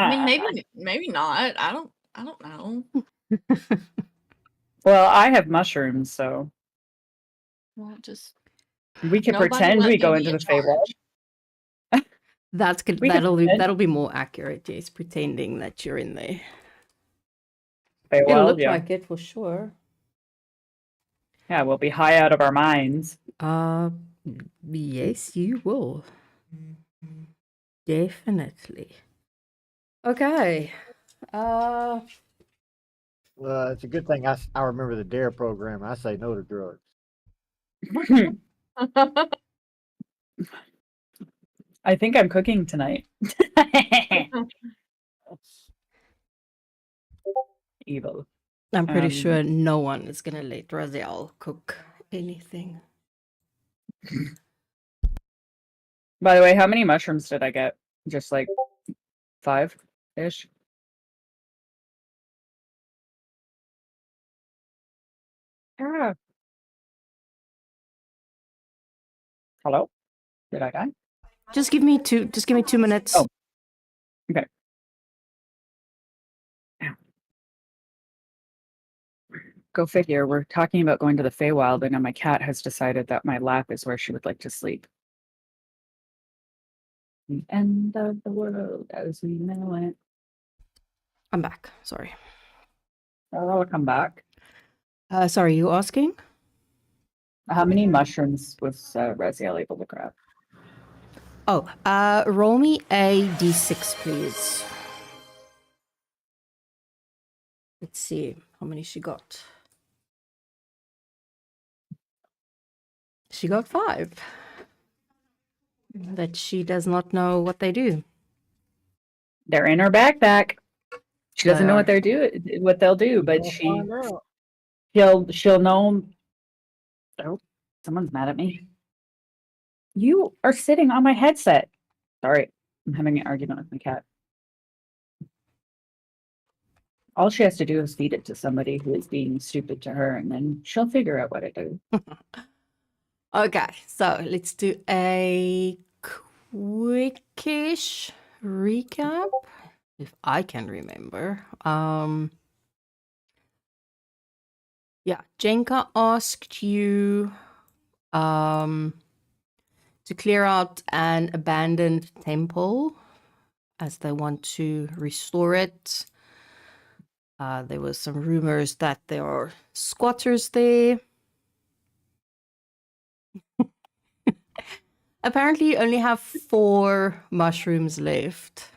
I mean, maybe not. I don't know. Well, I have mushrooms, so Well, just we can nobody pretend let we me go be into in the Feywild. charge. That's good. We can pretend. That'll be more accurate. Yes, pretending that you're in there. Feywild, It'll look yeah. like it for sure. Yeah, we'll be high out of our minds. Yes, you will. Definitely. Okay. It's a good thing I remember the DARE program. I say no to drugs. I think I'm cooking tonight. Evil. I'm pretty sure no one is gonna let Raziel cook anything. By the way, how many mushrooms did I get? Just like 5-ish? Ah. Hello? Did I die? Just give me 2 minutes. Oh. Okay. Go figure. We're talking about going to the Feywild, and now my cat has decided that my lap is where she would like to sleep. The end of the world as we know it. I'm back. Sorry. I'll come back. Sorry, you asking? How many mushrooms was Raziel able to grab? Oh, roll me a d6, please. Let's see how many she got. She got 5. That she does not know what they do. They're in her backpack. She doesn't know what They they'll do, but she'll know. Oh, someone's mad at me. You are sitting on my headset. Sorry, I'm having an argument with my cat. All she has to do is feed it to somebody who is being stupid to her, and then she'll figure out what to do. Okay, so let's do a quickish recap, if I can remember. Yeah, Jenka asked you to clear out an abandoned temple as they want to restore it. There was some rumors that there are squatters there. Apparently, you only have 4 mushrooms left.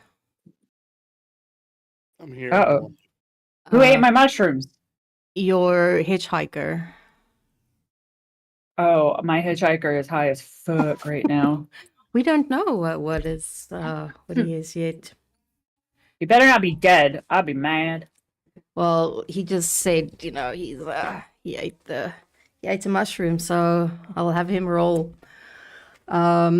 I'm here. Uh-oh. Who ate my mushrooms? Your hitchhiker. Oh, my hitchhiker is high as fuck right now. We don't know what he is yet. You better not be dead. I'll be mad. Well, he just said, he ate the mushroom, so I'll have him roll. I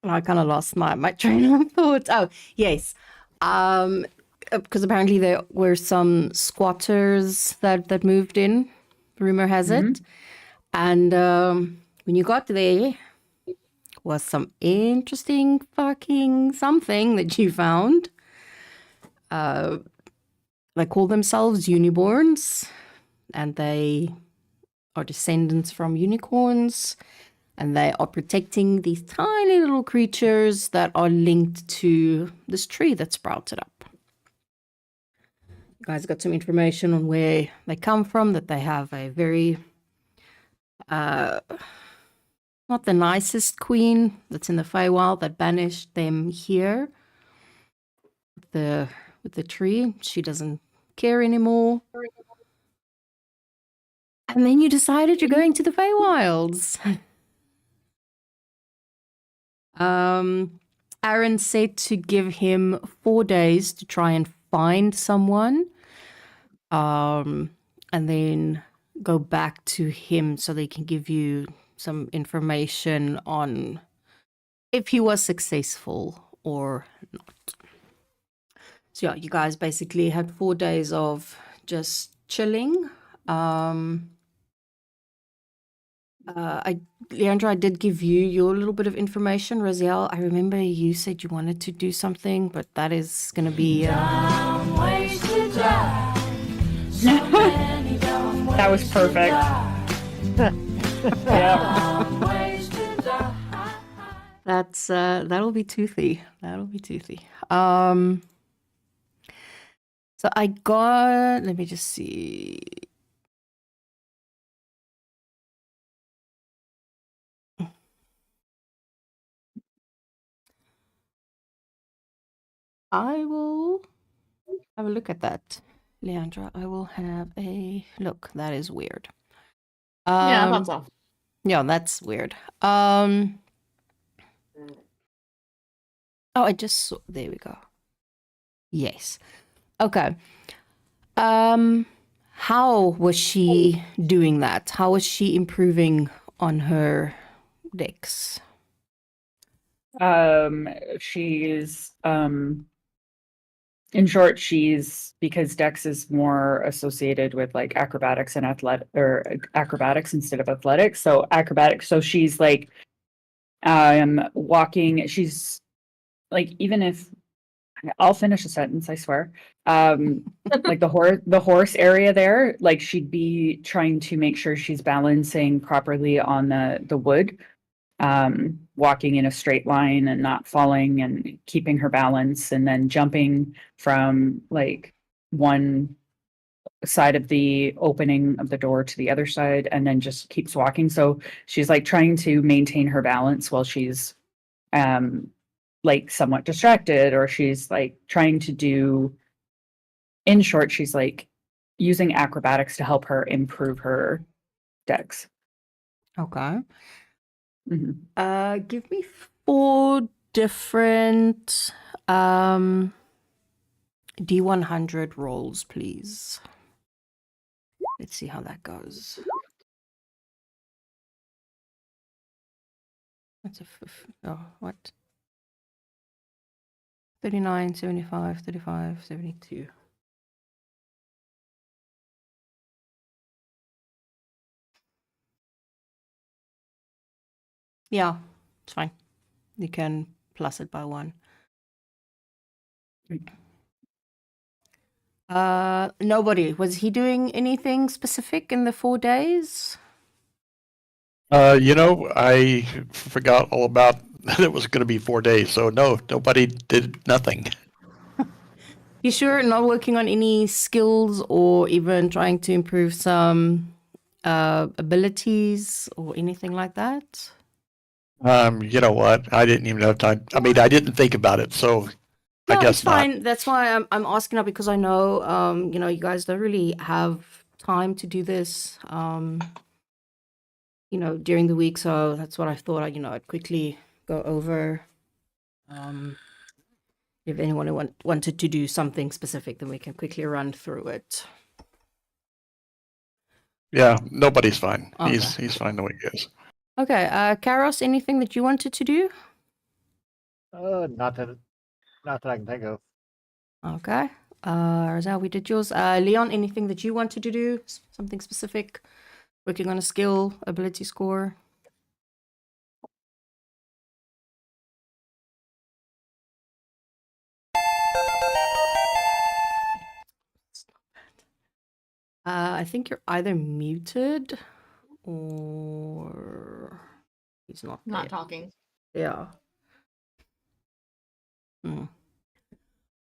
kind of lost my train of thought. Oh, yes. Because apparently there were some squatters that moved in, rumor has it. And when you got there, was some interesting fucking something that you found. They call themselves unicorns, and they are descendants from unicorns. And they are protecting these tiny little creatures that are linked to this tree that sprouted up. You guys got some information on where they come from, that they have a very, not the nicest queen that's in the Feywild that banished them here. With the tree, she doesn't care anymore. And then you decided you're going to the Feywilds. Aaron said to give him 4 days to try and find someone, and then go back to him so they can give you some information on if he was successful or not. So yeah, you guys basically had 4 days of just chilling. Leandra, I did give you your little bit of information. Rosiel, I remember you said you wanted to do something, but that is going to be. That was perfect. Yeah. That's that'll be toothy. That'll be toothy. So I got. Let me just see. I will have a look at that, Leandra. I will have a look. That is weird. Yeah, I thought so. Yeah, that's weird. Oh, I just saw. There we go. Yes. Okay. How was she doing that? How was she improving on her dex? She's in short, she's because Dex is more associated with like acrobatics and acrobatics instead of athletics. So acrobatics. So she's like walking. She's like, even if I'll finish a sentence, I swear. Like the horse area there, like she'd be trying to make sure she's balancing properly on the wood, walking in a straight line and not falling and keeping her balance, and then jumping from like one side of the opening of the door to the other side, and then just keeps walking. So she's like trying to maintain her balance while she's like somewhat distracted, or she's like trying to do, in short, she's like using acrobatics to help her improve her dex. Okay. Mm-hmm. Give me 4 different D100 rolls, please. Let's see how that goes. That's oh, what? 39, 75, 35, 72. Yeah, it's fine. You can plus it by 1. Nobody. Was he doing anything specific in the 4 days? I forgot all about that it was going to be 4 days. So no, nobody did nothing. You sure not working on any skills or even trying to improve some abilities or anything like that? You know what? I didn't even have time. I mean, I didn't think about it, so I No, guess it's not. fine. That's why I'm asking now, because I know you guys don't really have time to do this during the week, so that's what I thought I'd quickly go over. If anyone wanted to do something specific, then we can quickly run through it. Yeah, nobody's fine. Okay. He's fine the way he is. Okay, Karos, anything that you wanted to do? Not that I can think of. Okay. Rosal, we did yours. Leon, anything that you wanted to do? Something specific? Working on a skill, ability score? I think you're either muted or he's not Not there. talking. Yeah.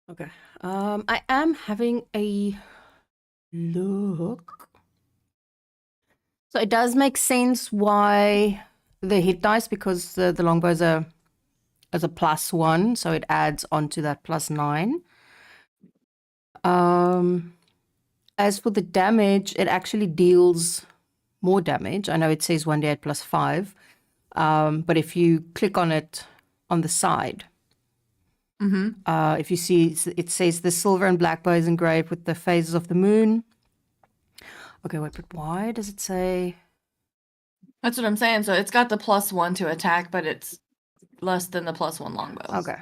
Okay. I am having a look. So it does make sense why the hit dice, because the longbow is a +1, so it adds onto that +9. As for the damage, it actually deals more damage. I know it says 1d8 +5, but if you click on it on the side, if you see, it says the silver and black bow is engraved with the phases of the moon. Okay, wait, but why does it say? That's what I'm saying. So it's got the +1 to attack, but it's less than the +1 longbow. Okay.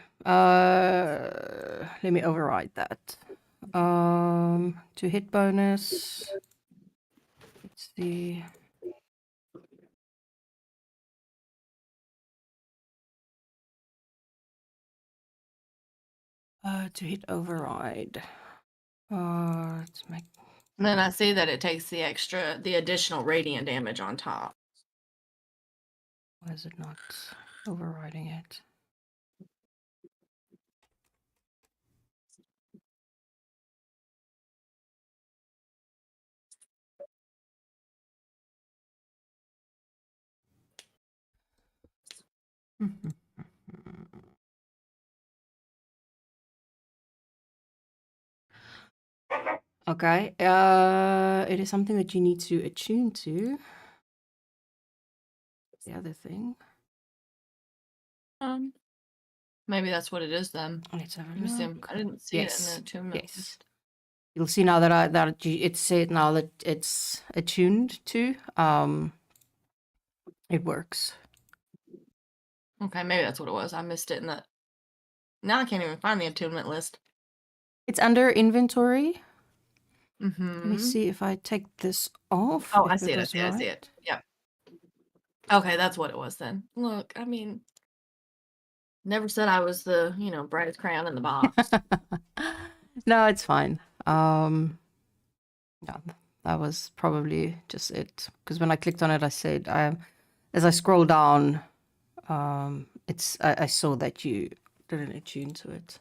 Let me override that. To hit bonus. Let's see. To hit override. Let's make. And then I see that it takes the additional radiant damage on top. Why is it not overriding it? Okay. It is something that you need to attune to. The other thing. Maybe that's what it is then. Let's have a Let me see. look. I didn't see it in Yes, the attunement yes. list. You'll see now it's said now that it's attuned to. It works. Okay, maybe that's what it was. I missed it in the. Now I can't even find the attunement list. It's under inventory. Mm-hmm. Let me see if I take this off. Oh, if I see it. I was see it. I see right. it. Yep. Okay, that's what it was then. Look, I mean, never said I was the, brightest crayon in the box. No, it's fine. Yeah, that was probably just it. Because when I clicked on it, I said, as I scroll down, I saw that you didn't attune to it.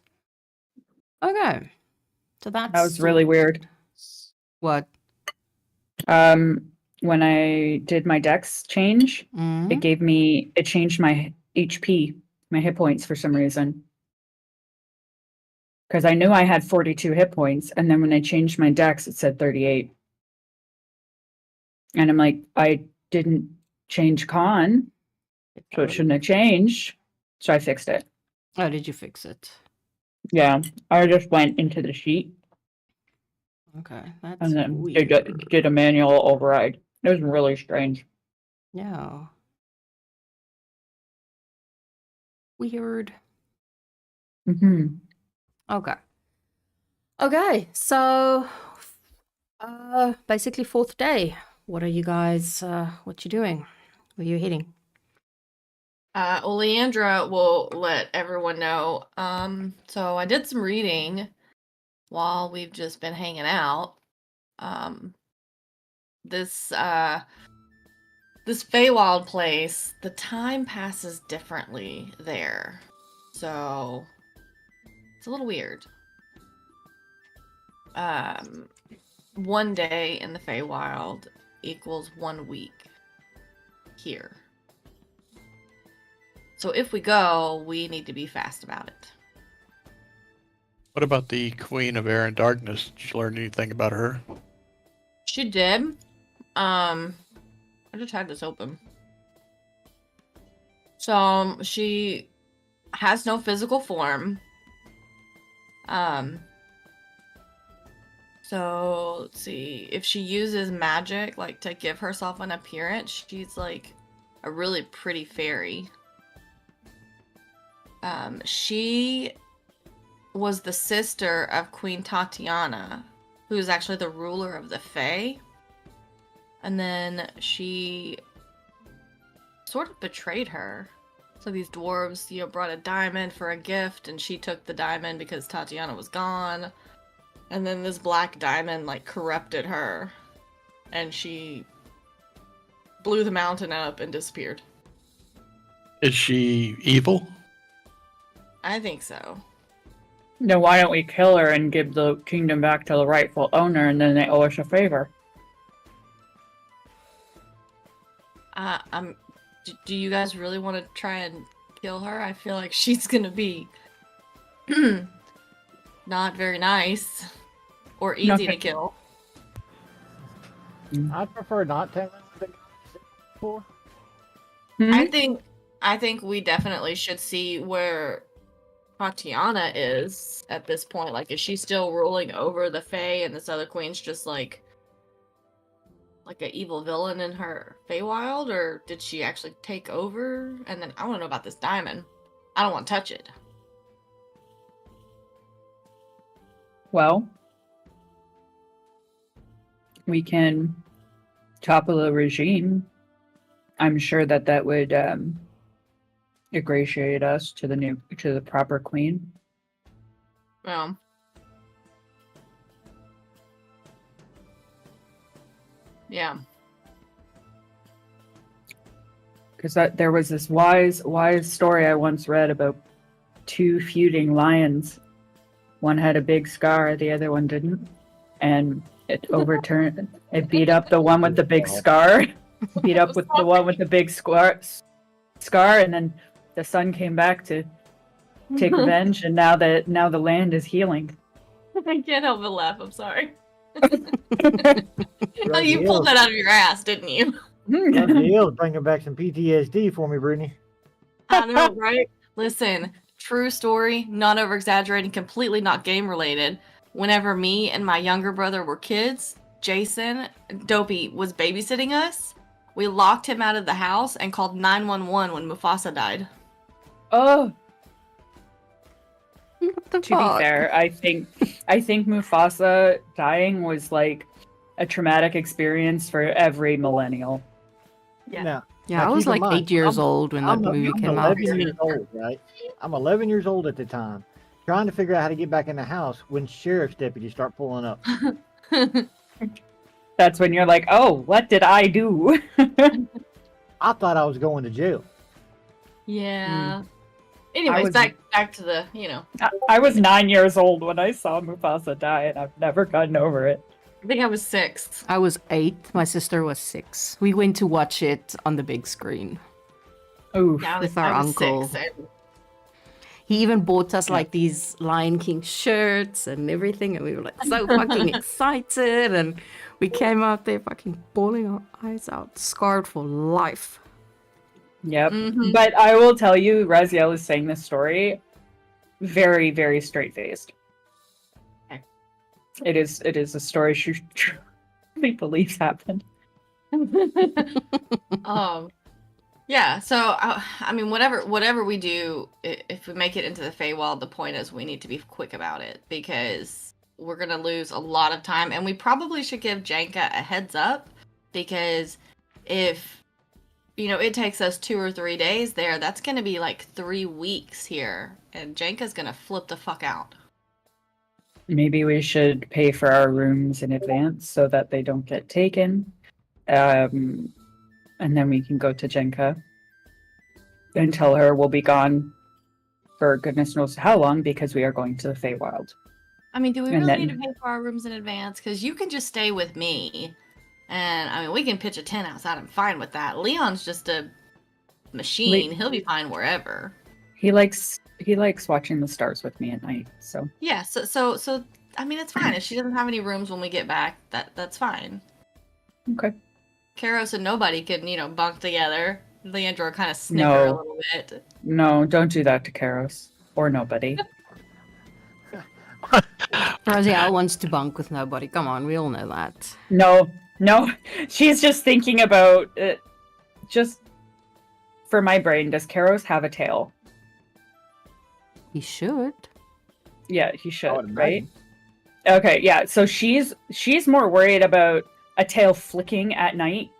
Okay, so that's That was really weird. What? When I did my dex change, Mm? it changed my HP, my hit points for some reason. Because I knew I had 42 hit points, and then when I changed my dex, it said 38. And I'm like, I didn't change con, so it shouldn't have changed. So I fixed it. Oh, did you fix it? Yeah, I just went into the sheet Okay, that's and then weird. did a manual override. It was really strange. Yeah. Weird. Mm-hmm. Okay. Okay, so basically fourth day. What are you guys what you doing? Where you heading? Oleandra will let everyone know. So I did some reading while we've just been hanging out. This Feywild place, the time passes differently there. So it's a little weird. One day in the Feywild equals 1 week here. So if we go, we need to be fast about it. What about the Queen of Air and Darkness? Did you learn anything about her? She did. I just had this open. So she has no physical form. So let's see. If she uses magic, like to give herself an appearance, she's like a really pretty fairy. She was the sister of Queen Tatiana, who's actually the ruler of the Fae. And then she sort of betrayed her. So these dwarves, brought a diamond for a gift, and she took the diamond because Tatiana was gone. And then this black diamond, corrupted her. And she blew the mountain up and disappeared. Is she evil? I think so. Then why don't we kill her and give the kingdom back to the rightful owner, and then they owe us a favor? Do you guys really want to try and kill her? I feel like she's gonna be not very nice or easy to kill. I'd prefer not telling what the guys for. Hmm? I think we definitely should see where Tatiana is at this point. Like, is she still ruling over the Fae and this other queen's just like an evil villain in her Feywild, or did she actually take over? And then I want to know about this diamond. I don't want to touch it. Well, we can topple the regime. I'm sure that would ingratiate us to the proper queen. Well. Yeah. Because there was this wise story I once read about two feuding lions. One had a big scar, the other one didn't, and it overturned. It beat up the one with the big scar, beat up with the one with the big scar, and then the son came back to take revenge, and now the land is healing. I can't help but laugh. I'm sorry. Right, You pulled that out of your ass, didn't you? Raphael's bringing back some PTSD for me, Brittany. I know, right? Listen, true story, not over exaggerating, completely not game related. Whenever me and my younger brother were kids, Jason, Dopey, was babysitting us. We locked him out of the house and called 911 when Mufasa died. Oh, What the to be fuck? fair, I think Mufasa dying was like a traumatic experience for every millennial. Yeah. Now, Yeah, now I was keep in like mind, 8 years old when that I'm movie came 11 out. years old, right? I'm 11 years old at the time, trying to figure out how to get back in the house when sheriff's deputies start pulling up. That's when you're like, oh, what did I do? I thought I was going to jail. Yeah. Anyways, was- back to the, I was 9 years old when I saw Mufasa die, and I've never gotten over it. I think I was 6. I was 8. My sister was 6. We went to watch it on the big screen. Oof. Yeah, With our I was uncle. 6, and He even bought us like these Lion King shirts and everything, and we were like so fucking excited. And we came out there fucking bawling our eyes out, scarred for life. Yep. Mhm. But I will tell you, Raziel is saying this story very, very straight-faced. Okay. It is a story she truly believes happened. Yeah, so I mean, whatever we do, if we make it into the Feywild, the point is we need to be quick about it because we're gonna lose a lot of time, and we probably should give Janka a heads up because if it takes us 2 or 3 days there, that's gonna be like 3 weeks here, and Janka's gonna flip the fuck out. Maybe we should pay for our rooms in advance so that they don't get taken. And then we can go to Jenka and tell her we'll be gone for goodness knows how long because we are going to the Feywild. I mean, do we And really need then- to pay for our rooms in advance? Because you can just stay with me, and I mean, we can pitch a tent outside. I'm fine with that. Leon's just a machine. He'll be fine wherever. He likes watching the stars with me at night. So Yeah. So I mean, it's fine if she doesn't have any rooms when we get back. That's fine. okay. Karos and nobody can bunk together. Leandro kind of snicker a No. little bit. No, don't do that to Karos or nobody. Raziel wants to bunk with nobody. Come on, we all know that. No, she's just thinking about just for my brain. Does Karos have a tail? He should. Yeah, he I would should, right? imagine. Okay, yeah. So she's more worried about a tail flicking at night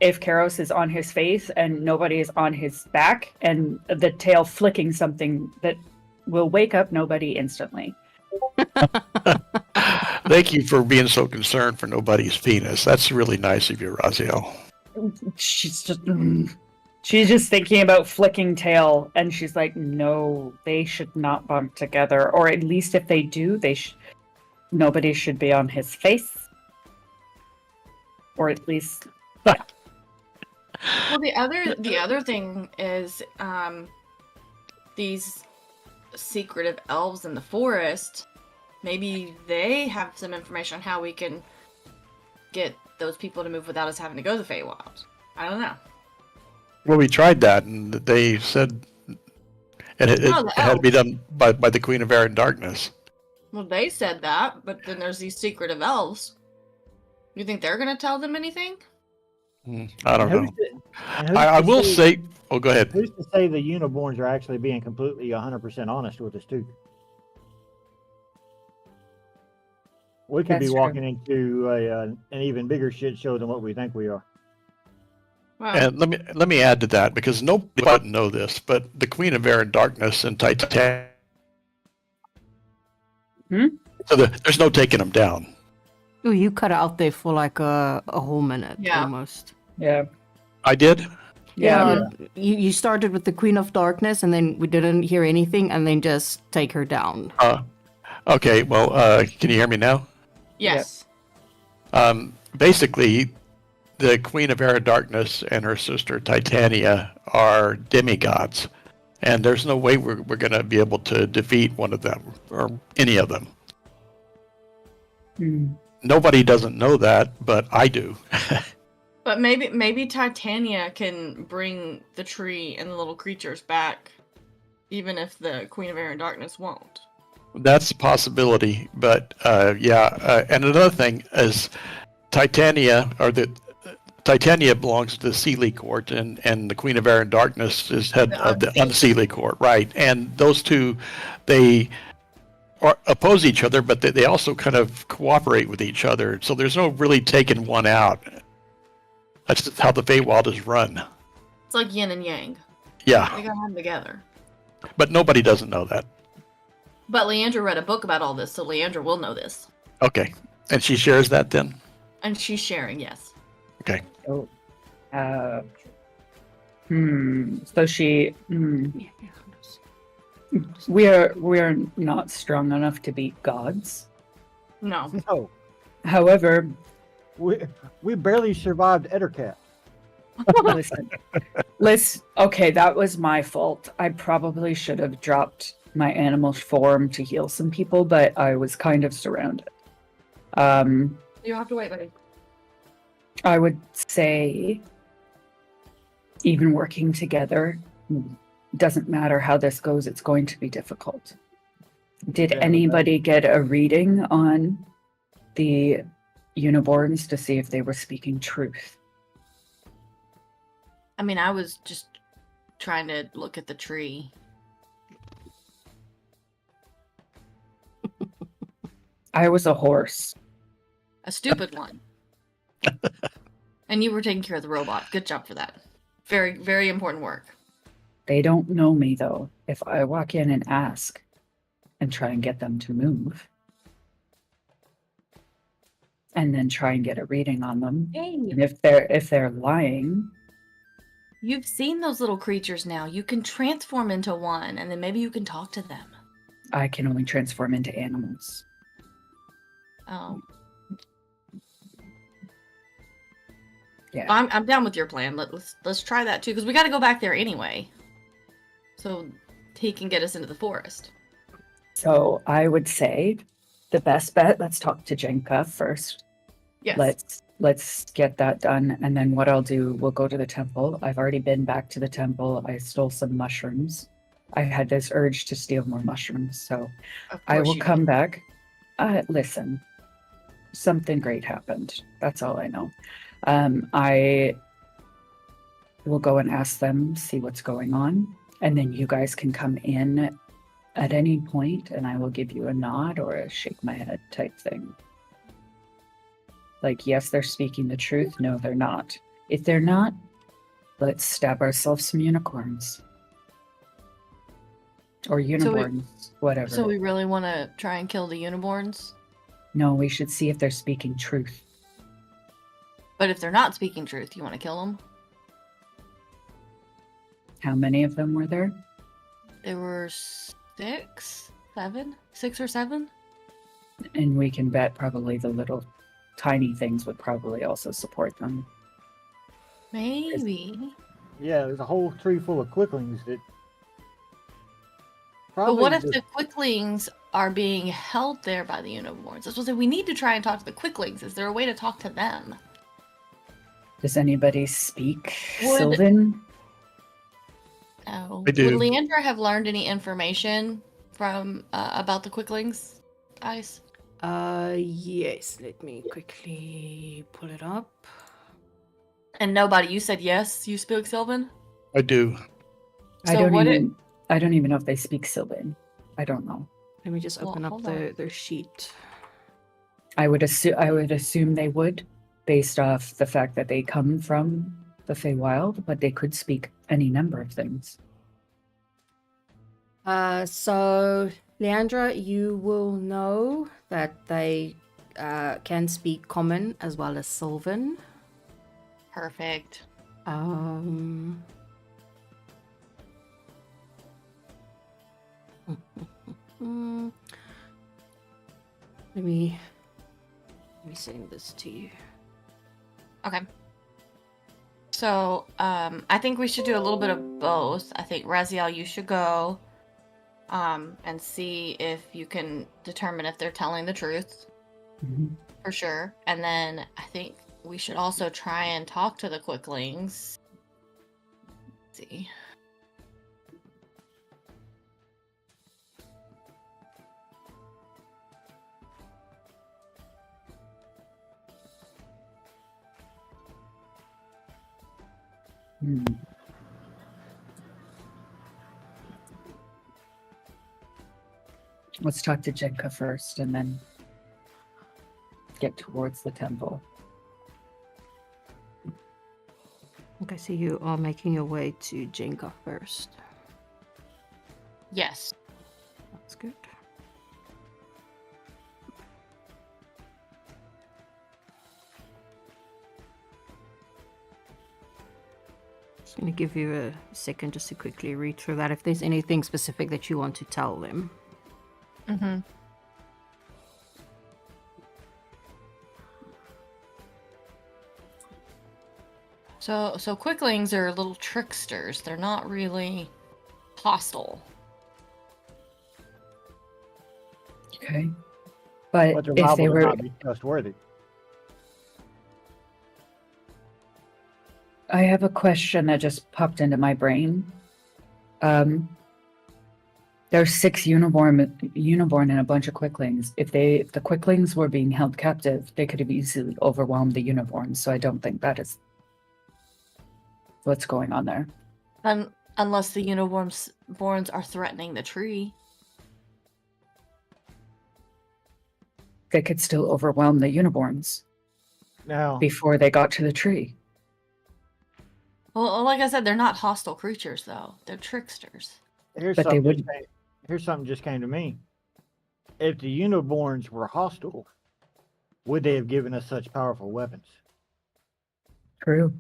if Karos is on his face and nobody is on his back, and the tail flicking something that will wake up nobody instantly. Thank you for being so concerned for nobody's penis. That's really nice of you, Raziel. She's just thinking about flicking tail, and she's like, no, they should not bunk together, or at least if they do, nobody should be on his face, or at least. Well, the other thing is these secretive elves in the forest. Maybe they have some information on how we can get those people to move without us having to go to the Feywild. I don't know. Well, we tried that, and they said it the had to be done by the Queen of Air and Darkness. Well, they said that, but then there's these secretive elves. You think they're gonna tell them anything? I don't know. Who's to- and who's I to will say. Oh, go ahead. Who's to say the uniborns are actually being completely 100% honest with us too? We could be That's true. walking into an even bigger shit show than what we think we are. Well, And let me add to that because nobody doesn't know this, but the Queen of Air and Darkness and Titan So there's no taking them down. Oh, you cut out there for like a whole minute Yeah. almost. Yeah. I did? Yeah. You started with the Queen of Darkness, and then we didn't hear anything, and then just take her down. Okay, well, can you hear me now? Yes. Basically, the Queen of Air and Darkness and her sister Titania are demigods, and there's no way we're going to be able to defeat one of them or any of them. Hmm. Nobody doesn't know that, but I do. But maybe Titania can bring the tree and the little creatures back, even if the Queen of Air and Darkness won't. That's a possibility, but and another thing is Titania belongs to the Sealy Court, and the Queen of Air and Darkness is head of the Unseelie Court, right? And those two, they oppose each other, but they also kind of cooperate with each other. So there's no really taking one out. That's just how the Feywild is run. It's like yin and yang. Yeah, They gotta have them together. but nobody doesn't know that. But Leandra read a book about all this, so Leandra will know this. Okay, and she shares that then? And she's sharing, yes. Okay. So, So she. We are not strong enough to beat gods. No. No, However, we barely survived Ettercat. listen. Okay, that was my fault. I probably should have dropped my animal form to heal some people, but I was kind of surrounded. You have to wait, buddy. I would say even working together doesn't matter how this goes, it's going to be difficult. Did Yeah, anybody get a reading on the uniborns to see if they were speaking truth? I mean, I was just trying to look at the tree. I was a horse. A stupid one. And you were taking care of the robot. Good job for that. Very, very important work. They don't know me though. If I walk in and ask and try and get them to move, and then try and get a reading on them, and if they're lying, You've seen those little creatures now. You can transform into one, and then maybe you can talk to them. I can only transform into animals. Oh. Yeah. I'm down with your plan. Let's try that too, because we got to go back there anyway, so he can get us into the forest. So I would say the best bet. Let's talk to Jenka first. Yes. Let's get that done, and then what I'll do, we'll go to the temple. I've already been back to the temple. I stole some mushrooms. I had this urge to steal more mushrooms, so Of I course will you come did. back. Listen, something great happened. That's all I know. I will go and ask them, see what's going on, and then you guys can come in at any point, and I will give you a nod or a shake my head type thing. Like, yes, they're speaking the truth. No, they're not. If they're not, let's stab ourselves some unicorns. Or unicorns, whatever. So we really want to try and kill the uniborns? No, we should see if they're speaking truth. But if they're not speaking truth, you want to kill them? How many of them were there? There were 6 or 7? And we can bet probably the little tiny things would probably also support them. Maybe. Yeah, there's a whole tree full of quicklings that. But what if just- the quicklings are being held there by the unicorns? That's what I said. We need to try and talk to the quicklings. Is there a way to talk to them? Does anybody speak Would- Sylvan? Oh. I do. Would Leandra have learned any information from about the quicklings? Ice? Yes. Let me quickly pull it up. And nobody. You said yes. You speak Sylvan. I do. I So don't what even know if they speak Sylvan. I don't know. Let me just Well, open up hold on. their sheet. I would assume they would, based off the fact that they come from the Feywild, but they could speak any number of things. So Leandra, you will know that they can speak Common as well as Sylvan. Perfect. Um, mm, let me send this to you. Okay. So, I think we should do a little bit of both. I think Raziel, you should go, and see if you can determine if they're telling the truth, Mhm. for sure. And then I think we should also try and talk to the quicklings. Let's see. Hmm. Let's talk to Jenka first and then get towards the temple. Okay, so you are making your way to Jenka first. Yes. That's good. Just going to give you a second just to quickly read through that if there's anything specific that you want to tell them. Mm-hmm. So quicklings are little tricksters. They're not really hostile. Okay. But But they're if liable they to were, not be trustworthy. I have a question that just popped into my brain. There's 6 uniborn and a bunch of quicklings. If the quicklings were being held captive, they could have easily overwhelmed the uniborns. So I don't think that is what's going on there. Unless the uniborns are threatening the tree. They could still overwhelm the uniborns Now, before they got to the tree. Well, like I said, they're not hostile creatures, though. They're tricksters. here's But they something. would- Here's something just came to me. If the Uniborns were hostile, would they have given us such powerful weapons? True.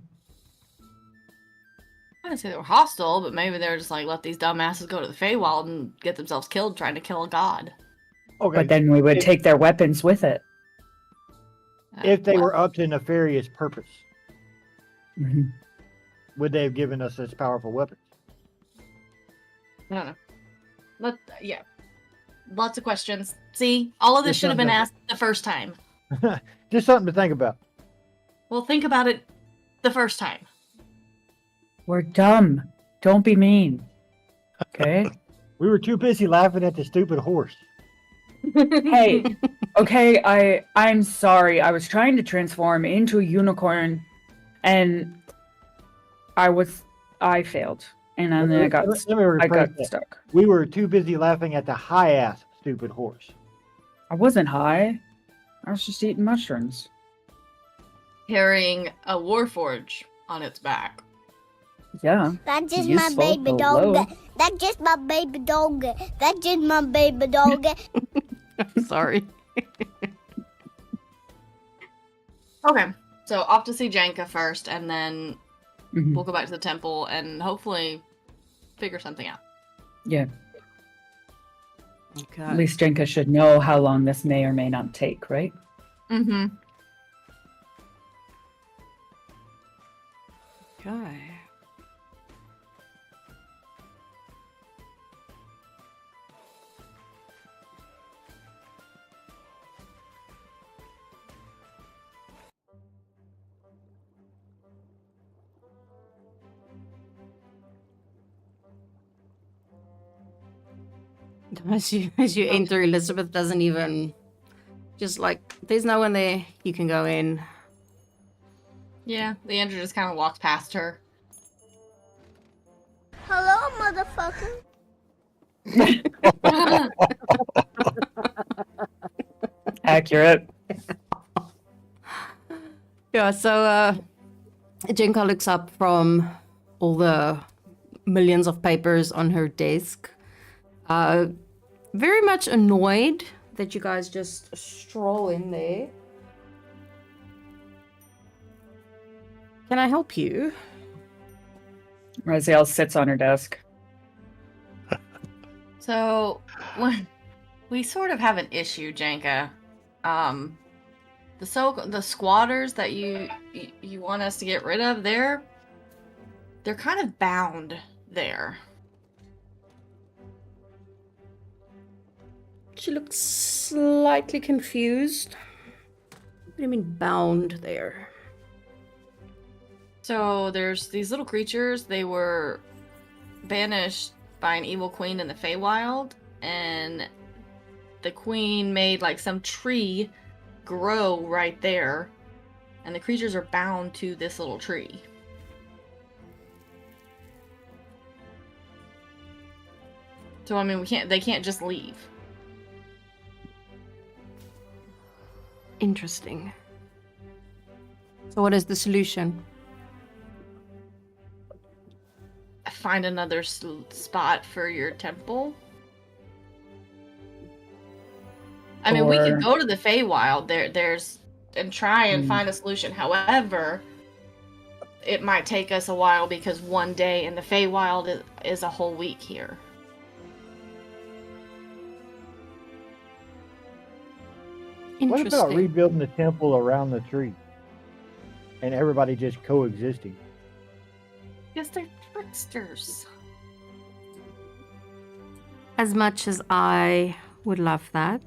I wouldn't say they were hostile, but maybe they were just like, let these dumbasses go to the Feywild and get themselves killed trying to kill a god. Okay, But then we would if- take their weapons with it. if they Well, were up to nefarious purpose, Mhm. would they have given us such powerful weapons? I don't know. Yeah. Lots of questions. See, all of this Just should have been something. asked the first time. Just something to think about. Well, think about it the first time. We're dumb. Don't be mean. Okay? We were too busy laughing at the stupid horse. Hey, okay, I'm sorry. I was trying to transform into a unicorn and I failed. And then I got Let me I rephrase got that. stuck. We were too busy laughing at the high ass stupid horse. I wasn't high. I was just eating mushrooms. Carrying a warforge on its back. Yeah. That's just Useful, my baby hello. dog. That's just my baby dog. That's just my baby dog. Sorry. Okay, so off to see Janka first, and then Mhm. we'll go back to the temple and hopefully figure something out. Yeah. Okay. At least Jenka should know how long this may or may not take, right? Mm-hmm. Okay. As you enter, Elizabeth doesn't even just like there's no one there. You can go in. Yeah, Leandra just kind of walks past her. Hello, motherfucker. Accurate. Yeah, so Jenka looks up from all the millions of papers on her desk. very much annoyed that you guys just stroll in there. Can I help you? Raziel sits on her desk. So, we sort of have an issue, Janka. The squatters that you want us to get rid of, they're kind of bound there. She looks slightly confused. What do you mean bound there? So there's these little creatures. They were banished by an evil queen in the Feywild, and the queen made like some tree grow right there, and the creatures are bound to this little tree. So I mean, they can't just leave. Interesting. So what is the solution? Find another spot for your temple. I mean, we could go to the Feywild and try and find a solution. However, it might take us a while because one day in the Feywild is a whole week here. What Interesting. about rebuilding the temple around the tree? And everybody just coexisting? Yes, they're tricksters. As much as I would love that,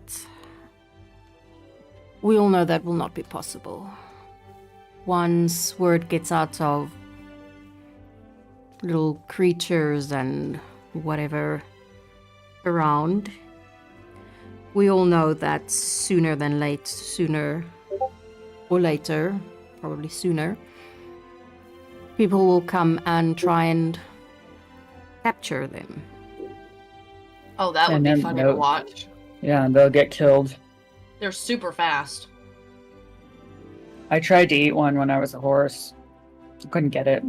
we all know that will not be possible. Once word gets out of little creatures and whatever around, we all know that sooner or later, probably sooner, people will come and try and capture them. Oh, that would And be then funny they'll- to watch. Yeah, and they'll get killed. They're super fast. I tried to eat one when I was a horse. Couldn't get it.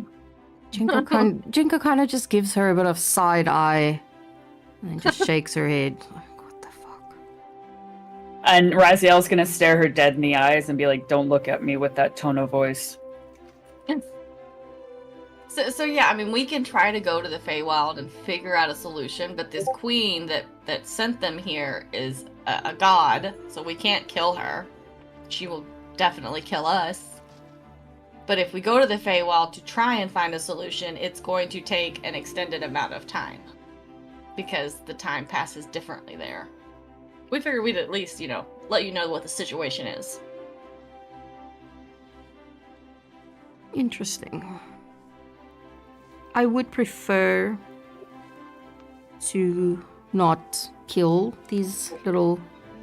Jinka kind of just gives her a bit of side eye and then just shakes her head. Like, what the fuck? And Raziel's gonna stare her dead in the eyes and be like, "Don't look at me with that tone of voice." So yeah, I mean, we can try to go to the Feywild and figure out a solution, but this queen that sent them here is a god, so we can't kill her. She will definitely kill us. But if we go to the Feywild to try and find a solution, it's going to take an extended amount of time. Because the time passes differently there. We figured we'd at least, let you know what the situation is. Interesting. I would prefer to not kill these little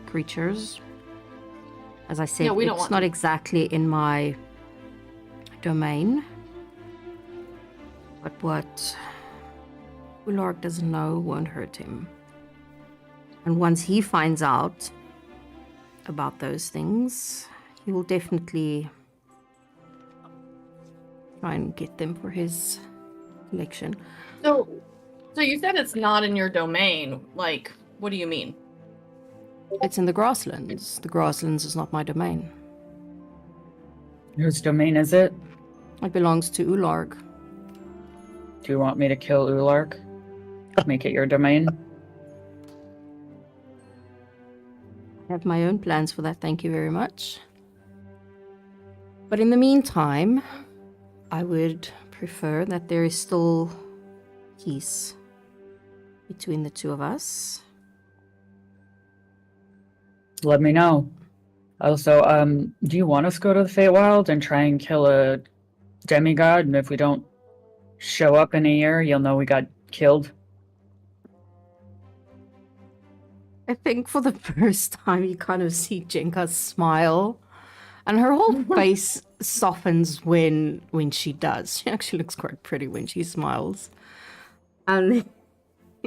creatures. As I said, Yeah, we don't it's want not them. exactly in my domain. But what Ulark doesn't know won't hurt him. And once he finds out about those things, he will definitely try and get them for his collection. So you said it's not in your domain. Like, what do you mean? It's in the grasslands. The grasslands is not my domain. Whose domain is it? It belongs to Ularg. Do you want me to kill Ulark? Make it your domain? I have my own plans for that, thank you very much. But in the meantime, I would prefer that there is still peace between the two of us. Let me know. Also, do you want us to go to the Feywild and try and kill a demigod? And if we don't show up in a year, you'll know we got killed. I think for the first time you kind of see Jenka smile. And her whole face softens when she does. She actually looks quite pretty when she smiles. And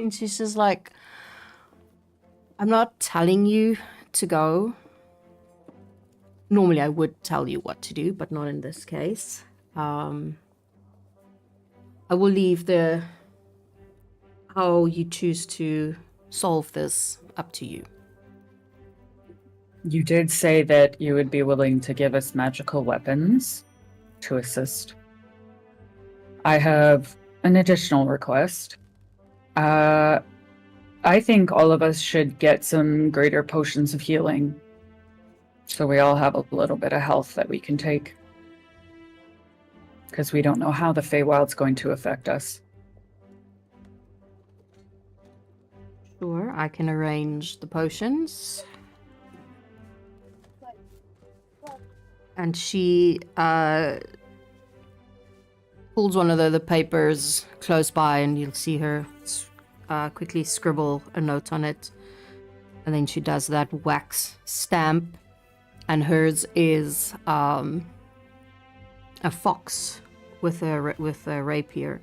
she's just like, I'm not telling you to go. Normally I would tell you what to do, but not in this case. I will leave how you choose to solve this, up to you. You did say that you would be willing to give us magical weapons to assist. I have an additional request. I think all of us should get some greater potions of healing, so we all have a little bit of health that we can take. Because we don't know how the Feywild's going to affect us. Sure, I can arrange the potions. And she pulls one of the papers close by, and you'll see her quickly scribble a note on it. And then she does that wax stamp, and hers is a fox with a rapier.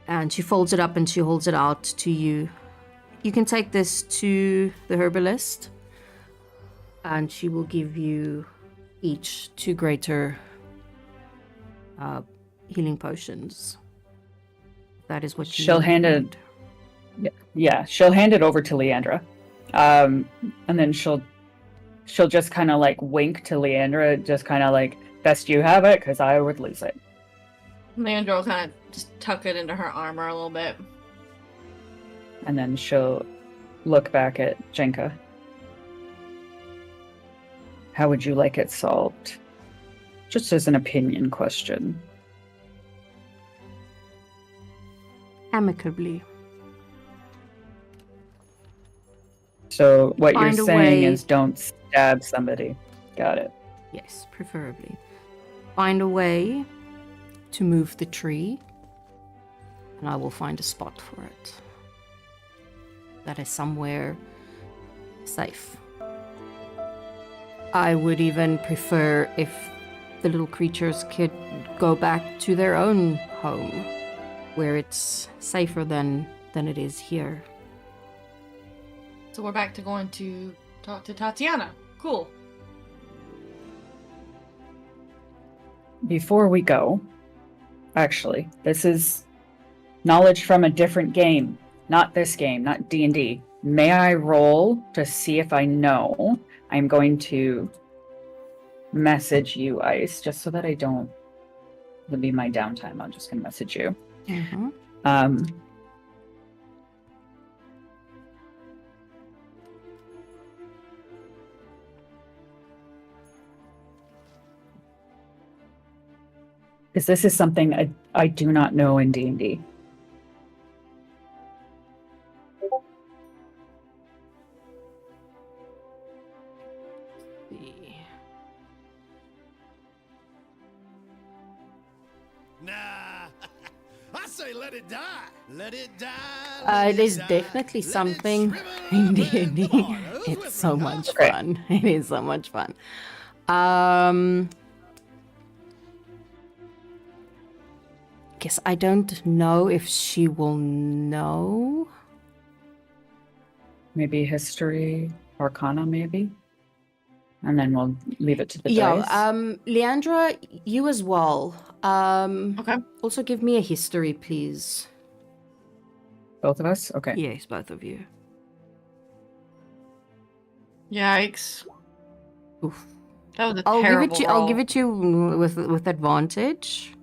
And she folds it up and she holds it out to you. You can take this to the herbalist, and she will give you each 2 greater healing potions. That is what She'll hand it. Yeah, she'll hand it over to Leandra, and then she'll just kind of like wink to Leandra, just kind of like, "Best you have it, because I would lose it." Leandra will kind of just tuck it into her armor a little bit. And then she'll look back at Jenka. How would you like it solved? Just as an opinion question. Amicably. So what Find you're a saying way- is don't stab somebody. Got it. Yes, preferably. Find a way to move the tree, and I will find a spot for it. That is somewhere safe. I would even prefer if the little creatures could go back to their own home, where it's safer than it is here. So we're back to going to talk to Tatiana. Cool. Before we go, actually, this is knowledge from a different game. Not this game, not D&D. May I roll to see if I know? I'm going to message you, Ice, just so that I don't... It'll be my downtime. I'm just going to message you. Mm-hmm. Because this is something I do not know in D&D. Nah, I say let it die. Let it die. It is definitely something in D&D. It's so much fun. It is so much fun. Guess I don't know if she will know. Maybe history, arcana, maybe? And then we'll leave it to the Yeah, dice. Leandra, you as well. Okay. Also give me a history, please. Both of us? Okay. Yes, both of you. Yikes. Oof. That was a I'll give terrible it to roll. I'll give it to you with advantage.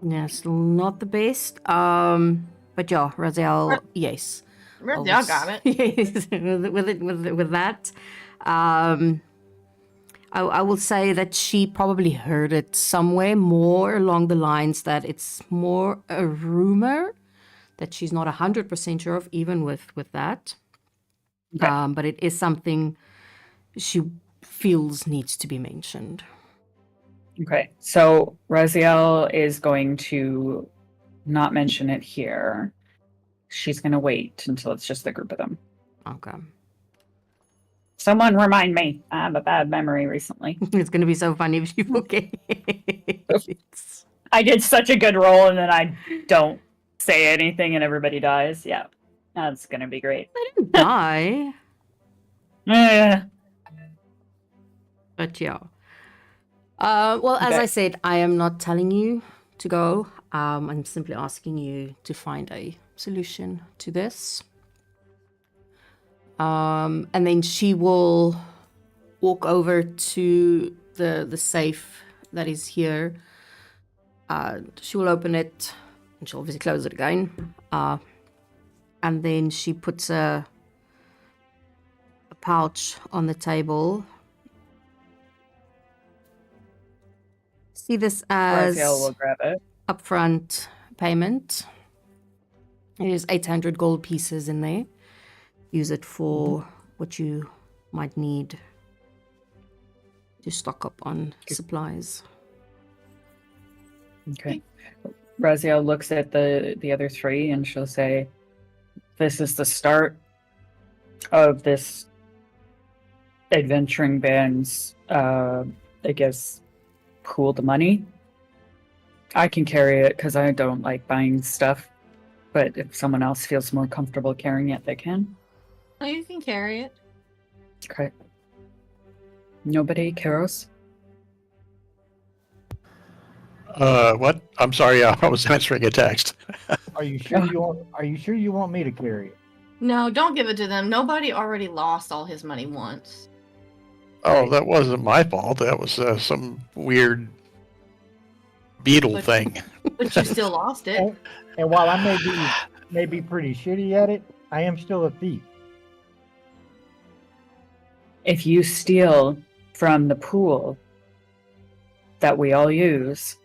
Yeah, still not the best. But yeah, Raziel, yes. Y'all got it. Yes, with that. I will say that she probably heard it somewhere more along the lines that it's more a rumor that she's not 100% sure of, even with that. Okay. But it is something she feels needs to be mentioned. Okay. So Raziel is going to not mention it here. She's going to wait until it's just the group of them. Okay. Someone remind me. I have a bad memory recently. It's going to be so funny if you forget. I did such a good roll and then I don't say anything and everybody dies. Yeah. That's going to be great. I didn't die. Yeah. But yeah. Well, as Okay. I said, I am not telling you to go. I'm simply asking you to find a solution to this. And then she will walk over to the safe that is here. She will open it, and she'll obviously close it again. And then she puts a pouch on the table. See this as Raziel will grab it. upfront payment. It is 800 gold pieces in there. Use it for what you might need to stock up on supplies. Okay. Raziel looks at the other three and she'll say, "This is the start of this adventuring band's, I guess, pooled money. I can carry it because I don't like buying stuff, but if someone else feels more comfortable carrying it, they can." Oh, you can carry it. Okay. Nobody, Karos? What? I'm sorry, I was answering a text. Are you sure you want? Are you sure you want me to carry it? No, don't give it to them. Nobody already lost all his money once. Oh, that wasn't my fault. That was some weird beetle But- thing. But you still lost it. And while I may be pretty shitty at it, I am still a thief. If you steal from the pool that we all use,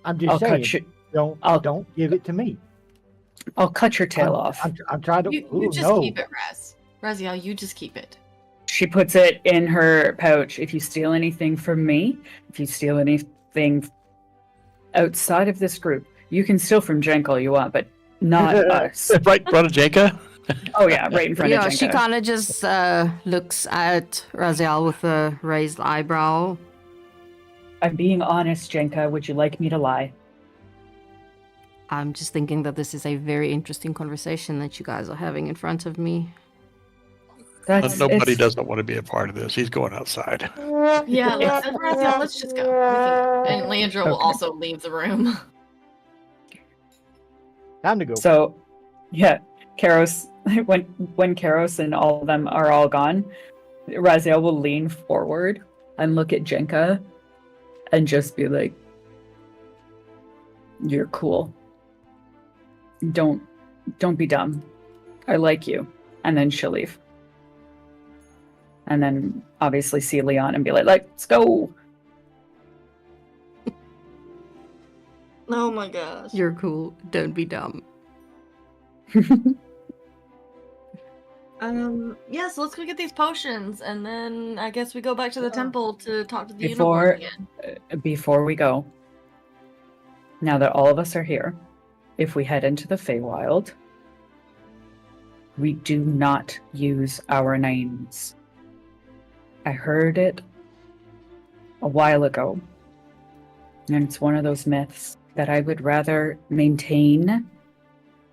I'm just I'll saying. cut you. Don't give it to me. I'll cut your tail off. I'm trying to. You just no. keep it, Raziel, you just keep it. She puts it in her pouch. If you steal anything from me, if you steal anything outside of this group, you can steal from Jenk all you want, but not us. Right in front of Jenka? Oh yeah, right in front of Yeah, Jenka. she kind of just looks at Raziel with a raised eyebrow. I'm being honest, Jenka. Would you like me to lie? I'm just thinking that this is a very interesting conversation that you guys are having in front of me. Nobody it's- doesn't want to be a part of this. He's going outside. Yeah, Raziel, let's just go. And Leandra will Okay. also leave the room. Time to go. So, yeah, Karos. When Karos and all of them are all gone, Raziel will lean forward and look at Jenka, and just be like, "You're cool. Don't be dumb. I like you." And then she'll leave. And then obviously see Leon and be like, "Let's go." Oh my gosh. You're cool. Don't be dumb. Yeah, so let's go get these potions, and then I guess we go back to the temple to talk to the Before- unicorn again. Before we go, now that all of us are here, if we head into the Feywild, we do not use our names. I heard it a while ago, and it's one of those myths that I would rather maintain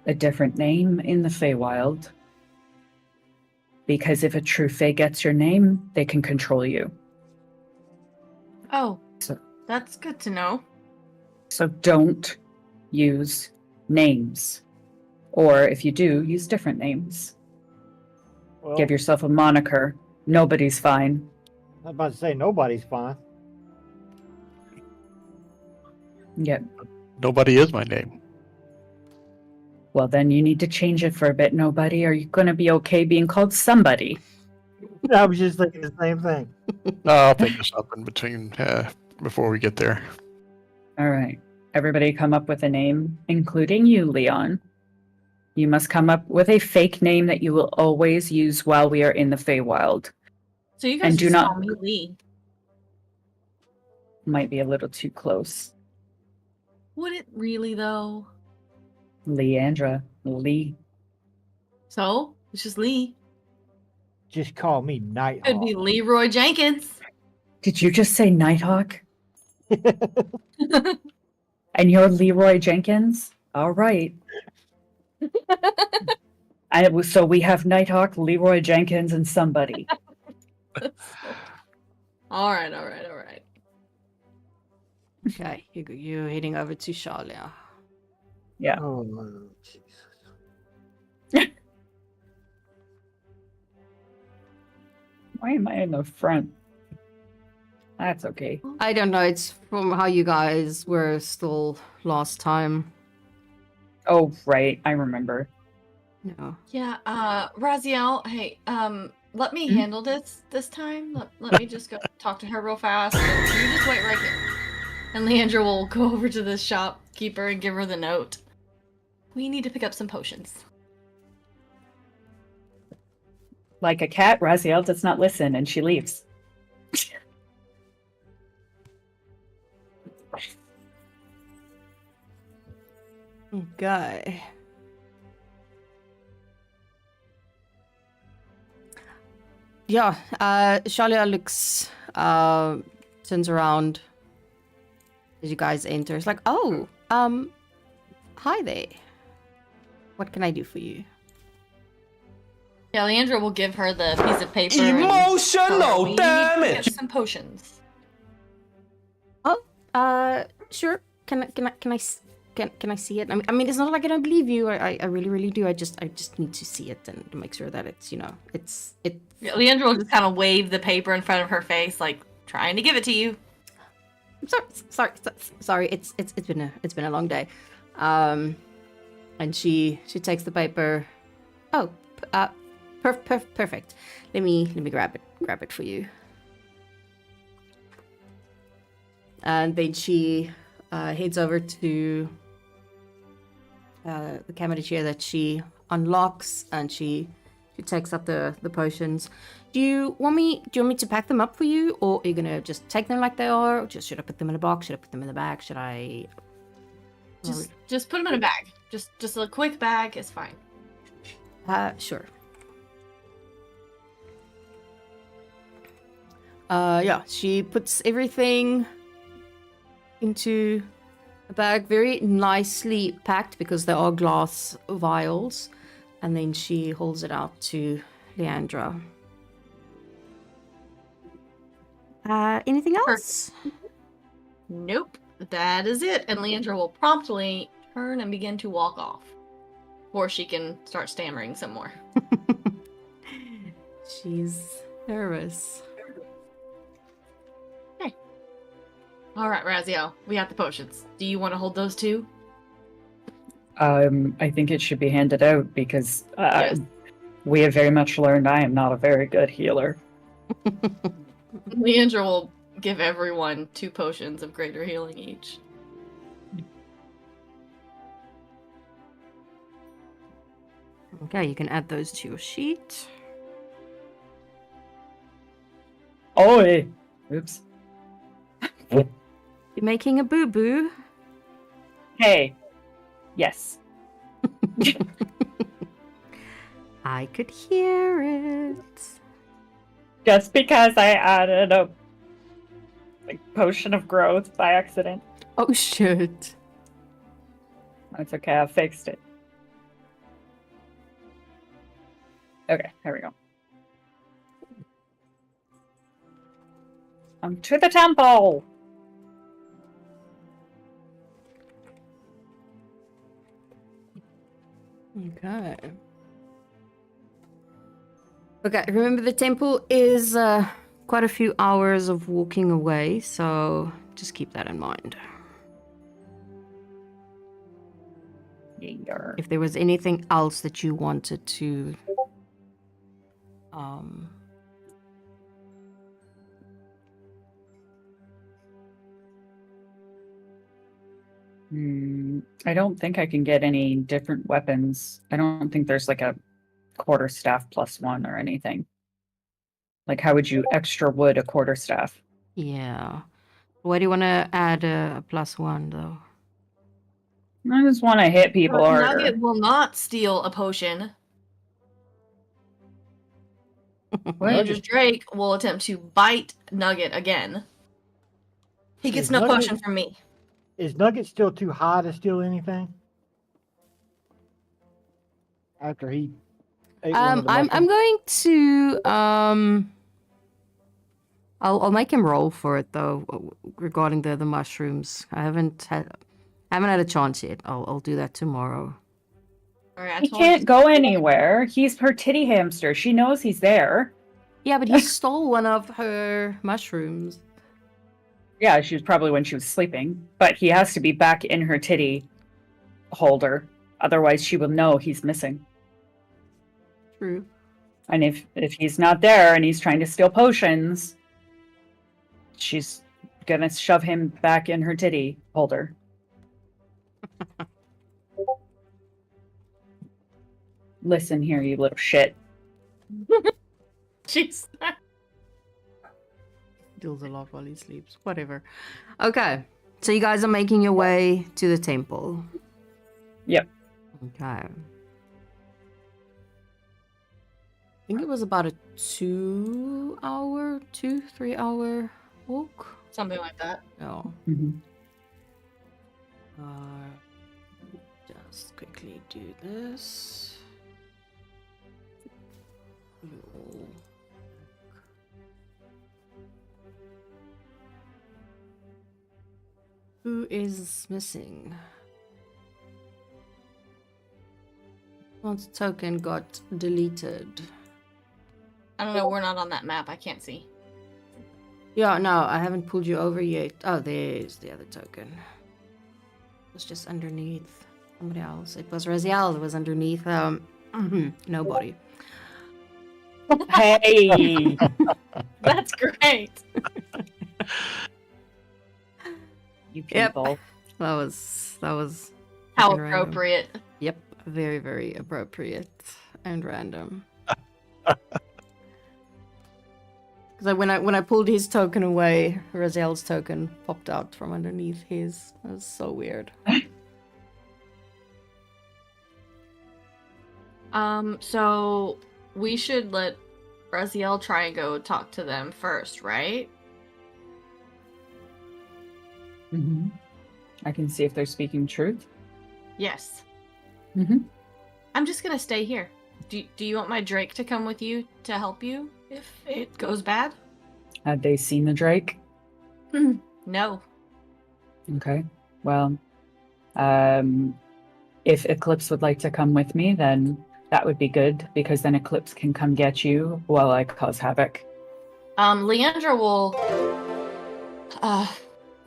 a different name in the Feywild, because if a true Fey gets your name, they can control you. Oh, So- that's good to know. So don't use names. Or if you do, use different names. Well, Give yourself a moniker. Nobody's fine. I was about to say nobody's fine. Yeah. Nobody is my name. Well, then you need to change it for a bit. Nobody. Are you going to be okay being called somebody? I was just thinking the same thing. I'll think of something between before we get there. All right. Everybody come up with a name, including you, Leon. You must come up with a fake name that you will always use while we are in the Feywild. So you guys And do just not- call me Lee. Might be a little too close. Would it really though? Leandra. Lee. So it's just Lee. Just call me Nighthawk. Could be Leroy Jenkins. Did you just say Nighthawk? And you're Leroy Jenkins? All right. So we have Nighthawk, Leroy Jenkins, and somebody. All right. Okay, you're heading over to Charlia. Yeah. Oh, Jesus. Why am I in the front? That's okay. I don't know. It's from how you guys were still last time. Oh, right. I remember. No. Yeah, Raziel, hey, let me Hmm? handle this time. Let me just go talk to her real fast. You just wait right here. And Leandra will go over to the shopkeeper and give her the note. We need to pick up some potions. Like a cat, Raziel does not listen, and she leaves. Okay. Yeah, Shalia looks, turns around as you guys enter. It's like, oh, hi there. What can I do for you? Yeah, Leandra will give her the piece of paper. Emotional we need to pick up damage. some potions. Oh, sure. Can I see it? I mean, it's not like I don't believe you. I really, really do. I just need to see it and to make sure that it's, it. Yeah, Leandra will just kind of wave the paper in front of her face, like trying to give it to you. Sorry. It's been a long day. And she takes the paper. Oh, perfect. Let me grab it for you. And then she heads over to the cabinet chair that she unlocks, and she takes up the potions. Do you want me to pack them up for you, or are you gonna just take them like they are? Or should I put them in a box? Should I put them in the bag? Should I? Just put them in a bag. Just a quick bag is fine. Sure. Yeah, she puts everything into a bag, very nicely packed because there are glass vials, and then she holds it out to Leandra. Anything else? Nope, that is it. And Leandra will promptly turn and begin to walk off, or she can start stammering some more. She's nervous. All right, Raziel, we got the potions. Do you want to hold those too? I think it should be handed out because Yes. we have very much learned I am not a very good healer. Leandra will give everyone 2 potions of greater healing each. Okay, you can add those to your sheet. Oh, oops. You're making a boo-boo. Hey. Yes. I could hear it. Just because I added a potion of growth by accident. Oh, shit. That's okay, I fixed it. Okay, there we go. To the temple! Okay. Okay, remember the temple is quite a few hours of walking away, so just keep that in mind. Yeah. If there was anything else that you wanted to I don't think I can get any different weapons. I don't think there's like a quarterstaff +1 or anything. Like, how would you extra wood a quarterstaff? yeah. Why do you want to add a +1 though? I just want to hit people harder. Nugget will not steal a potion. Andrew Drake will attempt to bite Nugget again. He gets no potion from me. Is Nugget still too high to steal anything? After he ate one of the I'm mushrooms? going to I'll make him roll for it though regarding the mushrooms. I Haven't had a chance yet. I'll do that tomorrow. All right, I He told can't go anywhere. He's her titty hamster. She knows he's there. Yeah, but he stole one of her mushrooms. Yeah, she was probably when she was sleeping, but he has to be back in her titty holder. Otherwise, she will know he's missing. True. And if he's not there and he's trying to steal potions, she's gonna shove him back in her titty holder. Listen here, you little shit. Jeez. Deals a lot while he sleeps. Whatever. Okay. So you guys are making your way to the temple. Yep. Okay. I think it was about a 3 hour walk. Something like that. Oh. Mhm. Just quickly do this. You'll- Who is missing? One's token got deleted. I don't know. We're not on that map. I can't see. Yeah, no, I haven't pulled you over yet. Oh, there's the other token. It was just underneath somebody else. It was Raziel that was underneath nobody. Hey, That's great. you Yep. people. That was How fucking random. appropriate. Yep, very, very appropriate and random. Because when I pulled his token away, Raziel's token popped out from underneath his. That was so weird. So we should let Raziel try and go talk to them first, right? Hmm. I can see if they're speaking truth. Yes. Mm-hmm. I'm just gonna stay here. Do you want my Drake to come with you to help you if it goes bad? Had they seen the Drake? No. Okay. Well, if Eclipse would like to come with me, then that would be good because then Eclipse can come get you while I cause havoc. Leandra will.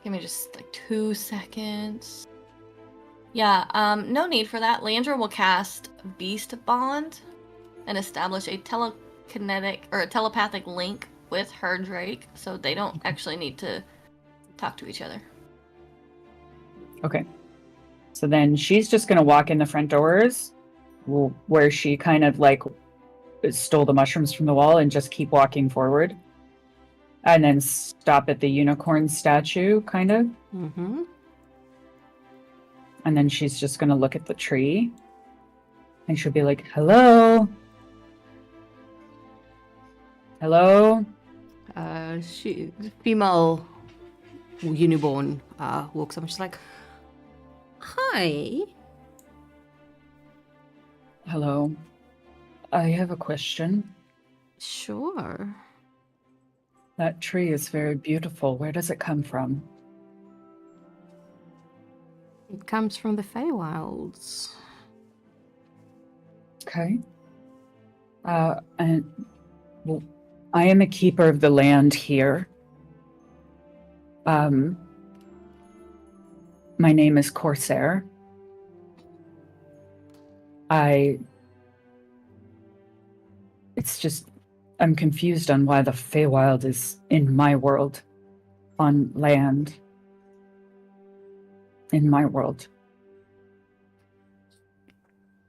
Give me just like 2 seconds. Yeah. No need for that. Leandra will cast Beast Bond and establish a telekinetic or a telepathic link with her Drake, so they don't actually need to talk to each other. Okay. So then she's just going to walk in the front doors where she kind of like stole the mushrooms from the wall and just keep walking forward. And then stop at the unicorn statue, kind of. Mm-hmm. And then she's just going to look at the tree. And she'll be like, hello? Hello? She female unicorn walks up and she's like, "Hi." Hello. I have a question. Sure. That tree is very beautiful. Where does it come from? It comes from the Feywilds. Okay. And well, I am a keeper of the land here. My name is Corsair. It's just, I'm confused on why the Feywild is in my world, on land, in my world.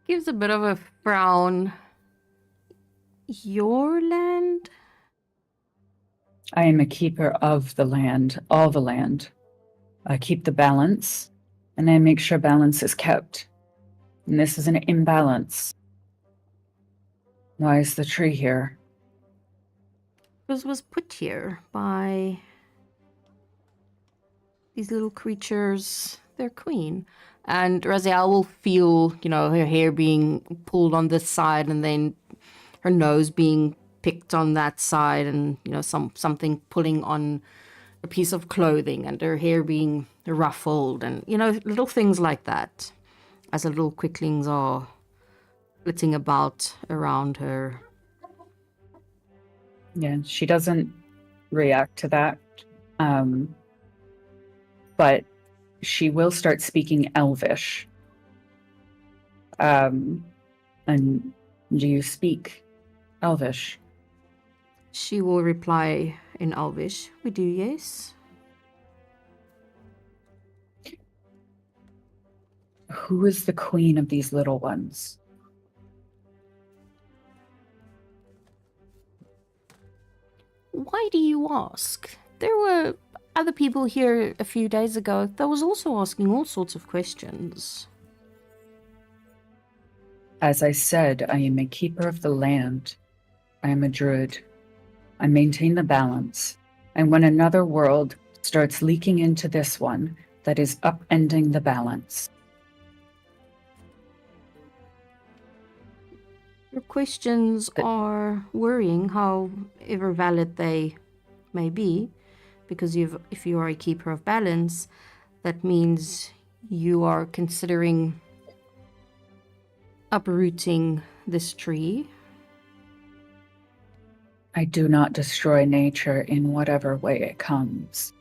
Gives a bit of a frown. Your land? I am a keeper of the land, all the land. I keep the balance, and I make sure balance is kept. And this is an imbalance. Why is the tree here? Was put here by these little creatures, their queen. And Raziel will feel, her hair being pulled on this side and then her nose being picked on that side and, something pulling on a piece of clothing and her hair being ruffled and, little things like that. As the little quicklings are flitting about around her. Yeah, she doesn't react to that. But she will start speaking Elvish. And do you speak Elvish? She will reply in Elvish, "We do, yes." Who is the queen of these little ones? Why do you ask? There were other people here a few days ago that was also asking all sorts of questions. As I said, I am a keeper of the land. I am a druid. I maintain the balance. And when another world starts leaking into this one, that is upending the balance. Your questions are worrying, however valid they may be, because if you are a keeper of balance, that means you are considering uprooting this tree. I do not destroy nature in whatever way it comes.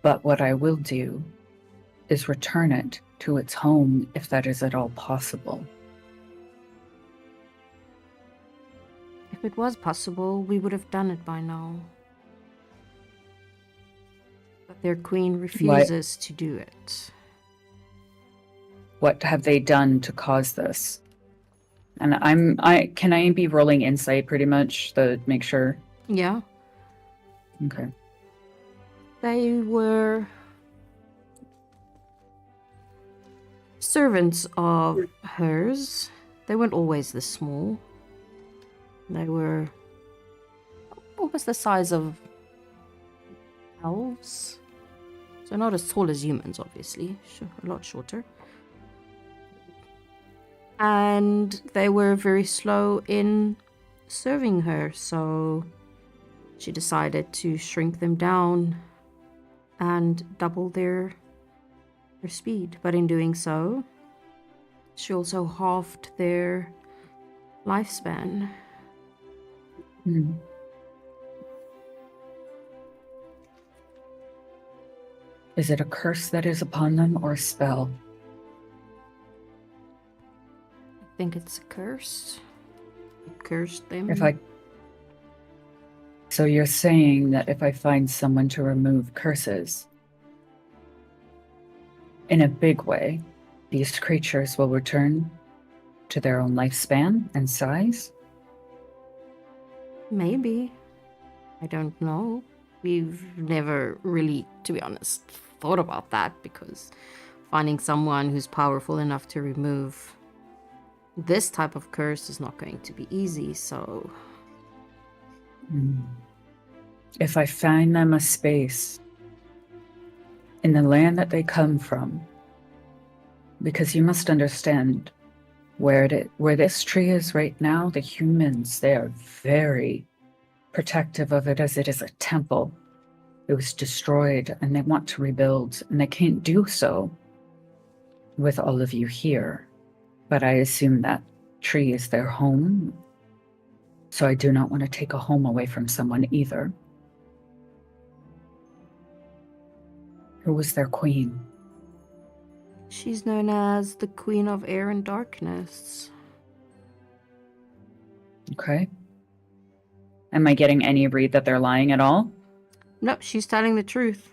But what I will do is return it to its home if that is at all possible. If it was possible, we would have done it by now. But their queen refuses to do it. What have they done to cause this? And can I be rolling insight pretty much to make sure? Yeah. Okay. They were servants of hers. They weren't always this small. They were almost the size of elves. So not as tall as humans, obviously. A lot shorter. And they were very slow in serving her, so she decided to shrink them down and double their speed. But in doing so, she also halved their lifespan. Hmm. Is it a curse that is upon them or a spell? I think it's a curse. It cursed them. So you're saying that if I find someone to remove curses in a big way, these creatures will return to their own lifespan and size? Maybe. I don't know. We've never really, to be honest, thought about that, because finding someone who's powerful enough to remove this type of curse is not going to be easy, so... If I find them a space in the land that they come from, because you must understand where this tree is right now, the humans, they are very protective of it as it is a temple. It was destroyed and they want to rebuild, and they can't do so with all of you here. But I assume that tree is their home, so I do not want to take a home away from someone either. Who was their queen? She's known as the Queen of Air and Darkness. Okay. Am I getting any read that they're lying at all? No, she's telling the truth.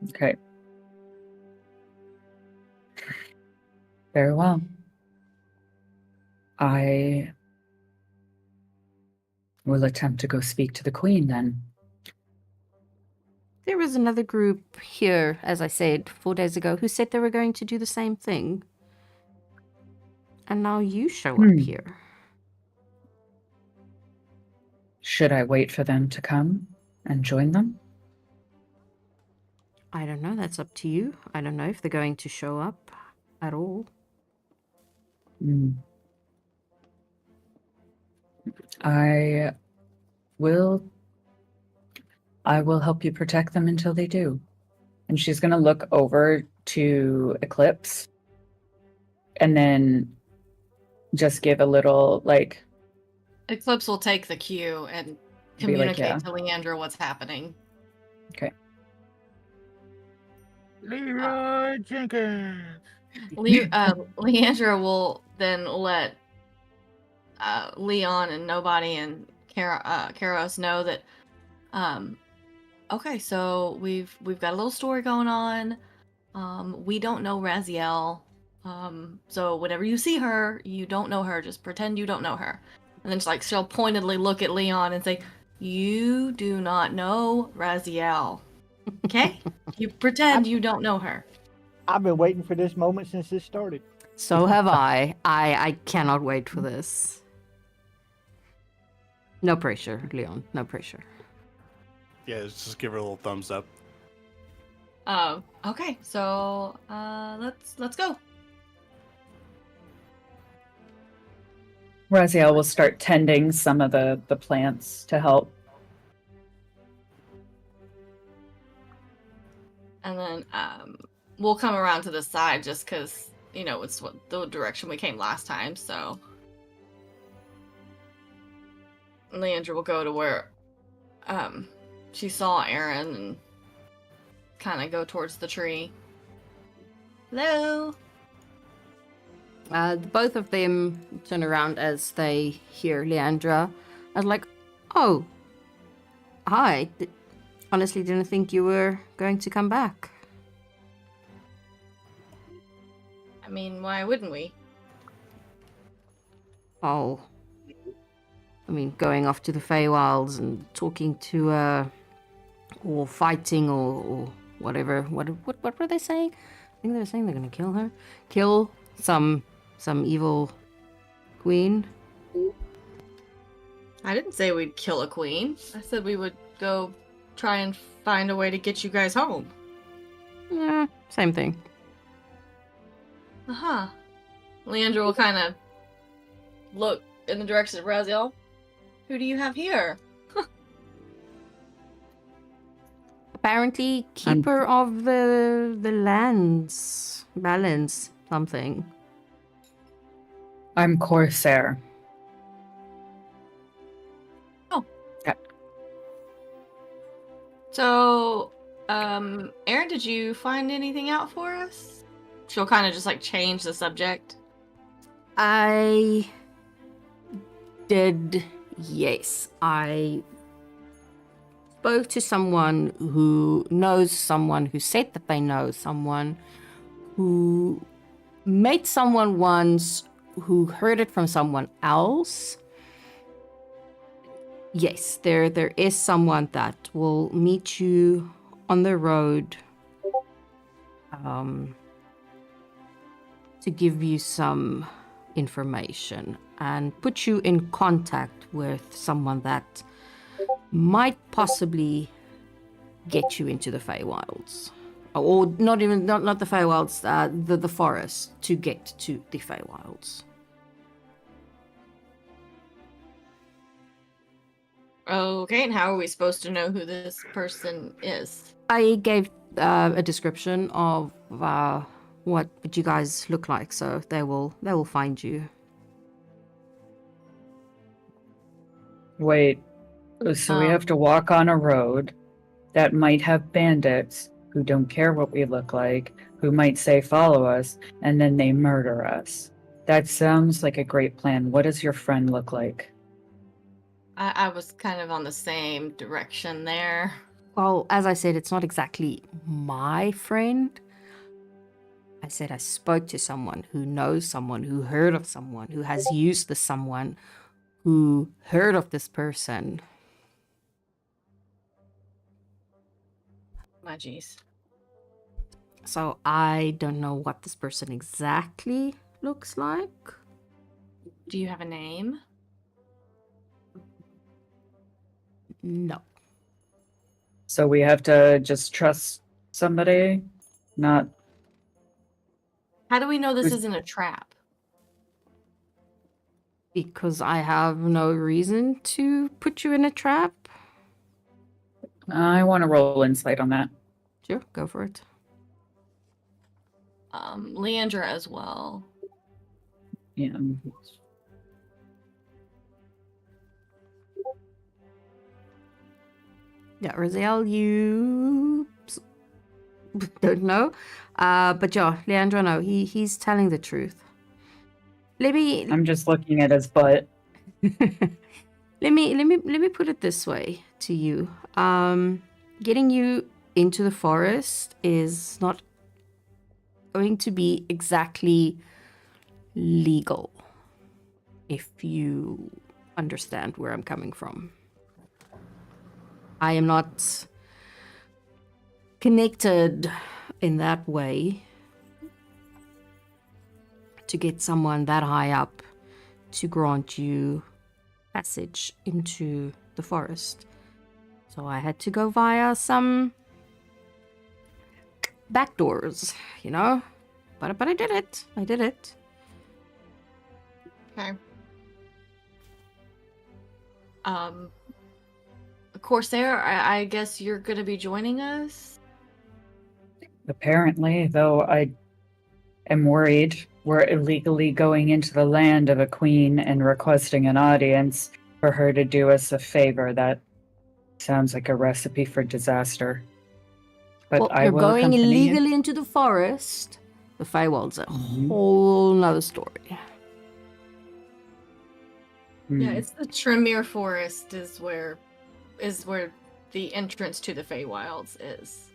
Okay. Very well. I will attempt to go speak to the queen then. There was another group here, as I said, 4 days ago, who said they were going to do the same thing. And now you show up here. Should I wait for them to come and join them? I don't know, that's up to you. I don't know if they're going to show up at all. I will I will help you protect them until they do. And she's going to look over to Eclipse and then just give a little, like, Eclipse will take the cue and Be like, communicate yeah. to Leandra what's happening. okay. Leroy Jenkins. Leandra will then let Leon and Nobody and Karos know that okay, so we've got a little story going on. We don't know Raziel. So whenever you see her, you don't know her. Just pretend you don't know her. And then she'll pointedly look at Leon and say, "You do not know Raziel. Okay? You pretend you don't know her." I've been waiting for this moment since this started. So have I. I cannot wait for this. No pressure, Leon. No pressure. Yeah, just give her a little thumbs up. Okay, so let's go. Raziel will start tending some of the plants to help. And then we'll come around to the side just because, it's the direction we came last time, so. Leandra will go to where she saw Aaron and kind of go towards the tree. Hello? Both of them turn around as they hear Leandra. I was like, oh, hi. Honestly, didn't think you were going to come back. I mean, why wouldn't we? Oh. I mean, going off to the Feywilds and talking to, or fighting or whatever. What were they saying? I think they were saying they're going to kill her. Kill some evil queen. I didn't say we'd kill a queen. I said we would go try and find a way to get you guys home. Yeah, same thing. Uh-huh. Leandra will kind of look in the direction of Raziel. Who do you have here? Apparently, keeper of the lands balance something. I'm Corsair. Oh. Yeah. So, Aaron, did you find anything out for us? She'll kind of just change the subject. I did, yes. I spoke to someone who knows someone who said that they know someone who met someone once who heard it from someone else. Yes, there is someone that will meet you on the road to give you some information and put you in contact with someone that might possibly get you into the Feywilds. Or not the Feywilds, the forest to get to the Feywilds. Okay, and how are we supposed to know who this person is? I gave a description of what you guys look like, so they will find you. Wait, so we have to walk on a road that might have bandits who don't care what we look like, who might say follow us, and then they murder us. That sounds like a great plan. What does your friend look like? I was kind of on the same direction there. Well, as I said, it's not exactly my friend. I said I spoke to someone who knows someone, who heard of someone, who has used the someone, who heard of this person. My jeez. So I don't know what this person exactly looks like. Do you have a name? No. So we have to just trust somebody, not... How do we know this isn't a trap? Because I have no reason to put you in a trap. I want to roll insight on that. Sure, go for it. Leandra as well. Yeah. Yeah, Raziel, you don't know. But yeah, Leandro, no, he's telling the truth. Let me I'm just looking at his butt. let me put it this way to you. Getting you into the forest is not going to be exactly legal, if you understand where I'm coming from. I am not connected in that way to get someone that high up to grant you passage into the forest. So I had to go via some back doors, you know? But I did it. I did it. Okay. Corsair, I guess you're gonna be joining us? Apparently, though I am worried we're illegally going into the land of a queen and requesting an audience for her to do us a favor. That sounds like a recipe for disaster. But Well, I you're will going accompany you. illegally into the forest. The Feywild's a Mhm. whole nother story. Yeah, Hmm. it's the Tremere Forest is where the entrance to the Feywilds is.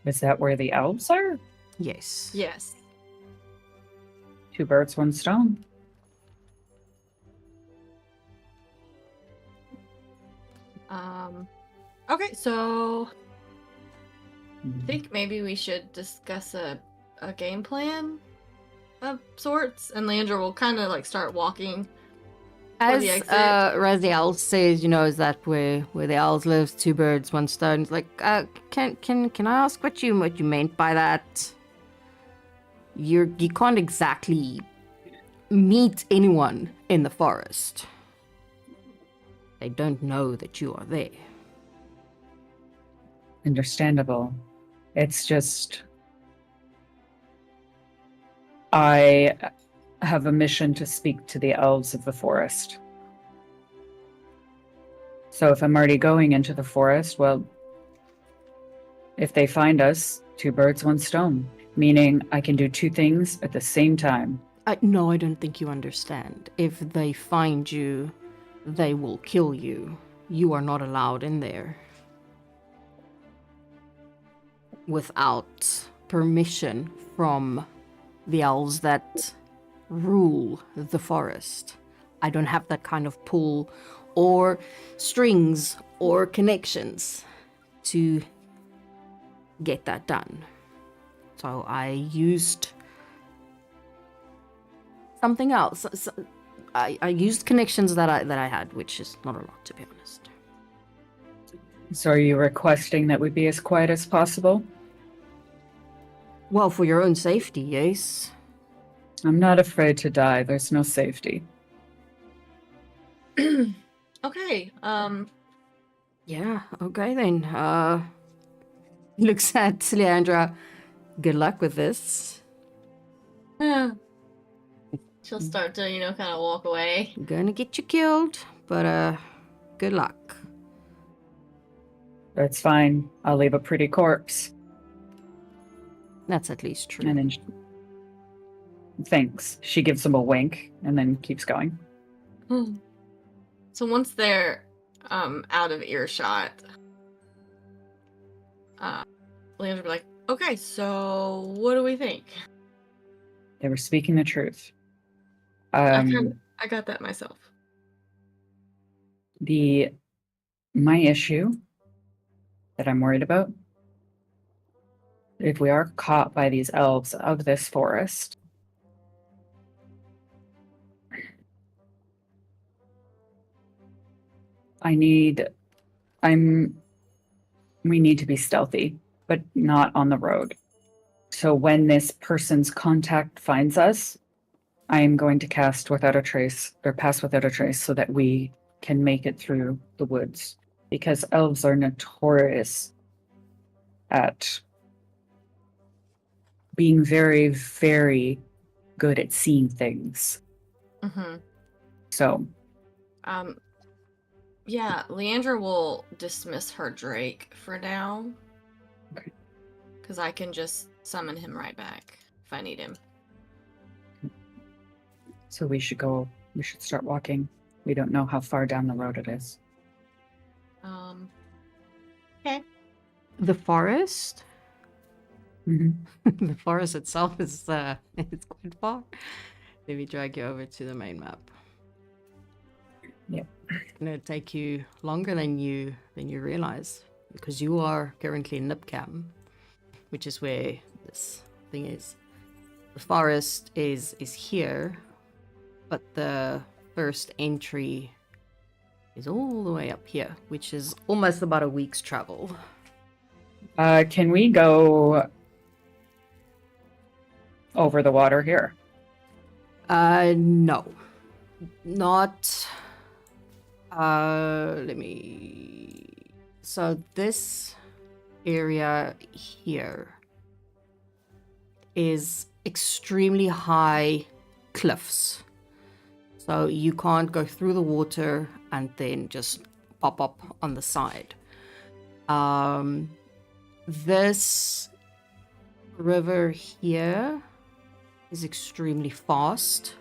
Is that where the elves are? Yes. Yes. Two birds, one stone. Okay, so I Mhm. think maybe we should discuss a game plan of sorts, and Leandra will kind of like start walking for As the exit. Raziel says, you know, is that where the owls lives, two birds, one stone. It's like, can I ask what you meant by that? You can't exactly meet anyone in the forest. They don't know that you are there. Understandable. It's just I have a mission to speak to the elves of the forest. So if I'm already going into the forest, well, if they find us, two birds, one stone, meaning I can do two things at the same time. No, I don't think you understand. If they find you, they will kill you. You are not allowed in there without permission from the elves that rule the forest. I don't have that kind of pull or strings or connections to get that done. So I used something else. I used connections that I had, which is not a lot, to be honest. So are you requesting that we be as quiet as possible? Well, for your own safety, yes. I'm not afraid to die. There's no safety. Okay. Yeah, okay then. Looks at Leandra. Good luck with this. She'll start to, kind of walk away. Gonna get you killed, but good luck. That's fine. I'll leave a pretty corpse. That's at least true. And then thanks. She gives him a wink and then keeps going. So once they're out of earshot, Leandra will be like, okay, so what do we think? They were speaking the truth. I got that myself. My issue that I'm worried about, if we are caught by these elves of this forest, we need to be stealthy, but not on the road. So when this person's contact finds us, I am going to cast without a trace or pass without a trace so that we can make it through the woods. because elves are notorious at being very, very good at seeing things. Mm-hmm. So, Yeah, Leandra will dismiss her Drake for now. Okay. Because I can just summon him right back if I need him. so we should go. We should start walking. We don't know how far down the road it is. Okay. The forest? Mm-hmm. The forest itself is it's quite far. Let me drag you over to the main map. Yep. It's gonna take you longer than you realize because you are currently in Nipcam, which is where this thing is. The forest is here, but the first entry is all the way up here, which is almost about a week's travel. Can we go over the water here? No. Not. Let me. So this area here is extremely high cliffs. So you can't go through the water and then just pop up on the side. This river here is extremely fast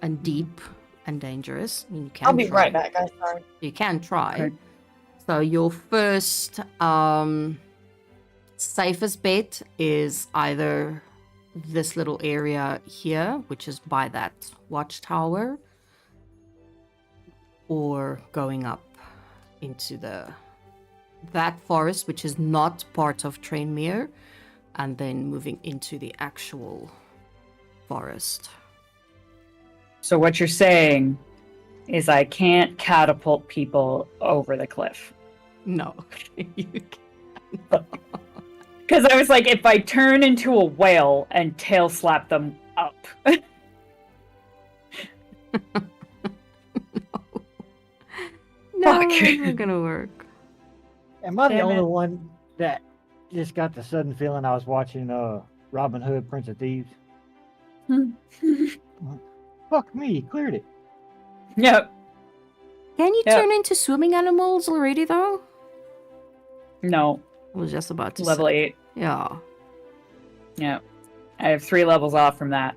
and deep and dangerous. I mean, you can I'll be try. right back, guys. Sorry. You can try. Okay. So your first safest bet is either this little area here, which is by that watchtower, or going up into that forest, which is not part of Trainmere, and then moving into the actual forest. So what you're saying is I can't catapult people over the cliff. No, you Because I was like, if I turn into a whale and tail slap them up. no, Fuck. it's not gonna work. Am I the Damn only it. one that just got the sudden feeling I was watching Robin Hood, Prince of Thieves? Fuck me, cleared it. Yep. Can you Yep. turn into swimming animals already, though? No. I was just about to Level say. 8. Yeah. Yeah. I have 3 levels off from that.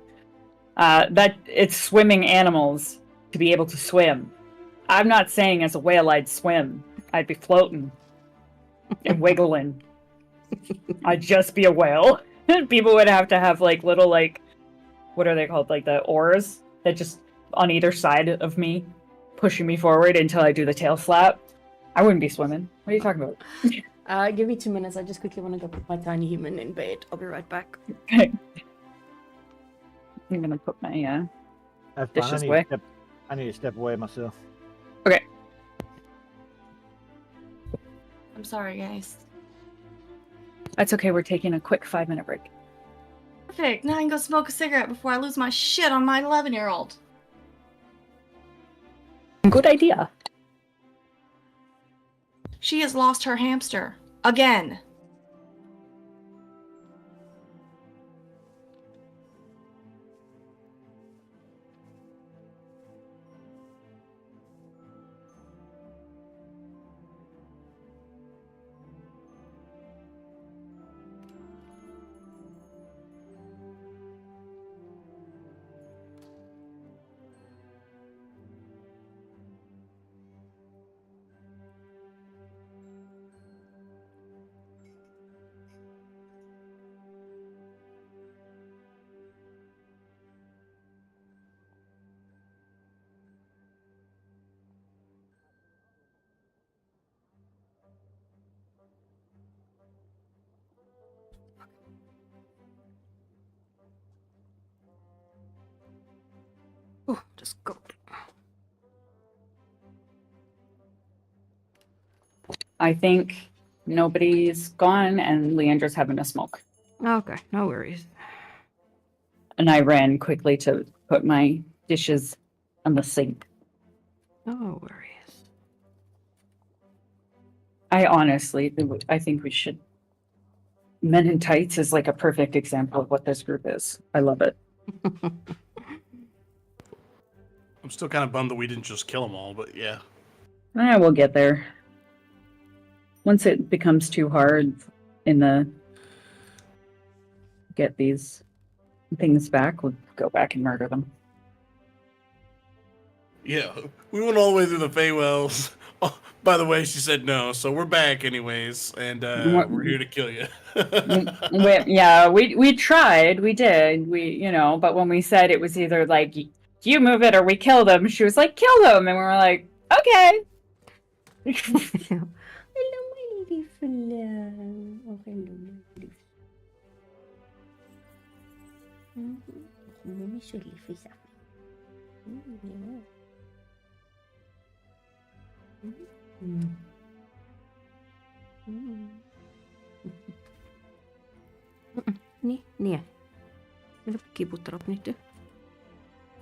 That it's swimming animals to be able to swim. I'm not saying as a whale I'd swim. I'd be floating and wiggling. I'd just be a whale. People would have to have like little what are they called? Like the oars that just on either side of me, pushing me forward until I do the tail slap. I wouldn't be swimming. What are you talking about? Give me 2 minutes. I just quickly want to go put my tiny human in bed. I'll be right back. Okay. I'm gonna put my That's Dishes fine. away. I need to step away myself. I'm sorry, guys. That's okay, we're taking a quick 5-minute break. Perfect. Now I can go smoke a cigarette before I lose my shit on my 11-year-old. Good idea. She has lost her hamster. Again. Oh, just go. I think nobody's gone and Leandra's having a smoke. Okay, no worries. And I ran quickly to put my dishes on the sink. No worries. I honestly, I think we should. Men in Tights is like a perfect example of what this group is. I love it. I'm still kind of bummed that we didn't just kill them all, but yeah. We'll get there. Once it becomes too hard in the get these things back, we'll go back and murder them. Yeah, we went all the way through the Feywells. Oh, by the way, she said no, so we're back anyways, and we're here to kill you. we tried, we did, but when we said it was either like you move it or we kill them, she was like, kill them, and we were like, okay. Hello, my beautiful love. Oh, hello, my beautiful. Mommy so liefie sa akin. Nii. Millä kiputtarot nyt?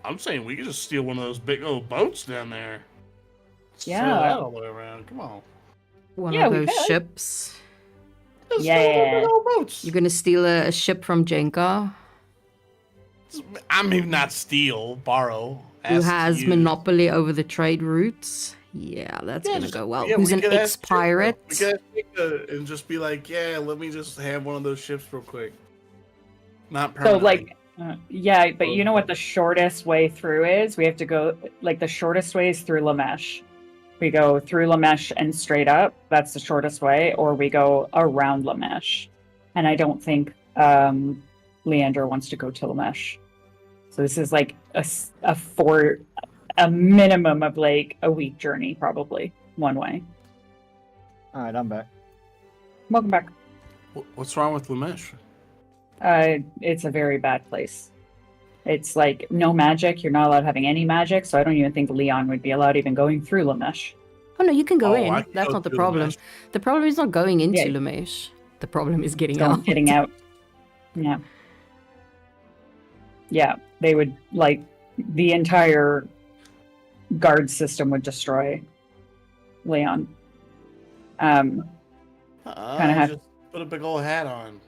I'm saying we could just steal one of those big old boats down there. Yeah. Sail that all the way around. Come on. One Yeah, of we those could. ships. Just steal one of Yeah. those old boats. You're gonna steal a ship from Jenka, I mean, not steal, borrow. who ask to has use. monopoly over the trade routes. Yeah, that's gonna just- go well. yeah, Who's we an could ask Jacob. ex-pirate? We could ask Jacob and just be like, yeah, let me just have one of those ships real quick. Not So permanently. like, yeah, but you know what the shortest way through is? We have to go, like the shortest way is through Lamesh. We go through Lamesh and straight up. That's the shortest way, or we go around Lamesh. And I don't think Leander wants to go to Lamesh. So this is like a minimum of like a week journey, probably one way. All right, I'm back. Welcome back. What's wrong with Lamesh? It's a very bad place. It's like no magic. You're not allowed having any magic. So I don't even think Leon would be allowed even going through Lamesh. Oh no, you can go Oh, in. I can That's go not the through problem. Lamesh. The problem is not going into Yeah. Lamesh. The problem is getting So out. getting out. Yeah. Yeah. They would like the entire guard system would destroy Leon. Kinda have- Just put a big old hat on.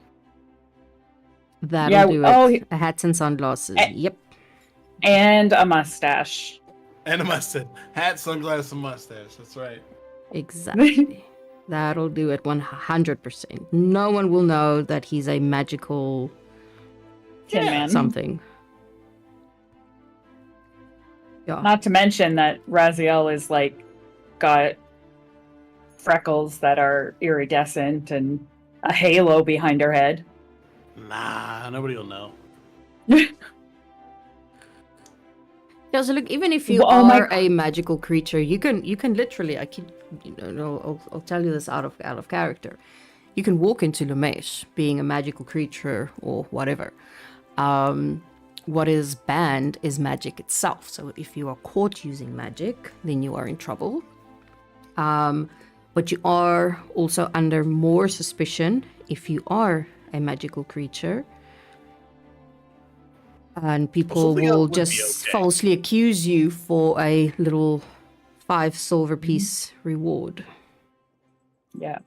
That'll Yeah, do it. oh, A hat and sunglasses. Eh. Yep. and a mustache. And a mustache. Hat, sunglasses, and mustache. That's right. Exactly. That'll do it 100%. No one will know that he's a magical Tin Man. something. Yeah. Not to mention that Raziel is like got freckles that are iridescent and a halo behind her head. Nah, nobody will know. Yeah, so look, even if you Well, oh my are a magical creature, you can literally, I'll tell you this out of character. You can walk into Lamesh being a magical creature or whatever. What is banned is magic itself. So if you are caught using magic, then you are in trouble. But you are also under more suspicion if you are a magical creature. And people something else will would be just okay. falsely accuse you for a little 5 silver piece reward. Yeah.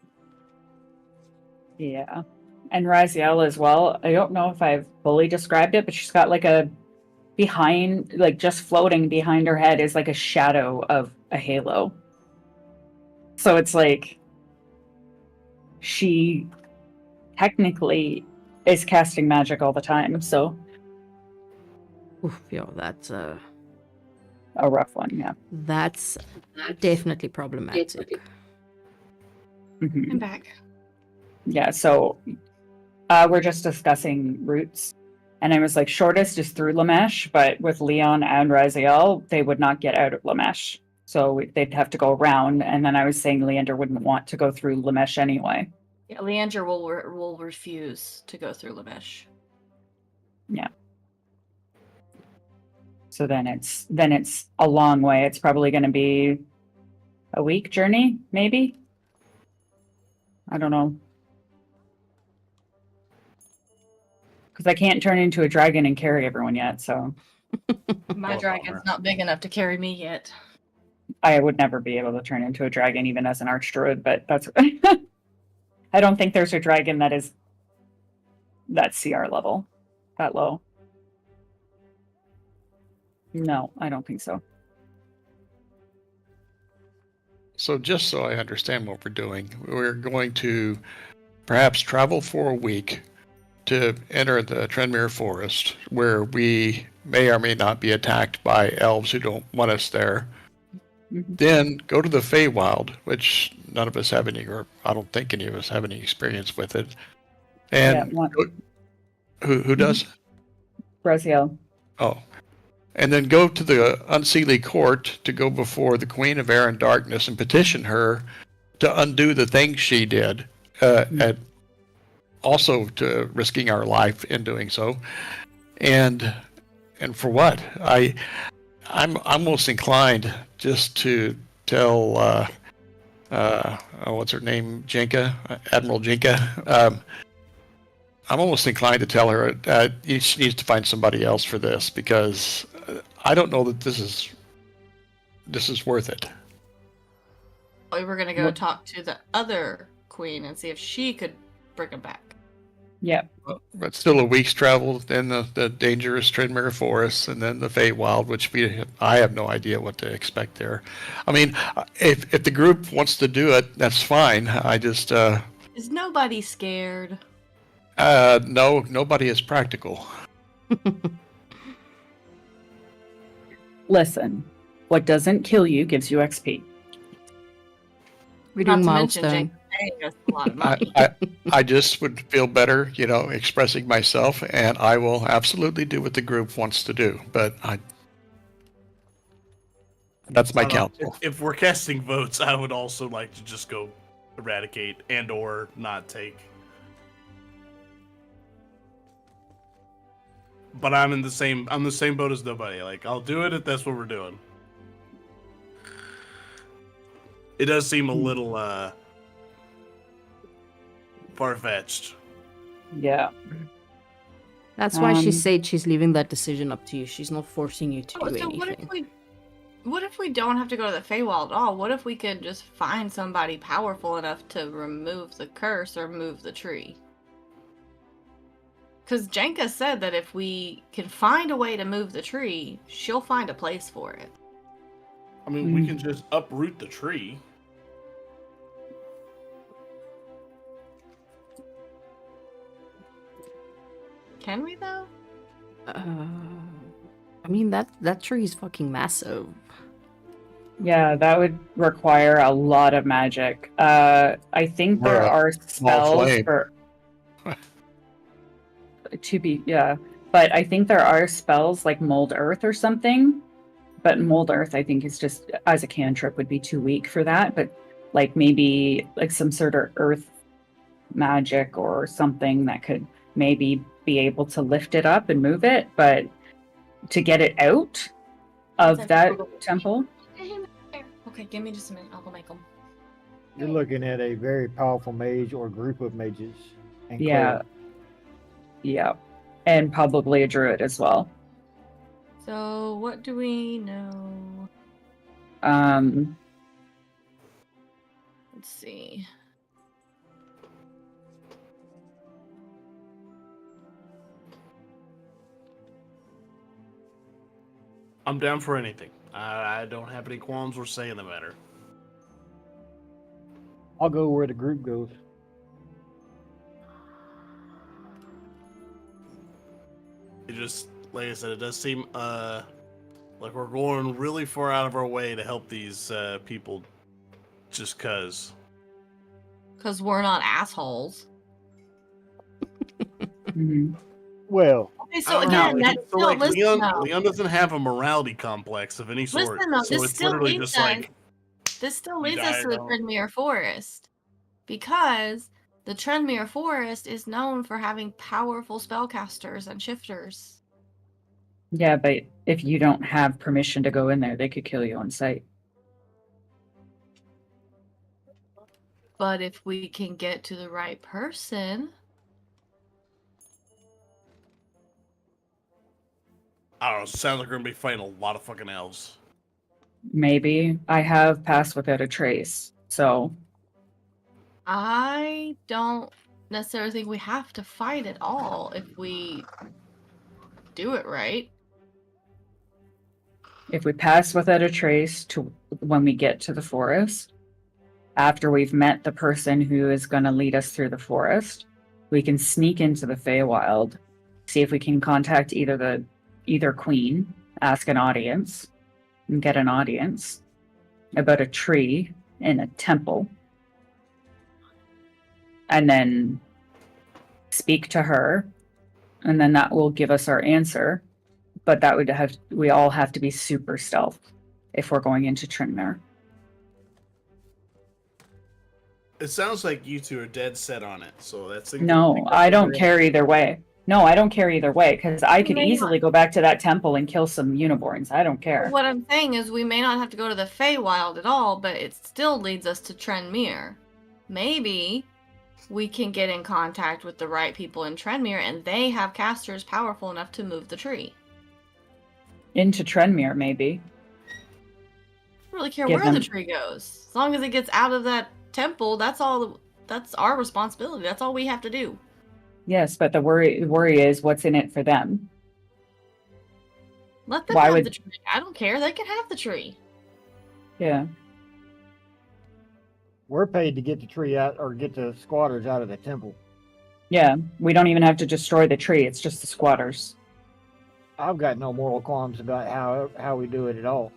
Yeah. And Raziel as well. I don't know if I've fully described it, but she's got like a behind, like just floating behind her head is like a shadow of a halo. So it's like she technically is casting magic all the time. So Oof, yeah, that's a rough one, yeah. that's definitely problematic. Mhm. I'm back. Yeah, so we're just discussing routes. And I was like, shortest is through Lamesh, but with Leon and Raziel, they would not get out of Lamesh. So they'd have to go around. And then I was saying Leander wouldn't want to go through Lamesh anyway. Yeah, Leander will refuse to go through Lamesh. Yeah. So then it's a long way. It's probably going to be a week journey, maybe. I don't know. Because I can't turn into a dragon and carry everyone yet, so My Oh, dragon's bummer. not big enough to carry me yet. I would never be able to turn into a dragon even as an archdruid, but that's I don't think there's a dragon that is that CR level, that low. No, I don't think so. So just so I understand what we're doing, we're going to perhaps travel for a week to enter the Trenmere Forest, where we may or may not be attacked by elves who don't want us there. Mhm. Then go to the Feywild, which none of us have any, or I don't think any of us have any experience with it. Yeah, And who does? Braziel. Oh. And then go to the Unseelie Court to go before the Queen of Air and Darkness and petition her to undo the things she did, and also to risking our life in doing so. And for what? I'm almost inclined just to tell what's her name, Jinka, Admiral Jinka. I'm almost inclined to tell her she needs to find somebody else for this, because I don't know that this is worth it. We were gonna go What- talk to the other queen and see if she could bring him back. Yeah. But still a week's travel, then the dangerous Trenmere Forest, and then the Feywild, which I have no idea what to expect there. I mean, if the group wants to do it, that's fine. I just Is nobody scared? no, nobody is practical. Listen, what doesn't kill you gives you XP. We're Not doing to mention milestone. Jake paying us a lot of money. I just would feel better, expressing myself, and I will absolutely do what the group wants to do. But that's my I don't know. counsel. If we're casting votes, I would also like to just go eradicate and or not take. But I'm the same boat as nobody. Like, I'll do it if that's what we're doing. It does seem a little far-fetched. Yeah. That's why she Um, said she's leaving that decision up to you. She's not forcing you to do So anything. what if we don't have to go to the Feywild at all? What if we could just find somebody powerful enough to remove the curse or move the tree? Because Jenka said that if we can find a way to move the tree, she'll find a place for it. I mean, we can just uproot the tree. Can we though? I mean, that tree is fucking massive. Yeah, that would require a lot of magic. I think there Or a are small spells flame. for but I think there are spells like mold earth or something. But mold earth, I think, is just as a cantrip would be too weak for that. But like maybe like some sort of earth magic or something that could maybe be able to lift it up and move it, but to get it out of that temple. Okay, give me just a minute. I'll go make them. You're looking at a very powerful mage or group of mages. And Yeah. clerics. Yeah. And probably a druid as well. So, what do we know? Let's see. I'm down for anything. I don't have any qualms or say in the matter. I'll go where the group goes. It just, like I said, it does seem like we're going really far out of our way to help these people just cause. Because we're not assholes. Mhm. Well, Okay, so I don't again, know. that's So, still, like, listen though. Leon doesn't have a morality complex of any sort. Listen though, so this it's still literally leads just like, This still You leads us die to or the don't. Trenmere Forest. Because the Trenmere Forest is known for having powerful spellcasters and shifters. Yeah, but if you don't have permission to go in there, they could kill you on sight. But if we can get to the right person, I don't know, sounds like we're gonna be fighting a lot of fucking elves. Maybe. I have passed without a trace, so I don't necessarily think we have to fight at all if we do it right. if we pass without a trace to when we get to the forest, after we've met the person who is going to lead us through the forest, we can sneak into the Feywild, see if we can contact either queen, ask an audience, and get an audience about a tree in a temple, and then speak to her, and then that will give us our answer. But that would we all have to be super stealth if we're going into Trinmere. It sounds like you two are dead set on it, so that's No, I don't care either way. No, I don't care either way, because I could May easily go back to that temple and kill some unicorns. I don't care. What I'm saying is we may not have to go to the Feywild at all, but it still leads us to Trenmere. Maybe we can get in contact with the right people in Trenmere and they have casters powerful enough to move the tree. Into Trenmere, maybe. I don't really care Give where the them- tree goes. As long as it gets out of that temple, that's our responsibility. That's all we have to do. Yes, but the worry is what's in it for them. Let them Why have would- the tree. I don't care. They can have the tree. Yeah. We're paid to get the tree out or get the squatters out of the temple. Yeah. We don't even have to destroy the tree. It's just the squatters. I've got no moral qualms about how we do it at all.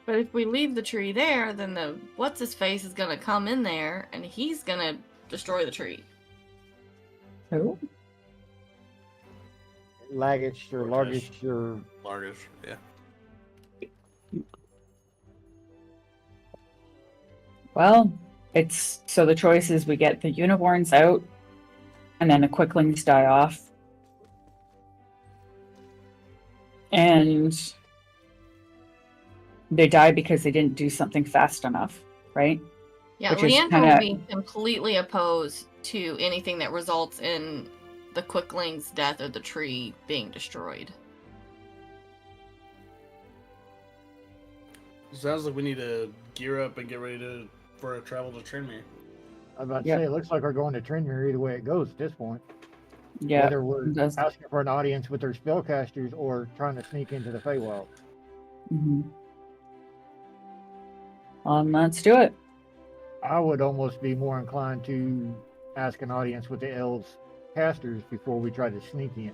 But if we leave the tree there, then the what's his face is gonna come in there and he's gonna destroy the tree. Who? Laggish or Largish. largish or Largish, yeah. Well, it's so the choice is we get the unicorns out and then the quicklings die off. And they die because they didn't do something fast enough, right? Yeah, Which is Leandra kinda- will be completely opposed to anything that results in the quickling's death or the tree being destroyed. Sounds like we need to gear up and get ready for a travel to Trinmere. I was about to Yep. say, it looks like we're going to Trinmere either way it goes at this point. Yeah. Whether we're it does. asking for an audience with their spellcasters or trying to sneak into the Feywild. Mhm. Let's do it. I would almost be more inclined to ask an audience with the elves casters before we try to sneak in.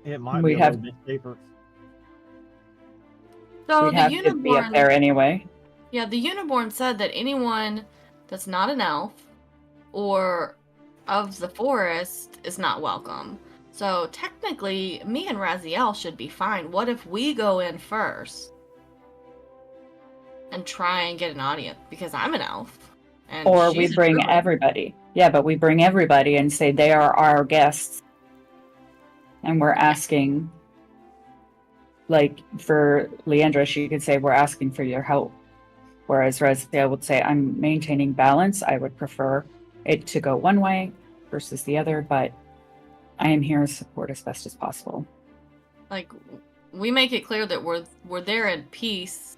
It might We'd be a have- little bit safer. So We'd the have to be up Uniborn, there anyway. yeah, the Uniborn said that anyone that's not an elf or of the forest is not welcome. So technically, me and Raziel should be fine. What if we go in first and try and get an audience? Because I'm an elf. And Or we she's a bring druid. everybody. Yeah, but we bring everybody and say they are our guests. And we're asking, like for Leandra, she could say, we're asking for your help. Whereas Raziel would say, I'm maintaining balance. I would prefer it to go one way versus the other, but I am here to support as best as possible. Like, we make it clear that we're there in peace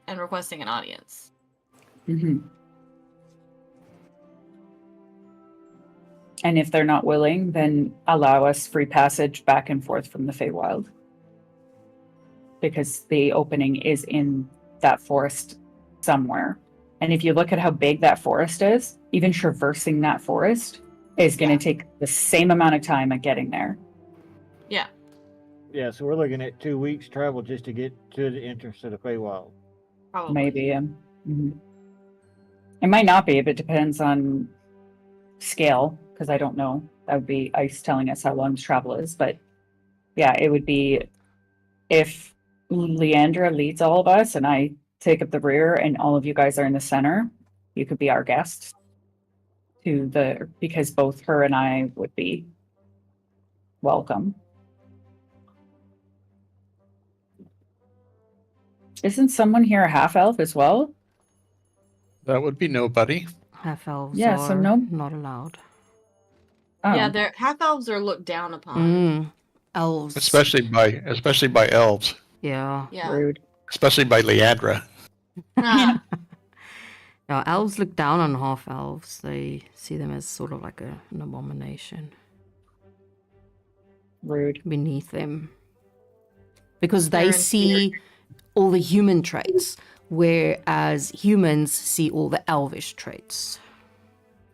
and requesting an audience. Mm-hmm. And if they're not willing, then allow us free passage back and forth from the Feywild. Because the opening is in that forest somewhere. And if you look at how big that forest is, even traversing that forest is going to take the same amount of time at getting there. Yeah, so we're looking at 2 weeks travel just to get to the entrance to the Feywild. Probably. Maybe. Mhm. It might not be, but it depends on scale, because I don't know. That would be ice telling us how long the travel is. But yeah, it would be if Leandra leads all of us and I take up the rear and all of you guys are in the center, you could be our guests because both her and I would be welcome. Isn't someone here a half elf as well? That would be nobody. Half elves Yeah, are so no- not allowed. Oh, Yeah, half elves are looked down upon. elves. especially by elves, Yeah. Yeah. Rude. especially by Leandra. Ah, Yeah, elves look down on half elves. They see them as sort of like an abomination Rude. beneath them. Because They're they inferior. see all the human traits, whereas humans see all the elvish traits.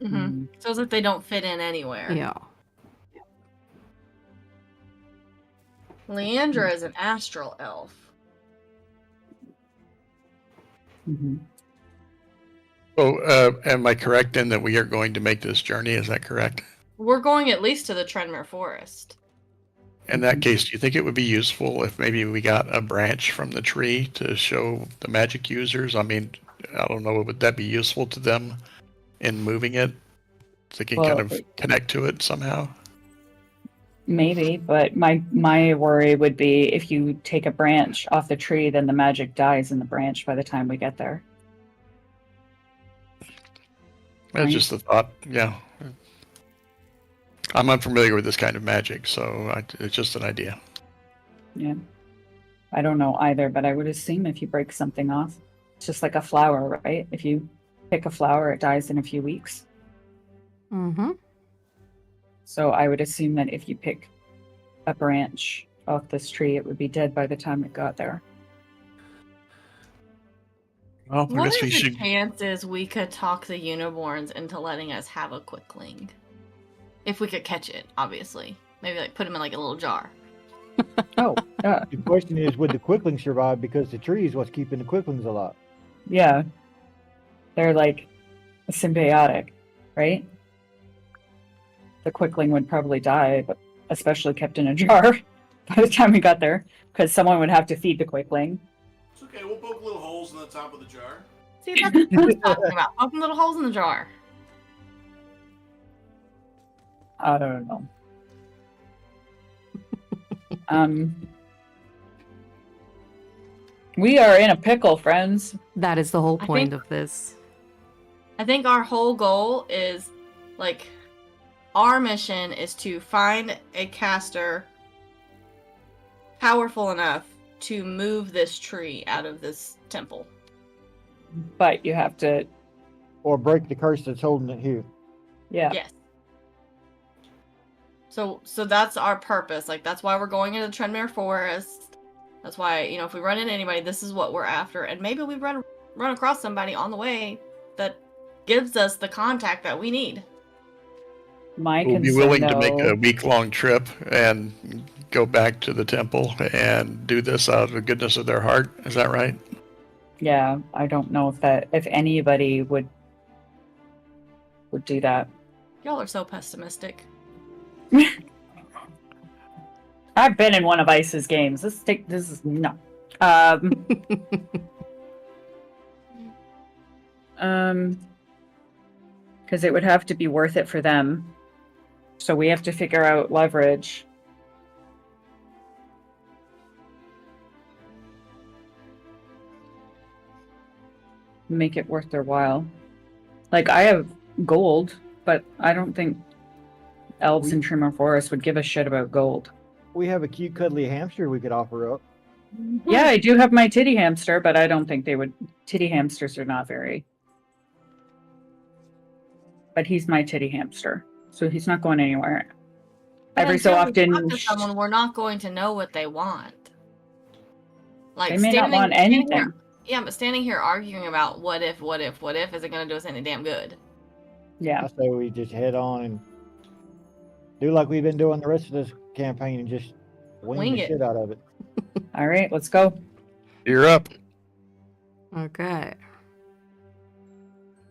mhm. So it's like they don't fit in anywhere. Yeah. Leandra is an astral elf. Hmm. So, am I correct in that we are going to make this journey? Is that correct? We're going at least to the Trenmere Forest. In that case, do you think it would be useful if maybe we got a branch from the tree to show the magic users? I mean, I don't know, would that be useful to them in moving it? So they can kind Well, of connect to it somehow? maybe, but my worry would be if you take a branch off the tree, then the magic dies in the branch by the time we get there. That's Right. just a thought, yeah. I'm unfamiliar with this kind of magic, so it's just an idea. Yeah. I don't know either, but I would assume if you break something off, it's just like a flower, right? If you pick a flower, it dies in a few weeks. Mm-hmm. So I would assume that if you pick a branch off this tree, it would be dead by the time it got there. Well, I What guess we are the should. chances we could talk the Uniborns into letting us have a Quickling? If we could catch it, obviously. Maybe like put him in like a little jar. Oh, The question is, would the Quickling survive? Because the tree is what's keeping the Quicklings alive. yeah. They're like symbiotic, right? The Quickling would probably die, but especially kept in a jar by the time we got there, because someone would have to feed the Quickling. It's okay. We'll poke little holes in the top of the jar. See, that's what I was talking about. Poking little holes in the jar. I don't know. Um, we are in a pickle, friends. That is the whole I point think- of this. I think our whole goal is like our mission is to find a caster powerful enough to move this tree out of this temple. But you have to, Or break the curse that's holding it here. yeah. Yes. So that's our purpose. Like that's why we're going into the Trenmere Forest. That's why, you know, if we run into anybody, this is what we're after. And maybe we run across somebody on the way that gives us the contact that we need. My We'll be concern, willing to make though- a week-long trip and go back to the temple and do this out of the goodness of their heart. Is that right? Yeah, I don't know if anybody would do that. Y'all are so pessimistic. I've been in one of Ice's games. This is no. Because it would have to be worth it for them. So we have to figure out leverage. Make it worth their while. Like, I have gold, but I don't think elves in Trimmer Forest would give a shit about gold. We have a cute, cuddly hamster we could offer up. Yeah, I do have my titty hamster, but I don't think they would. Titty hamsters are not very. But he's my titty hamster, so he's not going anywhere. But Every so until we often, talk to someone, we're not going to know what they want. Like they may not want standing anything. yeah, but standing here arguing about what if isn't going to do us any damn good. Yeah, I say we just head on and do like we've been doing the rest of this campaign and just wing Wing the it. shit out of it. all right, let's go. You're up. Okay.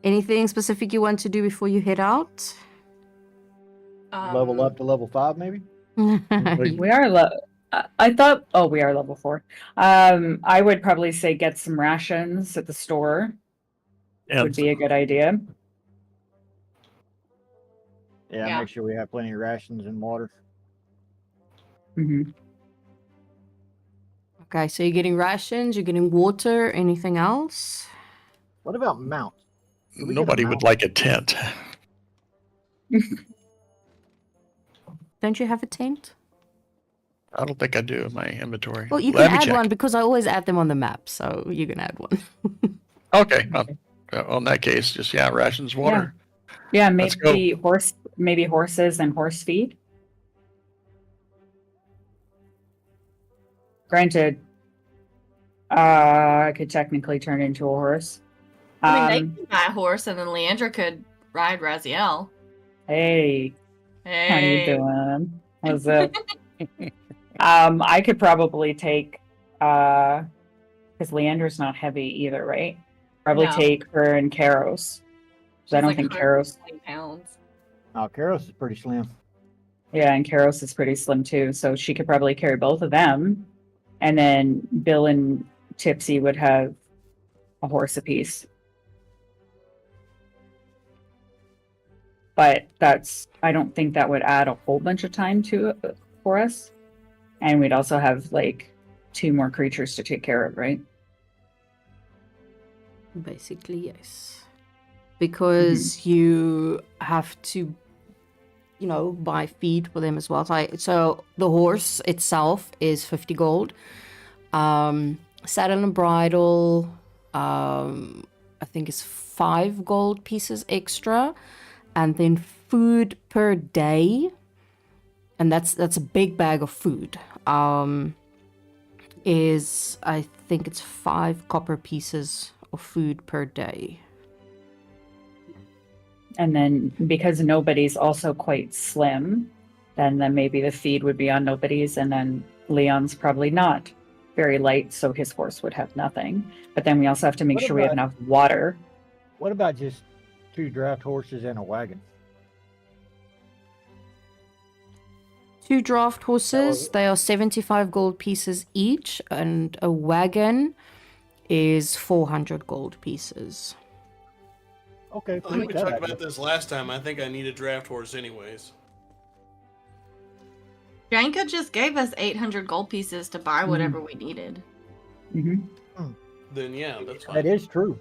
Anything specific you want to do before you head out? Level up to level 5, maybe? We are I thought. Oh, we are level 4. I would probably say get some rations at the store Yeah. would be a good idea. Yeah. Make sure we have plenty of rations and water. Hmm. Okay, so you're getting rations, you're getting water, anything else? What about mounts? Could we get a Nobody would mount? like a tent. Don't you have a tent? I don't think I do in my inventory. Well, you Let can me add check. one because I always add them on the map, so you can add one. Okay. On that case, just rations, water. Yeah, Let's go. maybe horses and horse feed. Granted, I could technically turn into a horse. I mean, they could buy a horse, and then Leandra could ride Raziel. Hey, how you Hey. doing? What's up? I could probably take because Leandra's not heavy either, right? Probably No. take her and Karos. She's I don't like think 120 pounds. Oh, Karos is pretty slim. Yeah, and Karos is pretty slim too, so she could probably carry both of them. And then Bill and Tipsy would have a horse apiece. But I don't think that would add a whole bunch of time to it for us. And we'd also have like 2 more creatures to take care of, right? Basically, yes. Because you have to, buy feed for them as well. So the horse itself is 50 gold. Saddle and bridle, I think is 5 gold pieces extra. And then food per day, and that's a big bag of food, is, I think it's 5 copper pieces of food per day. And then because nobody's also quite slim, then maybe the feed would be on nobody's, and then Leon's probably not very light, so his horse would have nothing. But then we also have to make What sure we have about- enough water. What about just 2 draft horses and a wagon? 2 draft horses, they are 75 gold pieces each, and a wagon is 400 gold pieces. Okay, I think forget we that talked idea. about this last time. I think I need a draft horse anyways. Janka just gave us 800 gold pieces to buy whatever we needed. Hmm Then yeah, that's fine. That is true.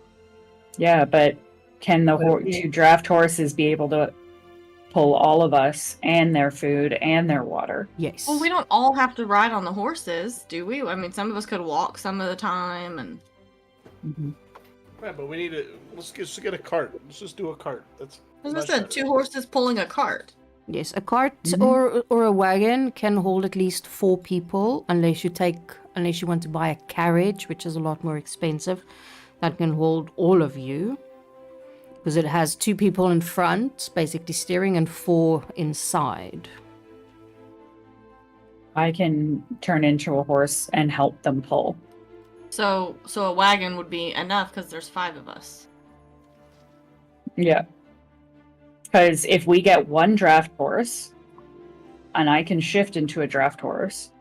Yeah, but can the But if 2 draft horses be able to pull all of us and their food and their water? Yes. Well, we don't all have to ride on the horses, do we? I mean, some of us could walk some of the time, and Right, but we need to let's just get a cart. Let's just do a cart. That's as I much said, better. 2 horses pulling a cart. Yes, a cart or a wagon can hold at least 4 people, unless you want to buy a carriage, which is a lot more expensive. That can hold all of you, because it has 2 people in front, basically steering, and 4 inside. I can turn into a horse and help them pull. So a wagon would be enough because there's 5 of us. Yeah. Because if we get 1 draft horse, and I can shift into a draft horse.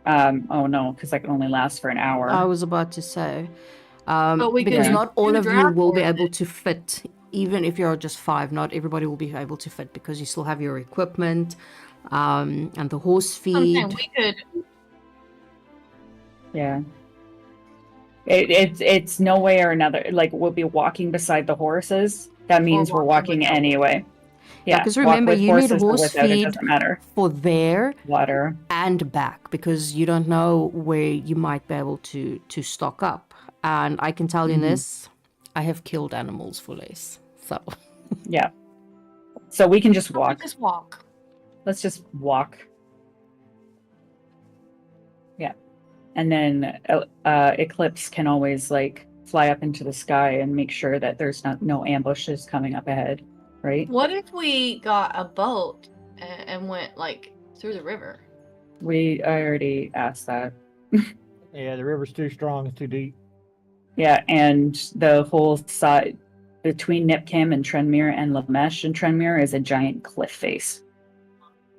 Oh no, because I can only last for an hour. I was about to say, But we because can not all do of you draft will be horses. able to fit. Even if you're just 5, not everybody will be able to fit, because you still have your equipment, and the horse I'm saying feed. we could. Yeah. It's no way or another. Like, we'll be walking beside the horses. That means we're walking walking with them. anyway. Yeah, because walk remember, with you need horses or horse without, it feed doesn't matter. for there Water. and back, because you don't know where you might be able to stock up. And I can tell you this, I have killed animals for less. So Yeah. So we can just walk. Just walk. Let's just walk. Yeah. And then Eclipse can always like fly up into the sky and make sure that there's no ambushes coming up ahead, right? What if we got a boat and went like through the river? I already asked that. Yeah, the river's too strong, it's too deep. Yeah, and the whole side between Nipkim and Trenmere and Lamesh and Trenmere is a giant cliff face.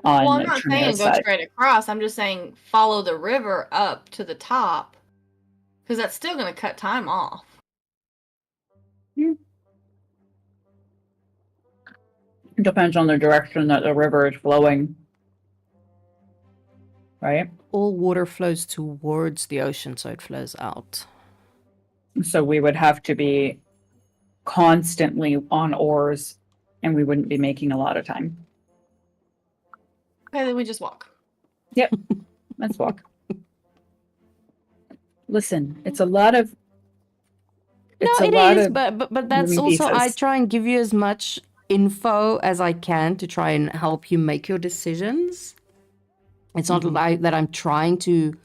On Well, I'm not Tremere's saying go side. straight across. I'm just saying follow the river up to the top, because that's still going to cut time off. Depends on the direction that the river is flowing. Right? all water flows towards the ocean, so it flows out. So we would have to be constantly on oars and we wouldn't be making a lot of time. Okay, then we just walk. Yep. Let's walk. Listen, it's a lot of. It's No, a it lot is, of but that's moving also I pieces. try and give you as much info as I can to try and help you make your decisions. It's not like that I'm trying to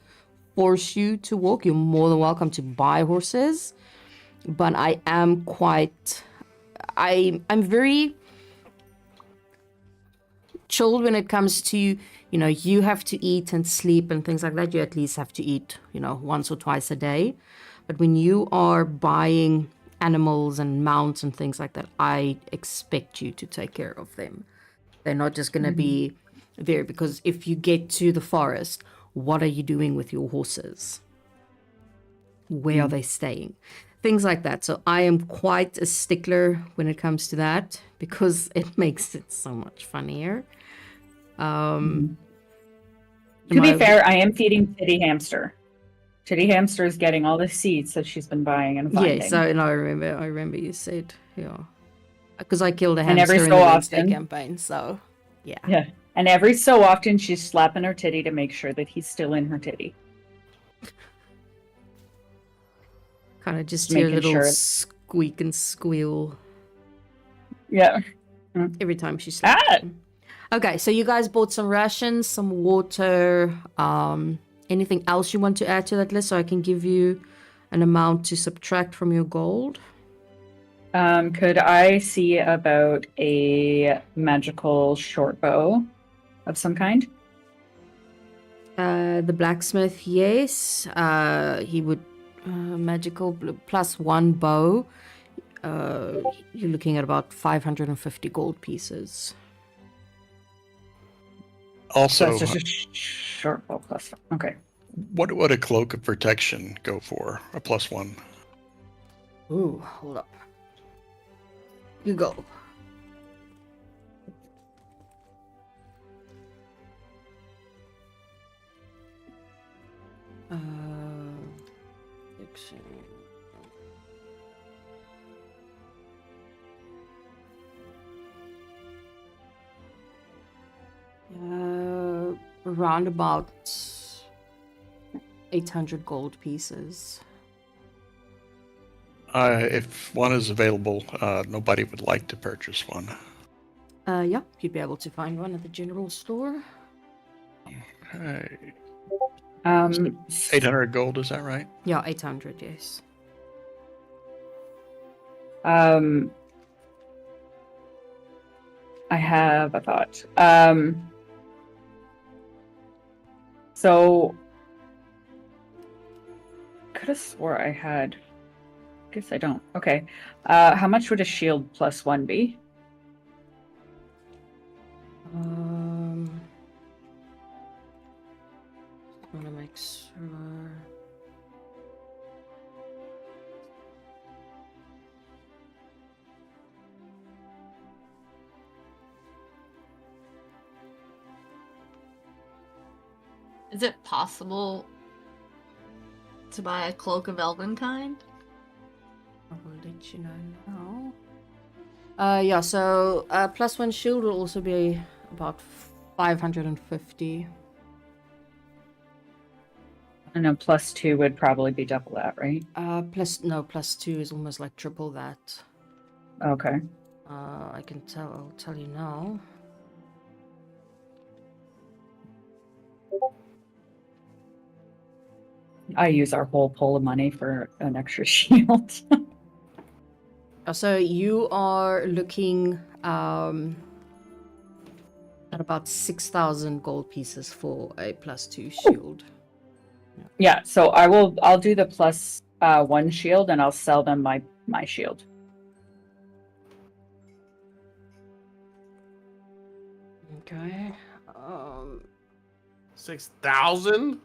force you to walk. You're more than welcome to buy horses, but I am quite I'm very chilled when it comes to, you have to eat and sleep and things like that. You at least have to eat, once or twice a day. But when you are buying animals and mounts and things like that, I expect you to take care of them. They're not just going to be there, because if you get to the forest, what are you doing with your horses? Where are they staying? Things like that. So I am quite a stickler when it comes to that, because it makes it so much funnier. To be fair, I am feeding Titty Hamster. Titty Hamster is getting all the seeds that she's been buying and finding. Yes, and I remember you said, yeah, because I killed a And every hamster in so the Wednesday often- campaign. So yeah, Yeah. And every so often she's slapping her titty to make sure that he's still in her titty. kind of just Just hear a making little sure. squeak and squeal Yeah. every time she slaps Ah! him. Okay, so you guys bought some rations, some water. Anything else you want to add to that list, so I can give you an amount to subtract from your gold? Could I see about a magical short bow of some kind? The blacksmith, yes. He would magical +1 bow. You're looking at about 550 gold pieces. So Also, it's just a short bow plus. Okay. what would a cloak of protection go for? A +1. Ooh, hold up. You go. Fiction. Around about 800 gold pieces. If one is available, nobody would like to purchase one. Yeah, you'd be able to find one at the general store. Okay. 800. 800 gold, is that right? Yeah, 800, yes. I have a thought. So could have swore I had. Guess I don't. Okay. How much would a shield +1 be? I want to make sure. Is it possible to buy a cloak of elvenkind? I will let you know now. Yeah, so +1 shield will also be about 550. I know +2 would probably be double that, right? +2 is almost like triple that. Okay. I'll tell you now. I use our whole pool of money for an extra shield. So you are looking at about 6,000 gold pieces for a +2 shield. Yeah, so I'll do the +1 shield and I'll sell them my shield. Okay. 6,000?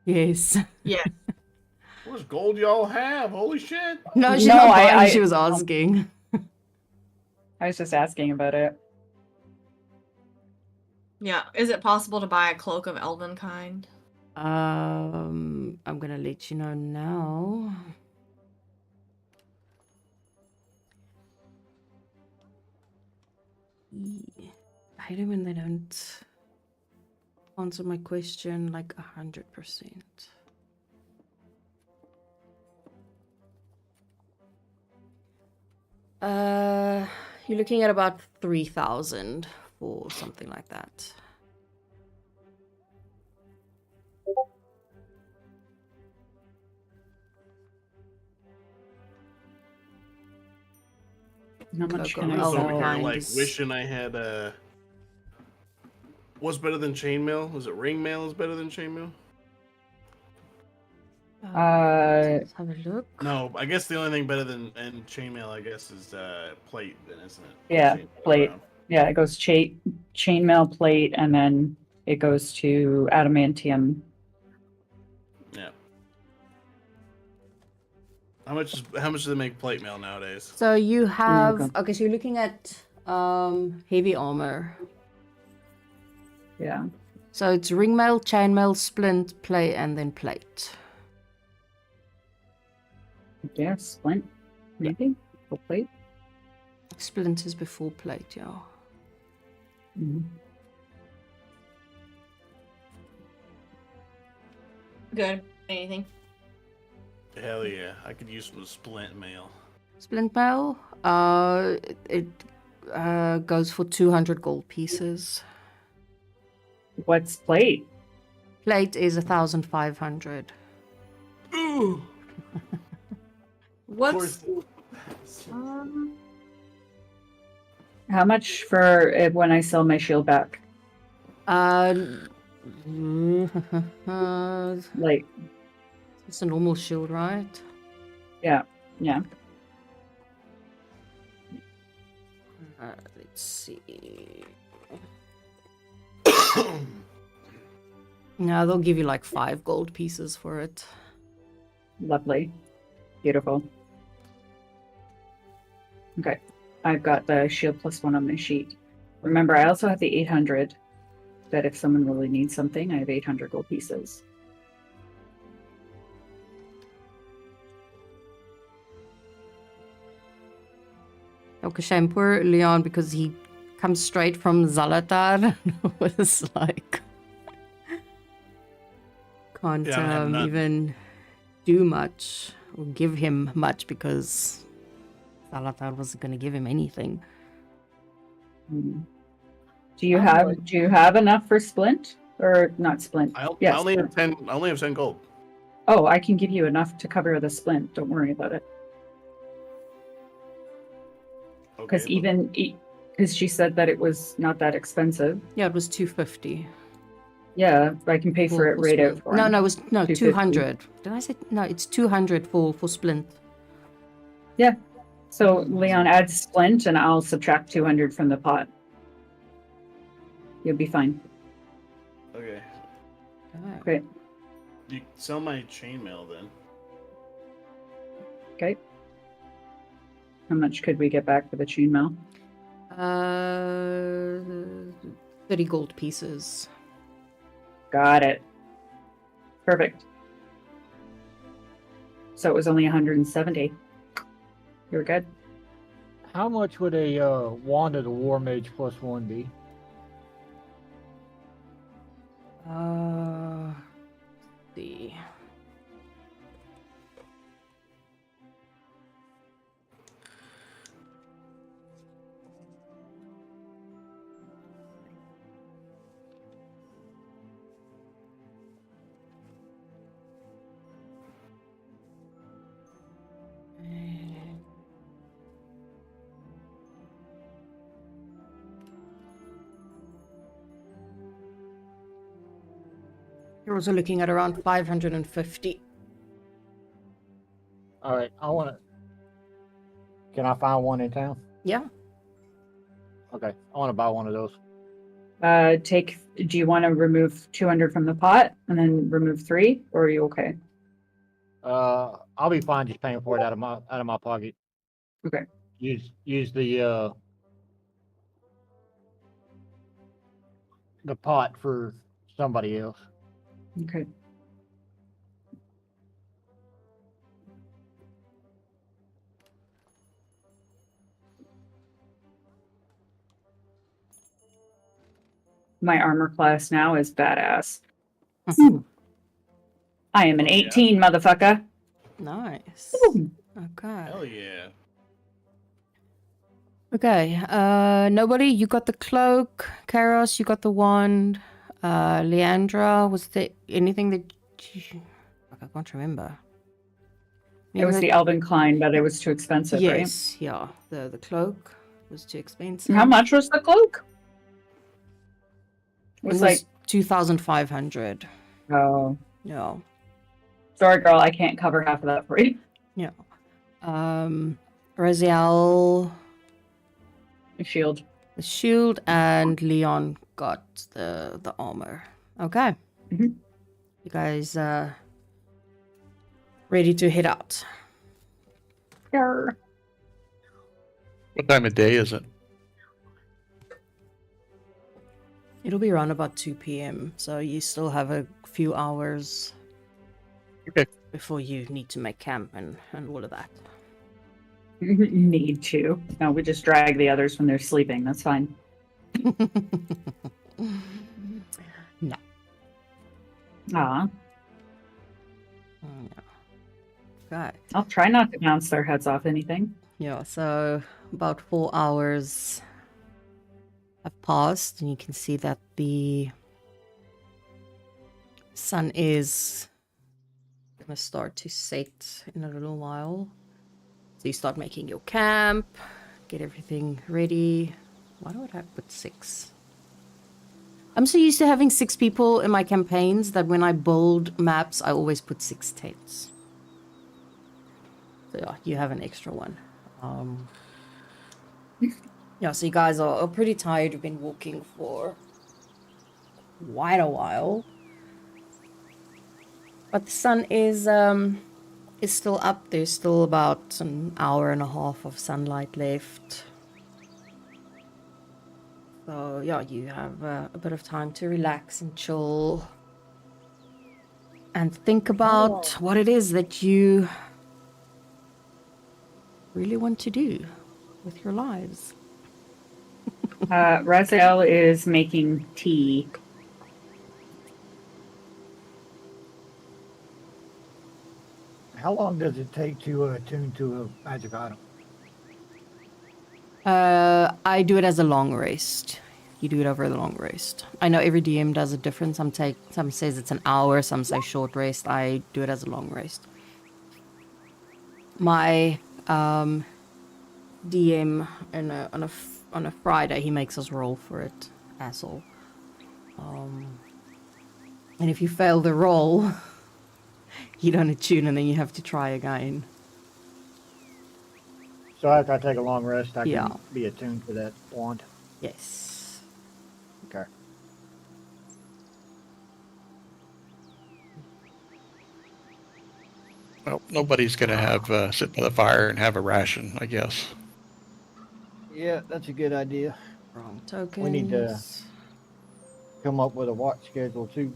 Yes. Yeah. How much gold y'all have? Holy shit! No, she's No, not buying. I- She was asking. I was just asking about it. Yeah. Is it possible to buy a cloak of elvenkind? I'm gonna let you know now. I hate it when they don't answer my question like 100%. You're looking at about 3,000 or something like that. How much Local can I I was over here Alpine sell? like is- wishing I had what's better than chainmail? Is it ringmail is better than chainmail? Let's have a look. No, I guess the only thing better than chainmail, I guess, is plate, then, isn't it? Yeah, Chainmail plate. around. Yeah, it goes chainmail plate, and then it goes to adamantium. Yeah. How much do they make plate mail nowadays? So you have go. okay. So you're looking at heavy armor. Yeah. So it's ringmail, chainmail, splint, plate, and then plate. Yeah, splint. Maybe full plate. Splint is before plate, yeah. Mhm. Good. Anything? Hell yeah, I could use some splint mail. Splint mail, it goes for 200 gold pieces. What's plate? Plate is 1,500. Ooh. What's How much for it when I sell my shield back? Like, It's a normal shield, right? yeah. Let's see. No, they'll give you like 5 gold pieces for it. Lovely. Beautiful. Okay. I've got the shield +1 on my sheet. Remember, I also have the 800. That if someone really needs something, I have 800 gold pieces. Okay, shame poor Leon because he comes straight from Zalatar. Was like can't Yeah, I have none. even do much or give him much because Zalatar wasn't going to give him anything. Hmm. Do you have enough for splint or not splint? I Yes. only have 10. I only have 10 gold. Oh, I can give you enough to cover the splint. Don't worry about it. Because Okay, because she said that it was not that expensive. Yeah, it was 250. Yeah, I can pay for it right out splint. for No, him. no, it was 250. 200. Did I say no? It's 200 for splint. Yeah. So Leon adds splint, and I'll subtract 200 from the pot. You'll be fine. okay. Okay. You sell my chainmail then. Okay. How much could we get back for the chainmail? 30 gold pieces. Got it. Perfect. So it was only 170. You're good. How much would a wand of the War Mage +1 be? See. You're also looking at around 550. All right, I want to. Can I find one in town? Yeah. Okay, I want to buy one of those. Do you want to remove 200 from the pot and then remove 3, or are you okay? I'll be fine just paying for it out of my pocket. Okay. Use the pot for somebody else. Okay. My armor class now is badass. Ooh. I am an Oh, yeah? 18, motherfucker. Nice. Ooh. Okay. Hell yeah. Okay. Nobody, you got the cloak. Karos, you got the wand. Leandra, was there anything that you... I can't remember. It was the Elven Klein, but it was too expensive, right? Yes, yeah. The cloak was too expensive. How much was the cloak? It It was was like, 2,500. oh, Yeah. sorry, girl, I can't cover half of that for you. Yeah. Raziel, Shield. the shield, and Leon got the armor. Okay. Mhm. You guys ready to head out? Yarr. What time of day is it? It'll be around about 2 p.m. So you still have a few hours Okay. before you need to make camp and all of that. Need to. No, we just drag the others when they're sleeping. That's fine. No. Aw, No. Okay. I'll try not to bounce their heads off anything. Yeah, so about 4 hours have passed, and you can see that the sun is gonna start to set in a little while. So you start making your camp, get everything ready. Why do I have to put 6? I'm so used to having 6 people in my campaigns that when I build maps, I always put 6 tents. So yeah, you have an extra one. Yeah, so you guys are pretty tired. You've been walking for quite a while. But the sun is still up. There's still about an hour and a half of sunlight left. So yeah, you have a bit of time to relax and chill. And think about what it is that you really want to do with your lives. Raziel is making tea. How long does it take to attune to a magic item? I do it as a long rest. You do it over the long rest. I know every DM does it different. Some says it's an hour, some say short rest. I do it as a long rest. My DM on a Friday, he makes us roll for it, asshole. And if you fail the roll, you don't attune, and then you have to try again. So after I take a long rest, I Yeah. can be attuned to that wand. Yes. Okay. Well, nobody's going to have sit by the fire and have a ration, I guess. Yeah, that's a good idea. Wrong tokens. We need to come up with a watch schedule too.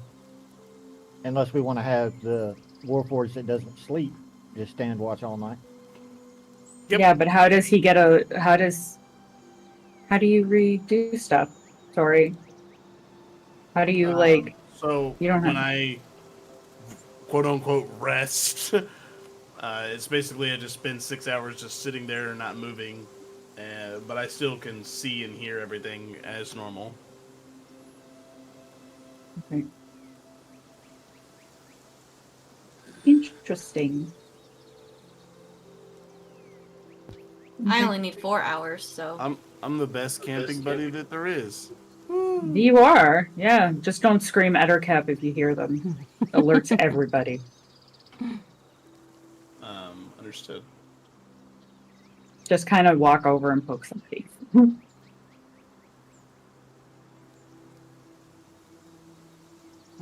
Unless we want to have the Warforged that doesn't sleep just stand watch all night. Yep. Yeah, but how does he get how do you redo stuff? Sorry. How do you So you don't when have- I quote unquote rest, it's basically I just spend 6 hours just sitting there and not moving, but I still can see and hear everything as normal. Okay. Interesting. I only need 4 hours, so I'm the best camping buddy that there is. You are, yeah. Just don't scream Ettercap if you hear them. Alerts everybody. Understood. Just kind of walk over and poke somebody.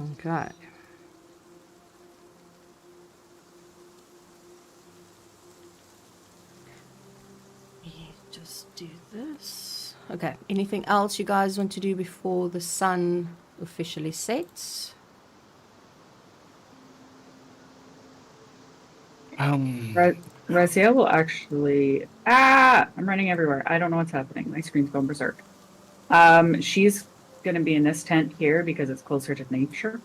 Okay. Just do this. Okay. Anything else you guys want to do before the sun officially sets? Raziel will actually. I'm running everywhere. I don't know what's happening. My screen's going berserk. She's going to be in this tent here because it's closer to nature.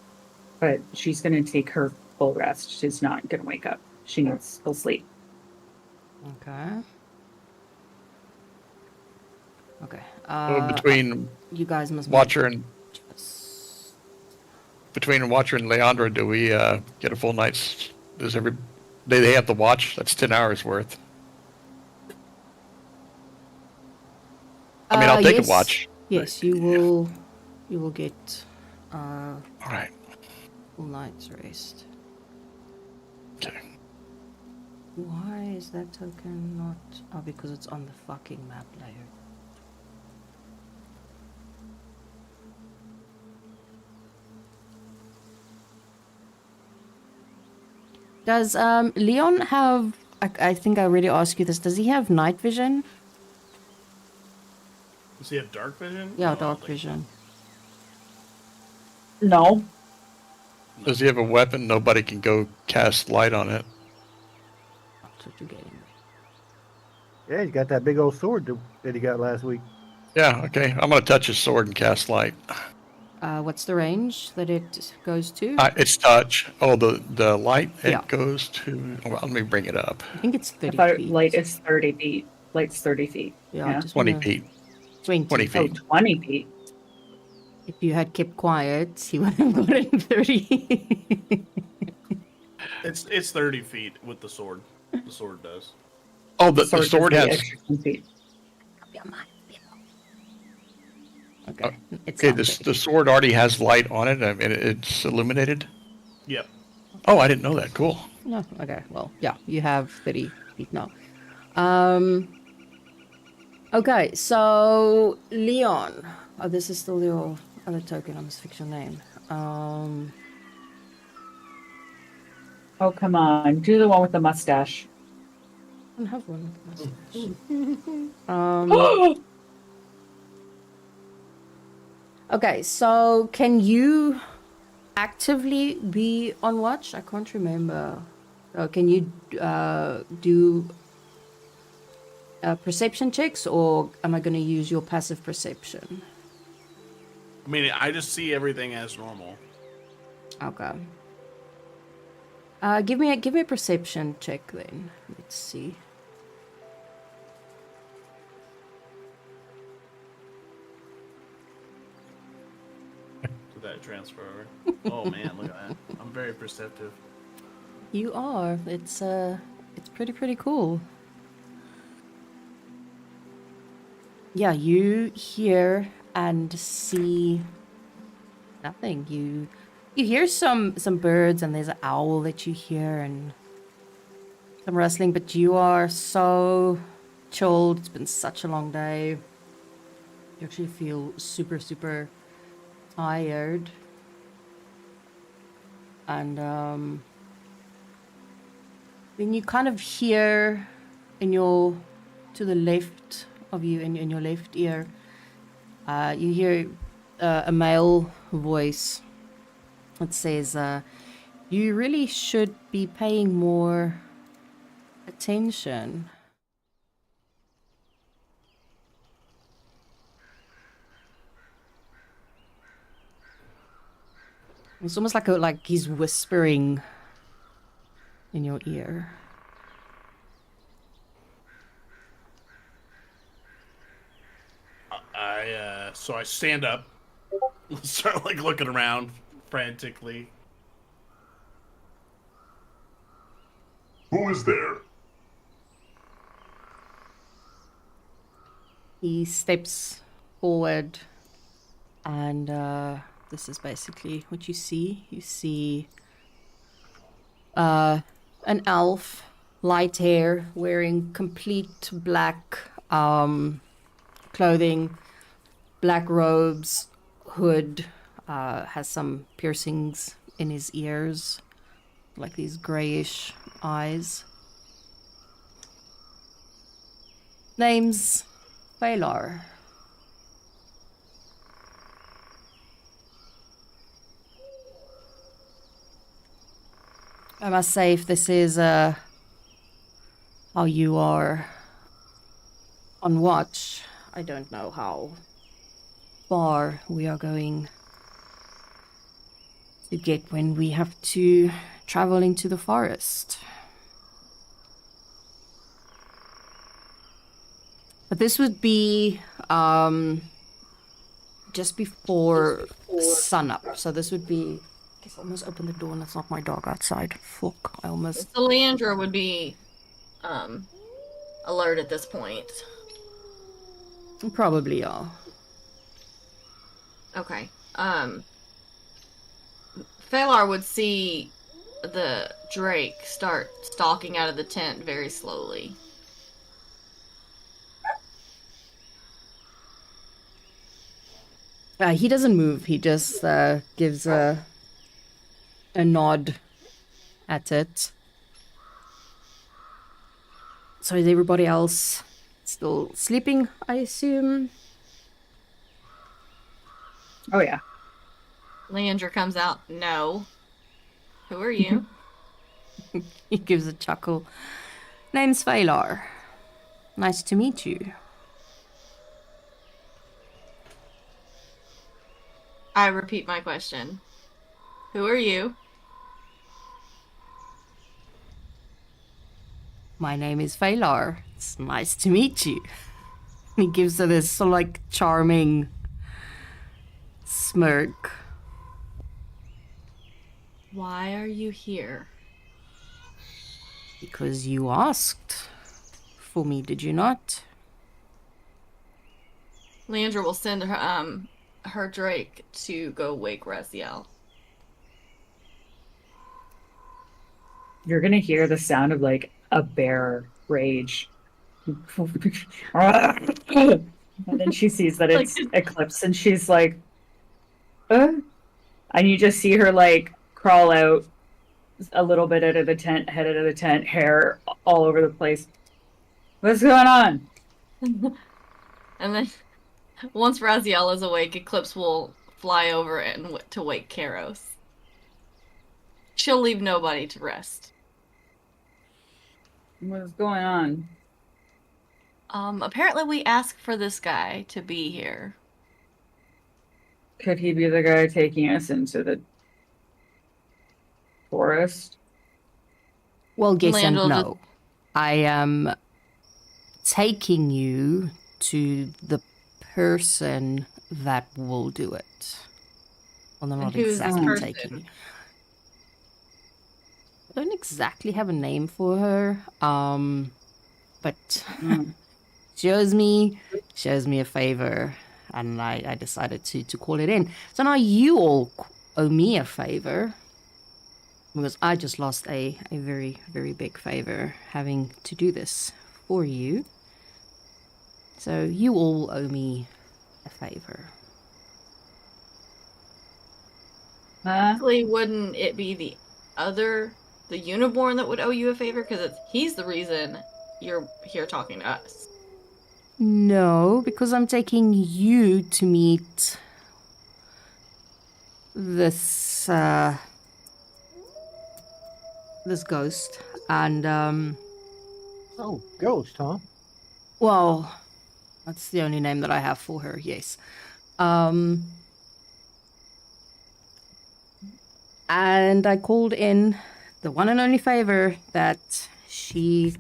But she's going to take her full rest. She's not going to wake up. She needs full sleep. Okay. Okay. Between You guys must Watcher and just... between Watcher and Leandra, do we get a full night's? Does they have the watch? That's 10 hours worth. I mean, I'll take yes. a watch. Yes, but- you will. You will get All right. full night's rest. Okay. Why is that token not? Oh, because it's on the fucking map layer. Does Leon have? I think I already asked you this. Does he have night vision? Does he have dark vision? Yeah, No, I don't dark think vision. No. Does he have a weapon? Nobody can go cast light on it. That's what you're getting. Yeah, he's got that big old sword that he got last week. Yeah. Okay. I'm gonna touch his sword and cast light. What's the range that it goes to? It's touch. Oh, the light. Yeah. It goes to. Well, let me bring it up. I think it's I 30 thought feet. light is 30 feet. Light's 30 feet. Yeah, I Yeah. just 20 wanna- feet. 20. 20 Oh, feet. 20 feet. If you had kept quiet, he would have gotten 30. It's 30 feet with the sword. The sword does. Oh, the Sword sword does the has. extra 10 feet. Okay. It's Okay, not 30. the sword already has light on it. I mean, it's illuminated. Yep. Oh, I didn't know that. Cool. No, okay. Well, yeah, you have 30 feet now. Okay, so Leon. Oh, this is still your other token. I must fix your name. Oh, come on. Do the one with the mustache. I don't have one with mustache. Okay, so can you actively be on watch? I can't remember. Can you do perception checks, or am I going to use your passive perception? I mean, I just see everything as normal. Okay. Give me a perception check then. Let's see. Did that transfer over? Oh man, look at that. I'm very perceptive. You are. It's pretty cool. Yeah, you hear and see nothing. You hear some birds, and there's an owl that you hear, and some rustling, but you are so chilled. It's been such a long day. You actually feel super tired. And then you kind of hear to the left of you, in your left ear, you hear a male voice that says, you really should be paying more attention. It's almost like he's whispering in your ear. So I stand up, start like looking around frantically. Who is there? He steps forward, and this is basically what you see. You see an elf, light hair, wearing complete black clothing, black robes, hood, has some piercings in his ears, like these grayish eyes. Name's Balar. I must say, if this is how you are on watch, I don't know how far we are going to get when we have to travel into the forest. But this would be just before sunup. So this would be... I guess I almost opened the door and that's not my dog outside. Fuck, I almost... So Leandra would be alert at this point. Probably, yeah. Okay. Phalar would see the Drake start stalking out of the tent very slowly. He doesn't move. He just gives a nod at it. So is everybody else still sleeping, I assume? Oh yeah. Leandra comes out. No. Who are you? He gives a chuckle. Name's Phalar. Nice to meet you. I repeat my question. Who are you? My name is Phalar. It's nice to meet you. He gives her this sort of like charming smirk. Why are you here? Because you asked for me, did you not? Leandra will send her Drake to go wake Raziel. You're gonna hear the sound of like a bear rage. And then she sees that it's Eclipse and she's like, and you just see her like crawl out a little bit out of the tent, head out of the tent, hair all over the place. What's going on? And then once Raziel is awake, Eclipse will fly over and to wake Karos. She'll leave nobody to rest. What's going on? Apparently we asked for this guy to be here. Could he be the guy taking us into the forest? Well, yes and Landel no. I am taking you to the person that will do it. Well, I'm And not who's this exactly person? taking you. I don't exactly have a name for her, but she owes me a favor, and I decided to call it in. So now you all owe me a favor, because I just lost a very, very big favor having to do this for you. So you all owe me a favor. Actually, wouldn't it be the Uniborn that would owe you a favor? Because he's the reason you're here talking to us. No, because I'm taking you to meet this this ghost, and Oh, ghost, huh? well, that's the only name that I have for her. Yes, and I called in the one and only favor that she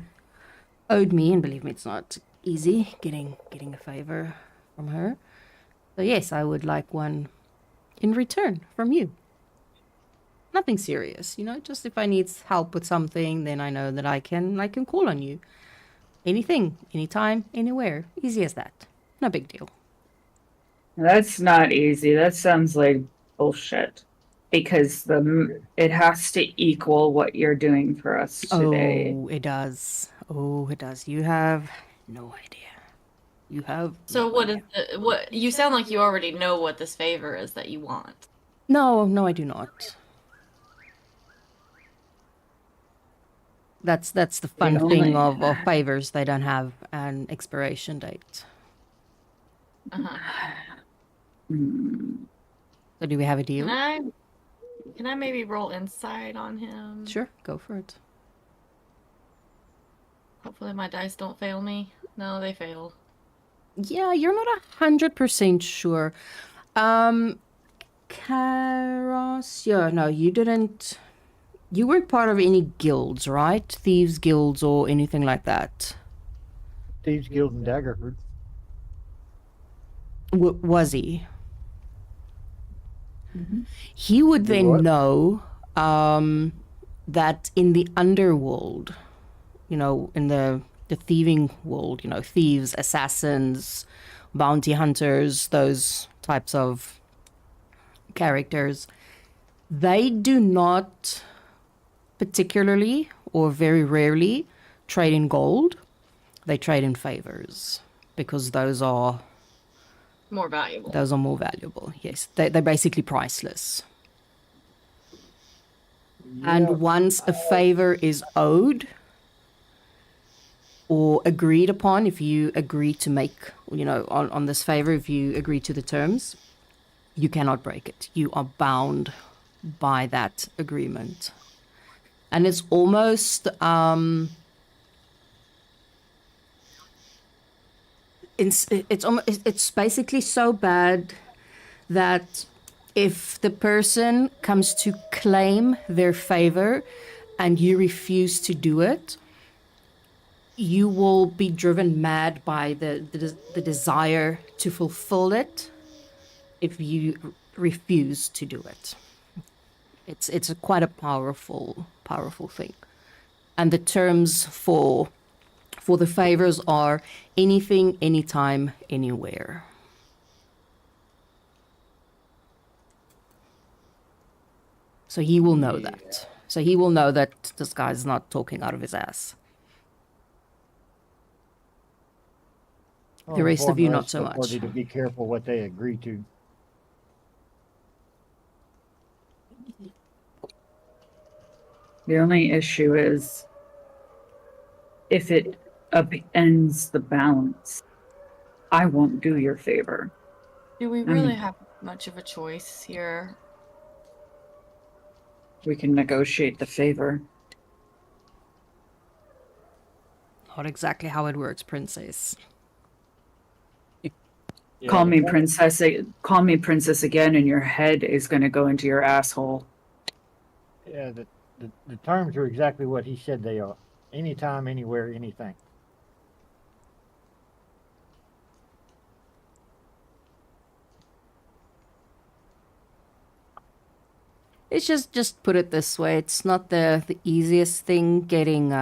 owed me, and believe me, it's not easy getting a favor from her. So yes, I would like one in return from you. Nothing serious, just if I need help with something, then I know that I can call on you. Anything, anytime, anywhere. Easy as that. No big deal. That's not easy. That sounds like bullshit. Because it has to equal what you're doing for us today. Oh, it does. Oh, it does. You have no idea. You have So no what idea. is what you sound like you already know what this favor is that you want. No, I do not. That's the fun thing of favors. They don't have an expiration date. So do we have a deal? Can I maybe roll insight on him? Sure, go for it. Hopefully my dice don't fail me. No, they fail. Yeah, you're not 100% sure. Karos, yeah, no, you didn't. You weren't part of any guilds, right? Thieves guilds or anything like that. Thieves Guild and Daggerford. Was he? Mhm. He would Do then what? know that in the underworld, in the thieving world, thieves, assassins, bounty hunters, those types of characters, they do not particularly or very rarely trade in gold. They trade in favors because those are More valuable. more valuable. Yes, they're basically priceless. Yeah, And once a favor is owed or agreed upon, if you agree to make, on this favor, if you agree to the terms, you cannot break it. You are bound by that agreement. And it's almost, it's basically so bad that if the person comes to claim their favor and you refuse to do it, you will be driven mad by the desire to fulfill it if you refuse to do it. It's quite a powerful thing. And the terms for the favors are anything, anytime, anywhere. So he will know that. So he will know that this guy's not talking out of his ass. The rest of you, not so much. Party to be careful what they agree to. The only issue is if it upends the balance, I won't do your favor. Do we really have much of a choice here? We can negotiate the favor. Not exactly how it works, princess. Yeah, Call the me point- princess. Call me princess again, and your head is going to go into your asshole. Yeah, the terms are exactly what he said they are. Anytime, anywhere, anything. It's just put it this way. It's not the easiest thing getting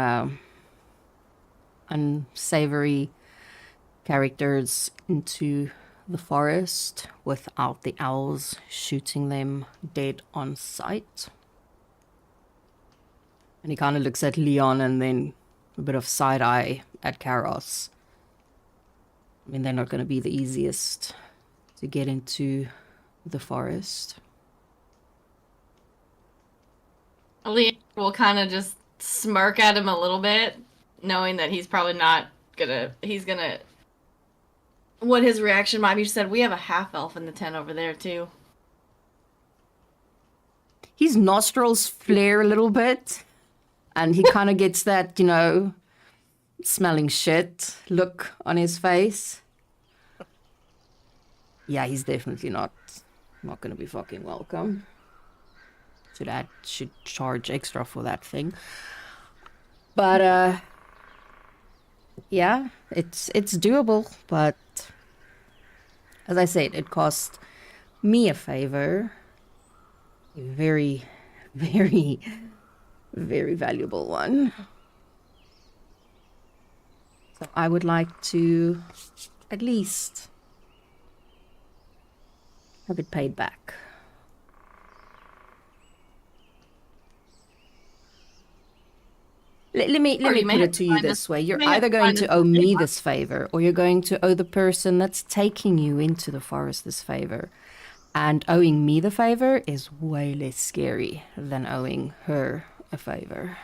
unsavory characters into the forest without the owls shooting them dead on sight. And he kind of looks at Leon and then a bit of side eye at Karos. I mean, they're not going to be the easiest to get into the forest. Leon will kind of just smirk at him a little bit, knowing that he's probably not gonna. He's gonna. What his reaction might be. She said, "We have a half elf in the tent over there too." His nostrils flare a little bit, and he kind of gets that, smelling shit look on his face. Yeah, he's definitely not going to be fucking welcome. So that should charge extra for that thing. But yeah, it's doable, but as I said, it cost me a favor. A very, very, very valuable one. So I would like to at least have it paid back. Let me Or you may put have it to to you find this way. You're may have either to going find to us owe a me big this favor, or you're going to owe the person that's taking you into the forest this favor. And owing me the favor is way less scary than owing her a favor.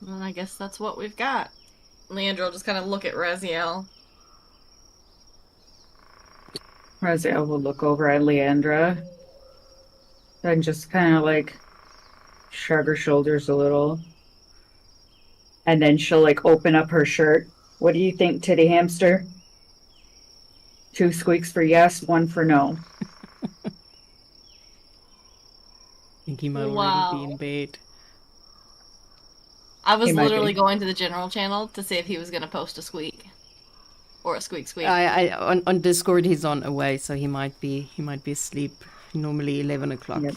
Well, I guess that's what we've got. Leandro will just kind of look at Raziel. Raziel will look over at Leandra and just kind of like shrug her shoulders a little. And then she'll like open up her shirt What do you think, Titty Hamster? 2 squeaks for yes, 1 for no. I think he might already be in Wow. bed. I was He might literally be. going to the general channel to see if he was going to post a squeak. Or a squeak squeak. On Discord he's on away, so he might be asleep. Normally 11 o'clock Yep.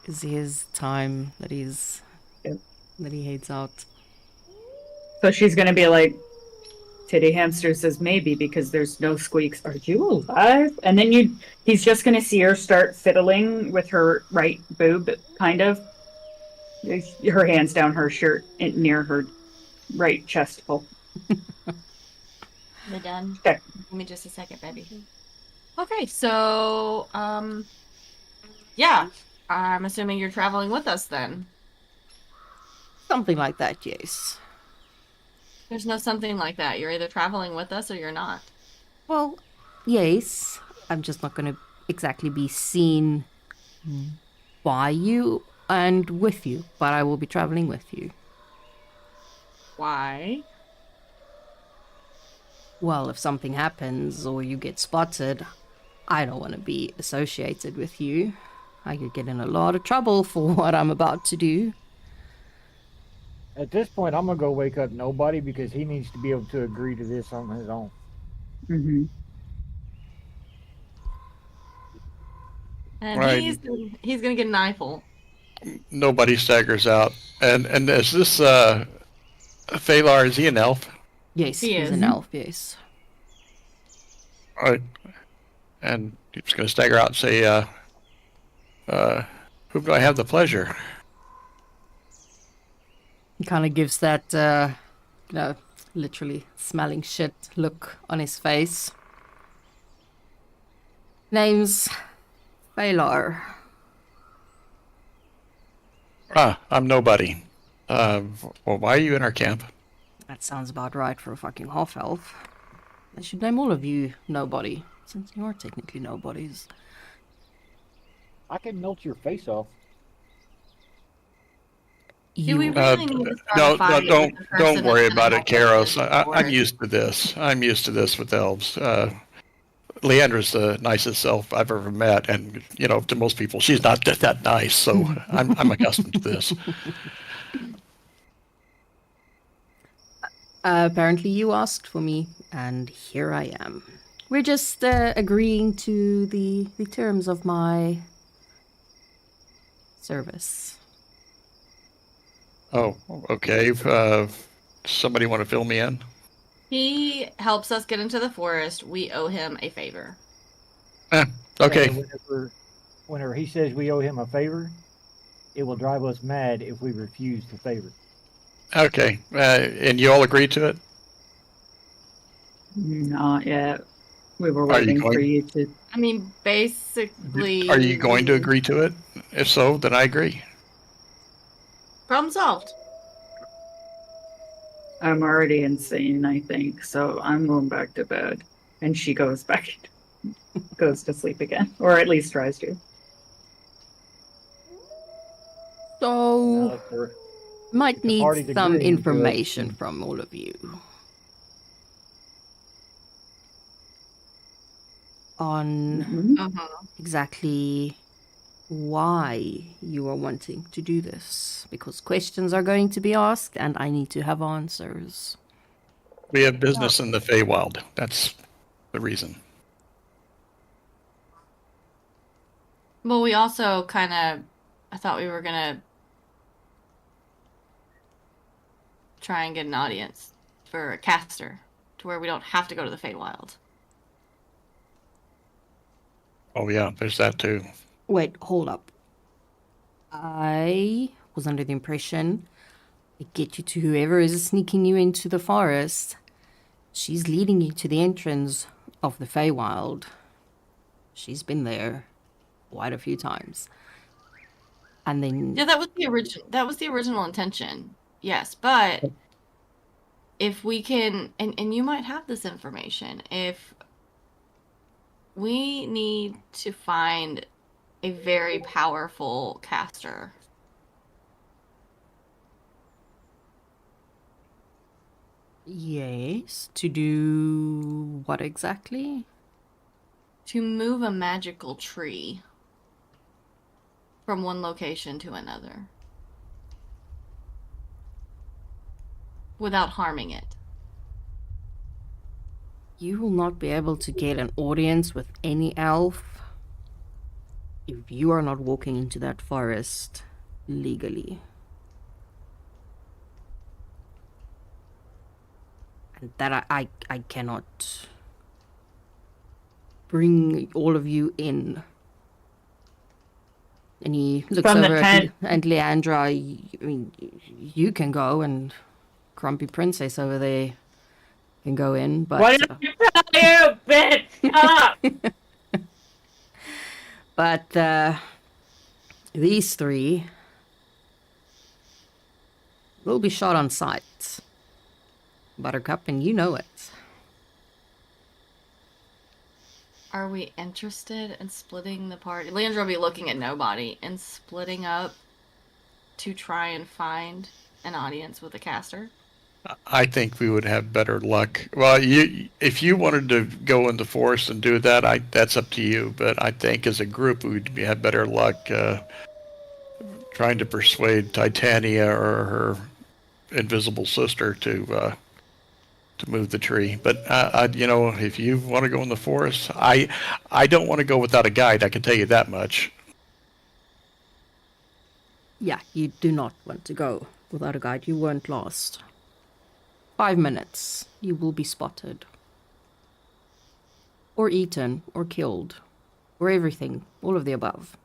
is his time that he's Yep. that he heads out. So she's gonna be like, Titty Hamster says maybe because there's no squeaks. Are you alive? And then he's just gonna see her start fiddling with her right boob, kind of. Her hands down her shirt near her right chest hole. We're done. Okay. Give me just a second, baby. Okay, so yeah. I'm assuming you're traveling with us then. Something like that, yes. There's no something like that. You're either traveling with us or you're not. Well, yes. I'm just not going to exactly be seen by you and with you, but I will be traveling with you. Why? Well, if something happens or you get spotted, I don't want to be associated with you. I could get in a lot of trouble for what I'm about to do. At this point, I'm gonna go wake up nobody because he needs to be able to agree to this on his own. Mm-hmm. And Right. he's gonna get an eyeful. Nobody staggers out. And is this Phalar, is he an elf? Yes, He he's is. an elf, yes. All right. And he's going to stagger out and say, who do I have the pleasure? He kind of gives that, literally smelling shit look on his face. Name's Phalar. I'm nobody. Well, why are you in our camp? That sounds about right for a fucking half-elf. I should name all of you nobody, since you are technically nobodies. I can melt your face off. Do we You, really need to start No, a fight no, with the person don't worry that's gonna about it, help us Karos. with the I'm forest? used to this. I'm used to this with elves. Leandra's the nicest elf I've ever met, and to most people, she's not that nice. So I'm accustomed to this. apparently you asked for me, and here I am. We're just agreeing to the terms of my service. Oh, okay. Somebody want to fill me in? He helps us get into the forest. We owe him a favor. Okay. And whenever he says we owe him a favor, it will drive us mad if we refuse the favor. Okay. And you all agree to it? Not yet. We were Are you waiting for going- you to. I mean, basically. Are you going to agree to it? If so, then I agree. Problem solved. I'm already insane, I think, so I'm going back to bed. And she goes goes to sleep again, or at least tries to. So, might the need party's some agreeing to it. information from all of you. On Mhm. Uh-huh. exactly why you are wanting to do this. Because questions are going to be asked, and I need to have answers. We have business in the Feywild. That's the reason. Well, we also kind of. I thought we were gonna try and get an audience for a caster to where we don't have to go to the Feywild. Oh yeah, there's that too. Wait, hold up. I was under the impression I get you to whoever is sneaking you into the forest. She's leading you to the entrance of the Feywild. She's been there quite a few times. And then Yeah, that was the original. That was the original intention. Yes, but if we can, and you might have this information, if we need to find a very powerful caster. Yes. To do what exactly? To move a magical tree from one location to another without harming it. You will not be able to get an audience with any elf if you are not walking into that forest legally. And that I cannot bring all of you in. And he looks From the over tent. and Leandra, I mean, you can go, and Grumpy Princess over there can go in, but What did I tell you, bitch? Shut up! but these three will be shot on sight. Buttercup, and you know it. Are we interested in splitting the party? Leandra will be looking at nobody and splitting up to try and find an audience with a caster. I think we would have better luck. Well, if you wanted to go in the forest and do that, that's up to you. But I think as a group, we'd have better luck trying to persuade Titania or her invisible sister to move the tree. But if you want to go in the forest, I don't want to go without a guide. I can tell you that much. Yeah, you do not want to go without a guide. You weren't lost. 5 minutes, you will be spotted. Or eaten, or killed. Or everything. All of the above.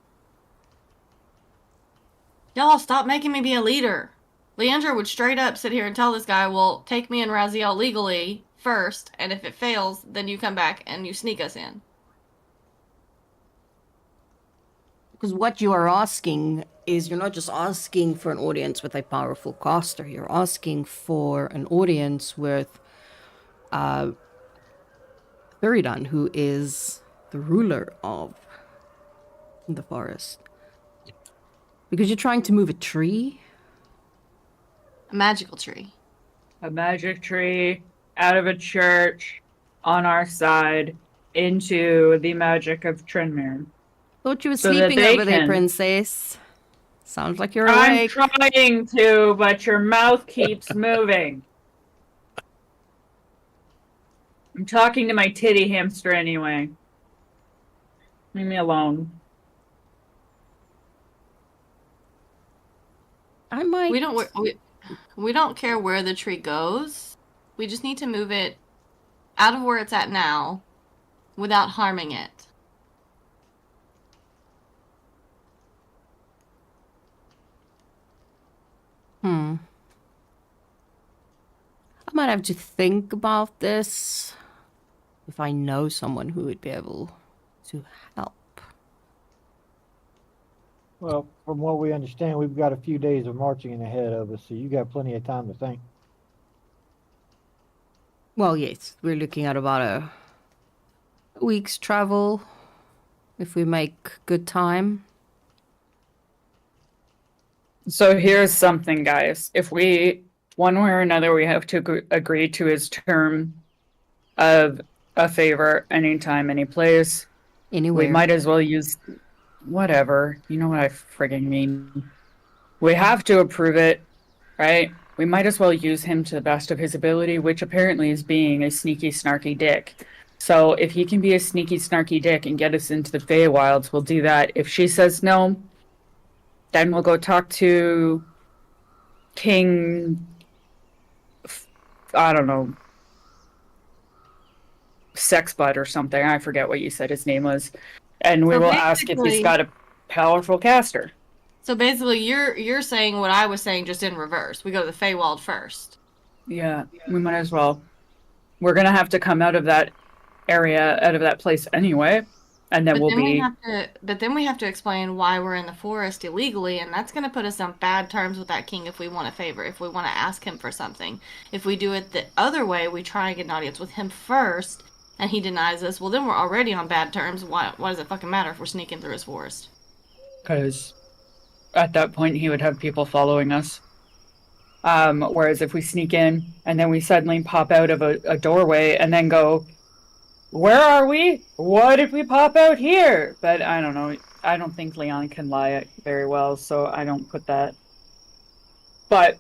Y'all, stop making me be a leader. Leandra would straight up sit here and tell this guy, well, take me and Raziel legally first, and if it fails, then you come back and you sneak us in. Because what you are asking is, you're not just asking for an audience with a powerful caster. You're asking for an audience with Thuridan, who is the ruler of the forest. Because you're trying to move a tree. A magical tree. A magic tree out of a church on our side into the magic of Trinmere. Thought you were So that sleeping they over there, can- princess. Sounds like you're I'm awake. trying to, but your mouth keeps moving. I'm talking to my titty hamster anyway. Leave me alone. I might. We don't care where the tree goes. We just need to move it out of where it's at now without harming it. I might have to think about this. If I know someone who would be able to help. Well, from what we understand, we've got a few days of marching ahead of us, so you got plenty of time to think. Well, yes, we're looking at about a week's travel if we make good time. So here's something, guys. If we, one way or another, we have to agree to his term of a favor anytime, any place. Anywhere. We might as well use whatever. You know what I friggin' mean. We have to approve it, right? We might as well use him to the best of his ability, which apparently is being a sneaky, snarky dick. So if he can be a sneaky, snarky dick and get us into the Feywilds, we'll do that. If she says no, then we'll go talk to King, I don't know, Sexbutt or something. I forget what you said his name was. And we So will ask if he's basically- got a powerful caster. So basically, you're saying what I was saying, just in reverse. We go to the Feywild first. Yeah, we might as well. We're gonna have to come out of that area, out of that place anyway, and then But we'll then be. we have to explain why we're in the forest illegally, and that's going to put us on bad terms with that king if we want a favor, if we want to ask him for something. If we do it the other way, we try and get an audience with him first, and he denies us, well, then we're already on bad terms. Why does it fucking matter if we're sneaking through his forest? Because at that point he would have people following us. Whereas if we sneak in and then we suddenly pop out of a doorway and then go, where are we? What if we pop out here? But I don't know. I don't think Leon can lie very well, so I don't put that. But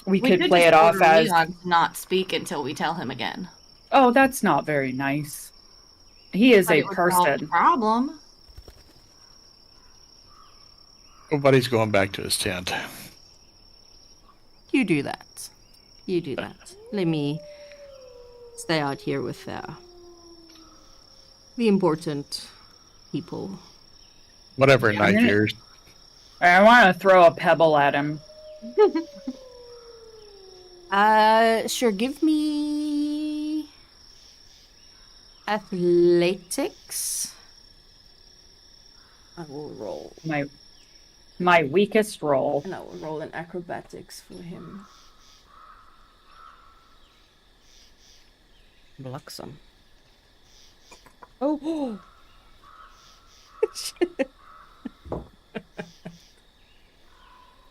we could could play just it off order as, Leon to not speak until we tell him again. oh, that's not very nice. He is But a it would solve the person. problem. Nobody's going back to his tent. You do that. You do that. Let me stay out here with the important people. Whatever, I'm knife gonna- ears. I want to throw a pebble at him. Sure, give me athletics. I will roll. My weakest roll. And I will roll an acrobatics for him. Bluxom. Oh!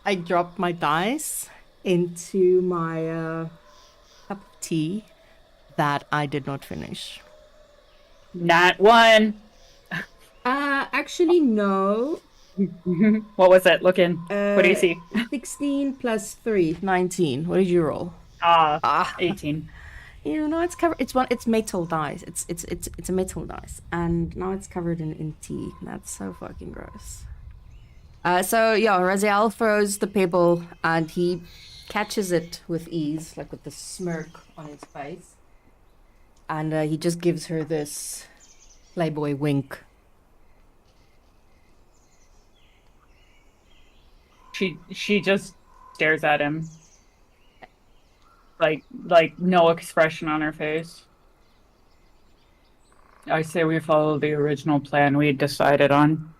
I dropped my dice into my cup of tea that I did not finish. Not one. Actually, no. What was it? Looking. What do you see? 16 plus 3, 19. What did you roll? 18. You know, it's covered. It's metal dice. It's a metal dice, and now it's covered in tea. That's so fucking gross. So yeah, Raziel throws the pebble, and he catches it with ease, like with the smirk on his face, and he just gives her this playboy wink. She just stares at him. Like no expression on her face. I say we follow the original plan we decided on.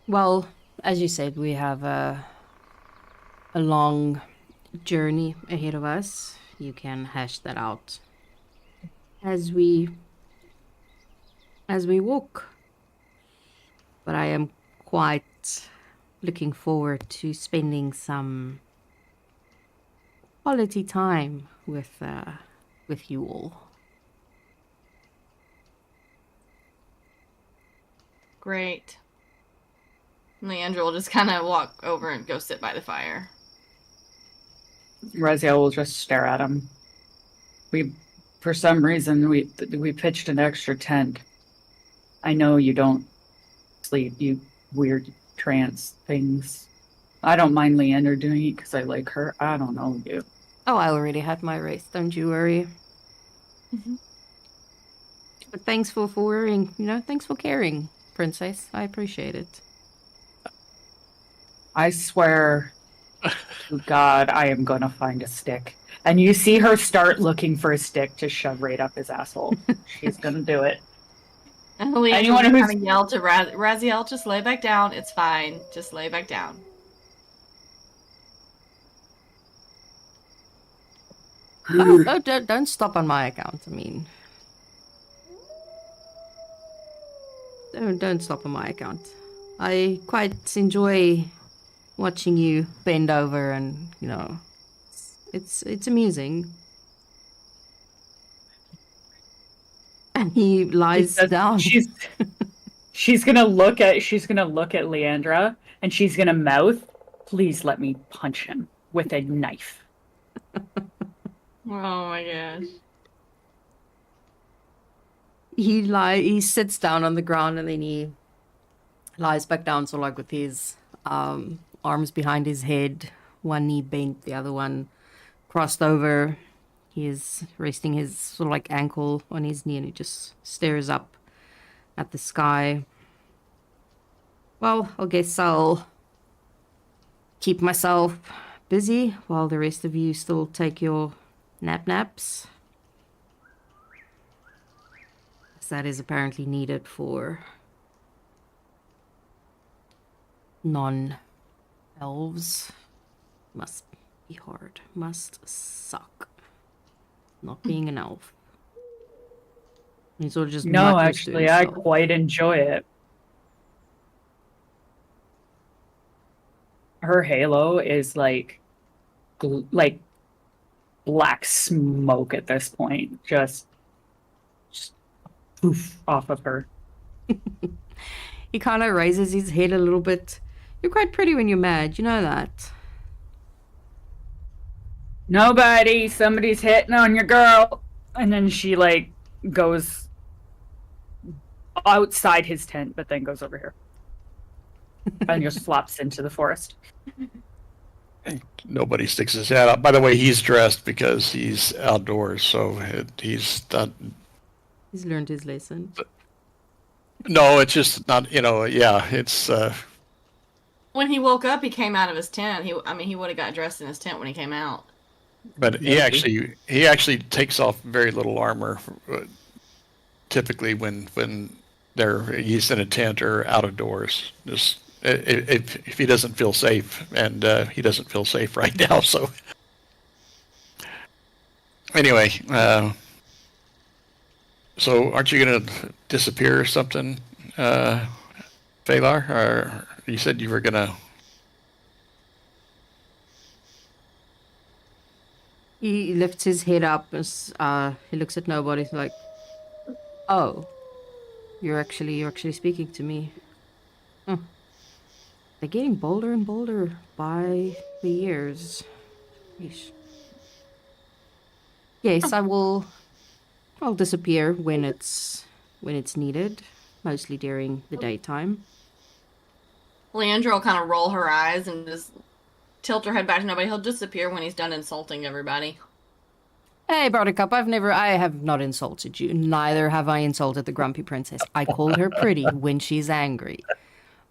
Well, as you said, we have a long journey ahead of us. You can hash that out as we walk. But I am quite looking forward to spending some quality time with you all. Great. Leandra will just kind of walk over and go sit by the fire. Raziel will just stare at him. For some reason, we pitched an extra tent. I know you don't sleep, you weird trance things. I don't mind Leander doing it because I like her. I don't know you. Oh, I already had my race, don't you worry. But thanks for worrying, thanks for caring, Princess. I appreciate it. I swear to God, I am gonna find a stick. And you see her start looking for a stick to shove right up his asshole. She's gonna do it. And Leandra Anyone will who's- kind of yell to Raziel, just lay back down. It's fine. Just lay back down. Oh, don't stop on my account. I mean, don't stop on my account. I quite enjoy watching you bend over, and it's amusing. And he lies down. She's gonna look at Leandra and she's gonna mouth, "Please let me punch him with a knife." Oh my gosh. He sits down on the ground, and then he lies back down, so like with his arms behind his head, one knee bent, the other one crossed over. He is resting his sort of like ankle on his knee, and he just stares up at the sky. Well, I guess I'll keep myself busy while the rest of you still take your naps. As that is apparently needed for non-elves. Must be hard. Must suck. Not being an elf. He sort of just No, mutters to actually, I himself. quite enjoy it. her halo is like black smoke at this point, just poof off of her. He kind of raises his head a little bit. You're quite pretty when you're mad, you know that. Nobody, somebody's hitting on your girl. And then she like goes outside his tent, but then goes over here and just flops into the forest. Nobody sticks his head out. By the way, he's dressed because he's outdoors, so he's not. He's learned his lesson. No, it's just not. Yeah, it's. When he woke up, he came out of his tent. He would have got dressed in his tent when he came out. But he actually takes off very little armor, typically when he's in a tent or out of doors. Just if he doesn't feel safe, and he doesn't feel safe right now. So anyway, so aren't you gonna disappear or something, Phalar? Or you said you were gonna. He lifts his head up as he looks at nobody. He's like, "Oh, you're actually speaking to me." Huh. They're getting bolder and bolder by the years. Yeesh. Yes, I'll disappear when it's needed, mostly during the daytime. Leandra will kind of roll her eyes and just tilt her head back to nobody. He'll disappear when he's done insulting everybody. Hey, Buttercup, I have not insulted you. Neither have I insulted the grumpy princess. I called her pretty when she's angry.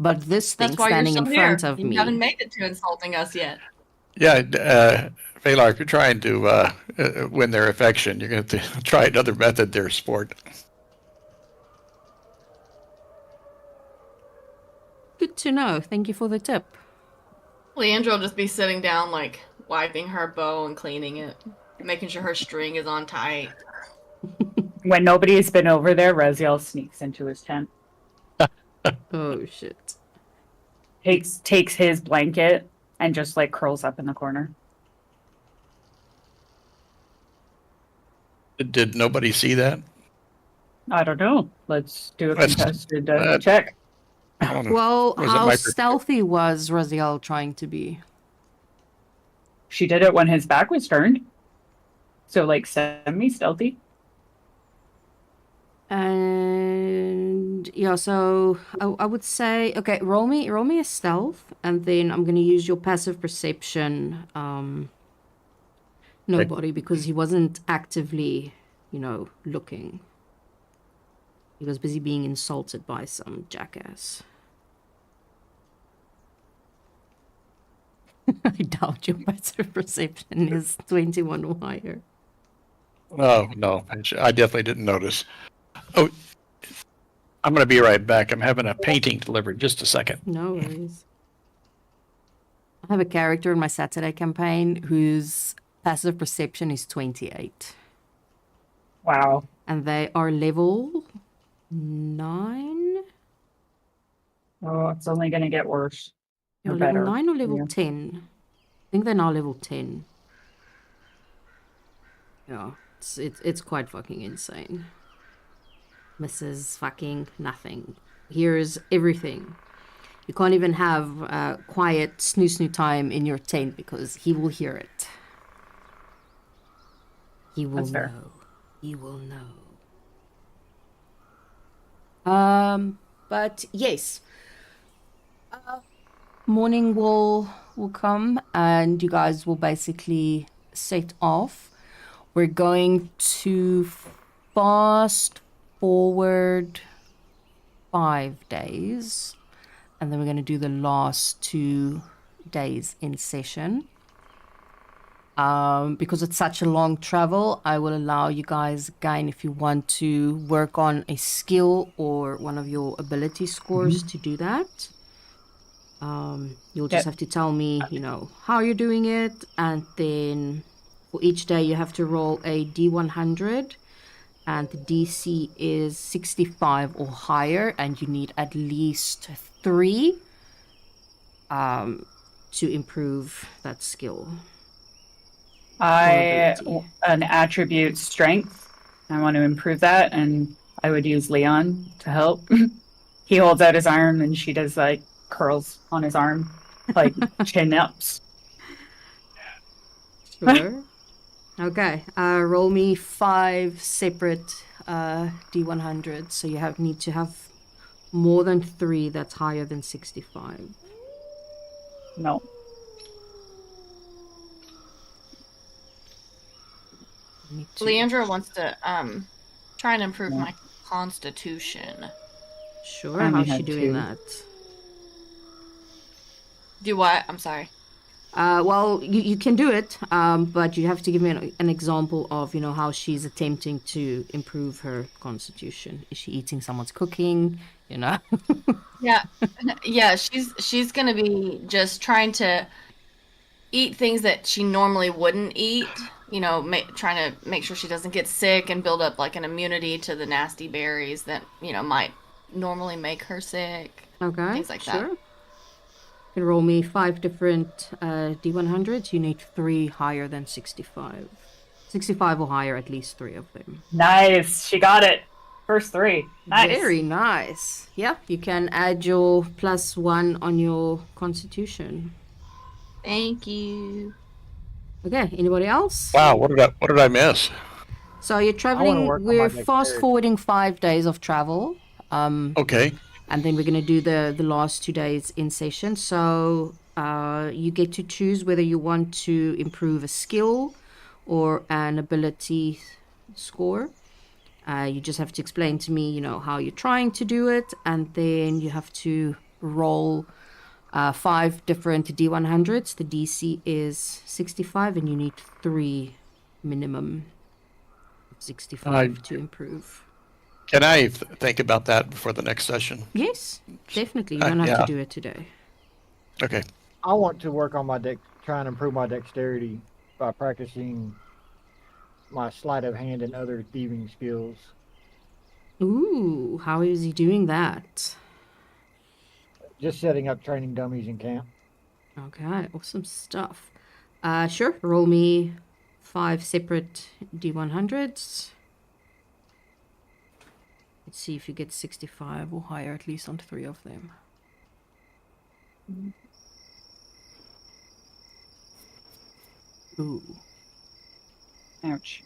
But this thing That's why standing you're in still front here. of You me. haven't made it to insulting us yet. Yeah, Phalar, if you're trying to win their affection, you're going to have to try another method there, sport. Good to know. Thank you for the tip. Leandra will just be sitting down, like, wiping her bow and cleaning it, making sure her string is on tight. When nobody has been over there, Raziel sneaks into his tent. Oh, shit. Takes his blanket and just like curls up in the corner. Did nobody see that? I don't know. Let's do a Let's- contested check. I don't know. Well, Was it how my stealthy was Raziel trying to be? She did it when his back was turned. So like semi-stealthy. And yeah, so I would say, okay, roll me a stealth, and then I'm gonna use your passive perception. Nobody, because he wasn't actively, looking. He was busy being insulted by some jackass. I doubt your passive perception is 21 or higher. Oh, no, I definitely didn't notice. Oh, I'm going to be right back. I'm having a painting delivered. Just a second. No worries. I have a character in my Saturday campaign whose passive perception is 28. Wow. And they are level 9? Oh, it's only gonna get worse. No, Or level better. 9 or level Yeah. 10? I think they're now level 10. Yeah, it's quite fucking insane. Misses fucking nothing. Hears everything. You can't even have quiet snoo time in your tent because he will hear it. He will That's fair. know. He will know. But yes. Morning will come and you guys will basically set off. We're going to fast forward 5 days, and then we're going to do the last 2 days in session. Because it's such a long travel, I will allow you guys again, if you want to work on a skill or one of your ability scores, to do that. You'll just have to tell me, how you're doing it, and then for each day you have to roll a D100, and the DC is 65 or higher, and you need at least 3. to improve that skill? An attribute strength. I want to improve that, and I would use Leon to help. He holds out his arm, and she does like curls on his arm, like chin ups. Sure. Okay. Roll me 5 separate D100s. So you need to have more than 3 that's higher than 65. No. Need to- Leandra wants to try and improve my constitution. Sure. I only How's she had doing 2. that? Do what? I'm sorry. Well, you can do it, but you have to give me an example of, how she's attempting to improve her constitution. Is she eating someone's cooking? Yeah, yeah. She's gonna be just trying to eat things that she normally wouldn't eat. Trying to make sure she doesn't get sick and build up like an immunity to the nasty berries that might normally make her sick. Okay. Things like sure. that. You can roll me 5 different D100s. You need 3 higher than 65. 65 or higher, at least 3 of them. Nice. She got it. First 3. Nice. Very nice. Yeah, you can add your +1 on your constitution. Thank you. Okay, anybody else? Wow, what did I miss? So you're traveling, work on my we're dexterity. fast forwarding 5 days of travel. Okay. And then we're going to do the last 2 days in session. So you get to choose whether you want to improve a skill or an ability score. You just have to explain to me, how you're trying to do it. And then you have to roll 5 different D100s. The DC is 65 and you need 3 minimum of 65 to improve. Can I think about that before the next session? Yes, definitely. You don't have yeah. to do it today. Okay. I want to work on try and improve my dexterity by practicing my sleight of hand and other thieving skills. Ooh, how is he doing that? Just setting up training dummies in camp. Okay, awesome stuff. Sure, roll me 5 separate D100s. Let's see if you get 65 or higher, at least on 3 of them. Ooh. Ouch.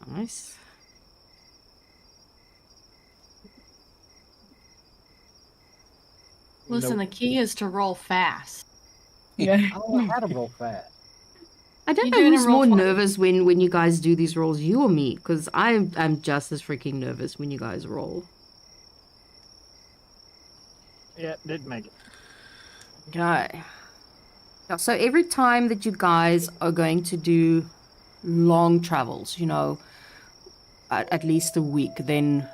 Nice. Listen, the key is to roll fast. Yeah. I don't know how to roll fast. I don't You know doing a who's roll more for- nervous when you guys do these rolls, you or me, because I'm just as freaking nervous when you guys roll. Yeah, didn't make it. Okay. Yeah, so every time that you guys are going to do long travels, at least a week, then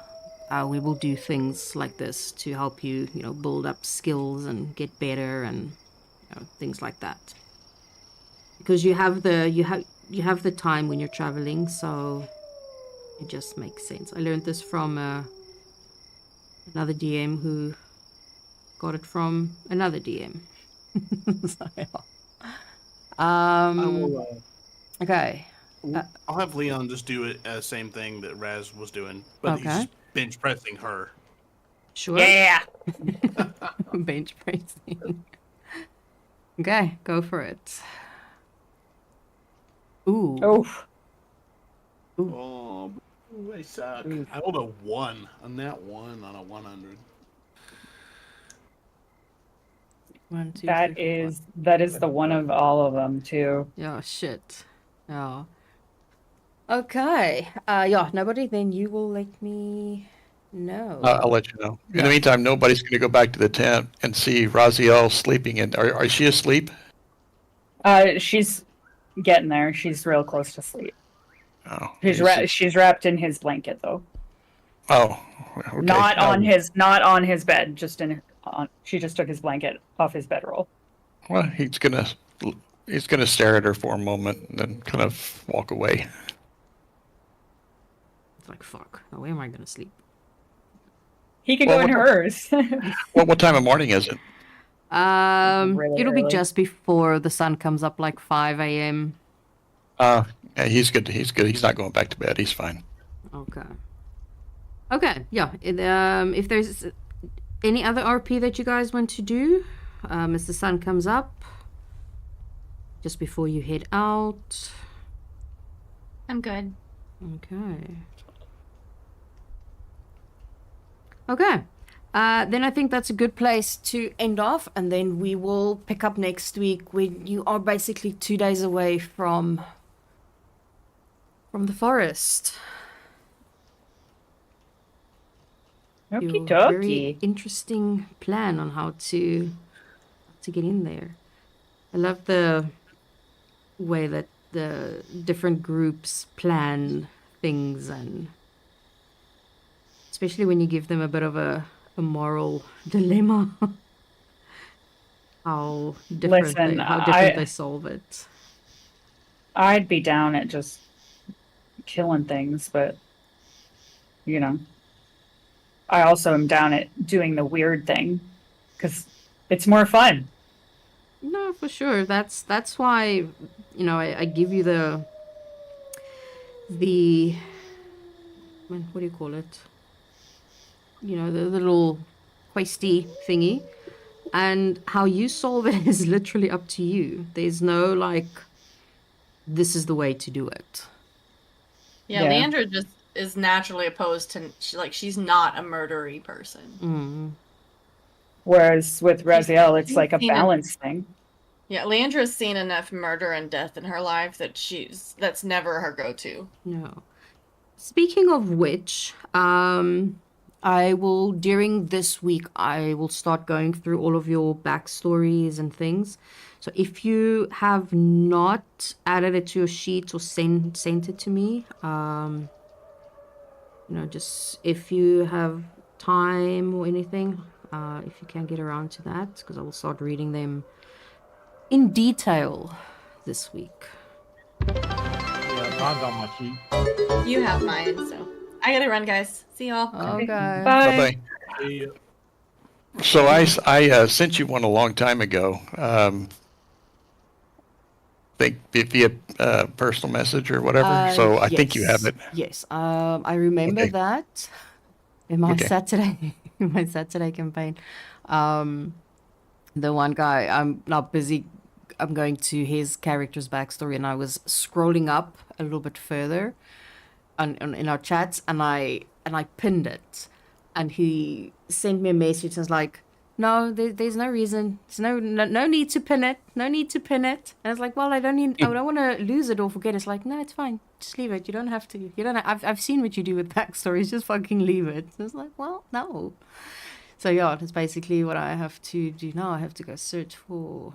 we will do things like this to help you, build up skills and get better and things like that. Because you have the time when you're traveling, so it just makes sense. I learned this from another DM who got it from another DM. So, yeah. I will, Okay. I'll have Leon just do it same thing that Raz was doing, but he's Okay. just bench pressing her. Sure. Yeah. Bench pressing. Okay, go for it. Ooh. Oh. Oh, I suck. I rolled a 1 on that 1 on a 100. 1, 2, That 3, 4, 5. is the one of all of them too. Yeah, shit. Yeah. Okay. Yeah, nobody, then you will let me know. I'll let you know. In the meantime, nobody's going to go back to the tent and see Raziel sleeping. Are she asleep? She's getting there. She's real close to sleep. Oh. She's wrapped in his blanket though. Oh. Okay. Not on his bed. She just took his blanket off his bedroll. Well, he's gonna stare at her for a moment and then kind of walk away. It's like, fuck. Now where am I going to sleep? He could Well, go in what- hers. What time of morning is it? Really It'll be early. just before the sun comes up, like 5 a.m. Yeah, he's good. He's good. He's not going back to bed. He's fine. Okay. Okay, yeah. If there's any other RP that you guys want to do, as the sun comes up, just before you head out. I'm good. Okay. Okay. Then I think that's a good place to end off, and then we will pick up next week when you are basically 2 days away from the forest. Okie Your very dokie. interesting plan on how to get in there. I love the way that the different groups plan things, and especially when you give them a bit of a moral dilemma. how different Listen, they solve it. I'd be down at just killing things, but you know, I also am down at doing the weird thing because it's more fun. No, for sure. That's why, I give you the what do you call it? The little questy thingy, and how you solve it is literally up to you. There's no like, this is the way to do it. Yeah, Yeah. Leandra just is naturally opposed to she's not a murdery person. Mm. Whereas with Raziel, it's she's like a seen it. balance thing. Yeah, Leandra's seen enough murder and death in her life that that's never her go-to. No. Speaking of which, during this week, I will start going through all of your backstories and things. So if you have not added it to your sheets or sent it to me, just if you have time or anything, if you can get around to that, because I will start reading them in detail this week. Yeah, mine's on my sheet. You have mine, so I gotta run, guys. See y'all. Okay. Bye. Bye-bye. So I sent you one a long time ago. Think via personal message or whatever. So I think you have it. Yes. I remember Okay. that in my Okay. Saturday campaign. The one guy, I'm not busy. I'm going to his character's backstory, and I was scrolling up a little bit further in our chats, and I pinned it, and he sent me a message and was like, "No, there's no reason. There's no need to pin it. No need to pin it." And I was like, "Well, I don't want to lose it or forget." It's like, "No, it's fine. Just leave it. You don't have to. You don't. I've seen what you do with backstories. Just fucking leave it." I was like, "Well, no." So yeah, that's basically what I have to do now. I have to go search for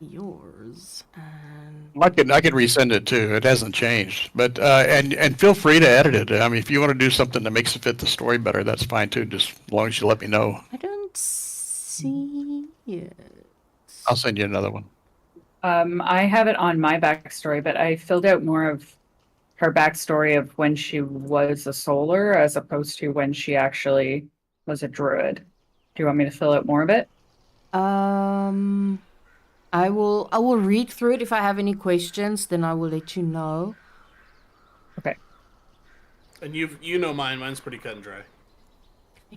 yours, and I can resend it too. It hasn't changed, but and feel free to edit it. I mean, if you want to do something that makes it fit the story better, that's fine too. Just as long as you let me know, I don't see it. I'll send you another one. I have it on my backstory, but I filled out more of her backstory of when she was a solar as opposed to when she actually was a druid. Do you want me to fill out more of it? I will read through it. If I have any questions, then I will let you know. Okay. And you know mine. Mine's pretty cut and dry.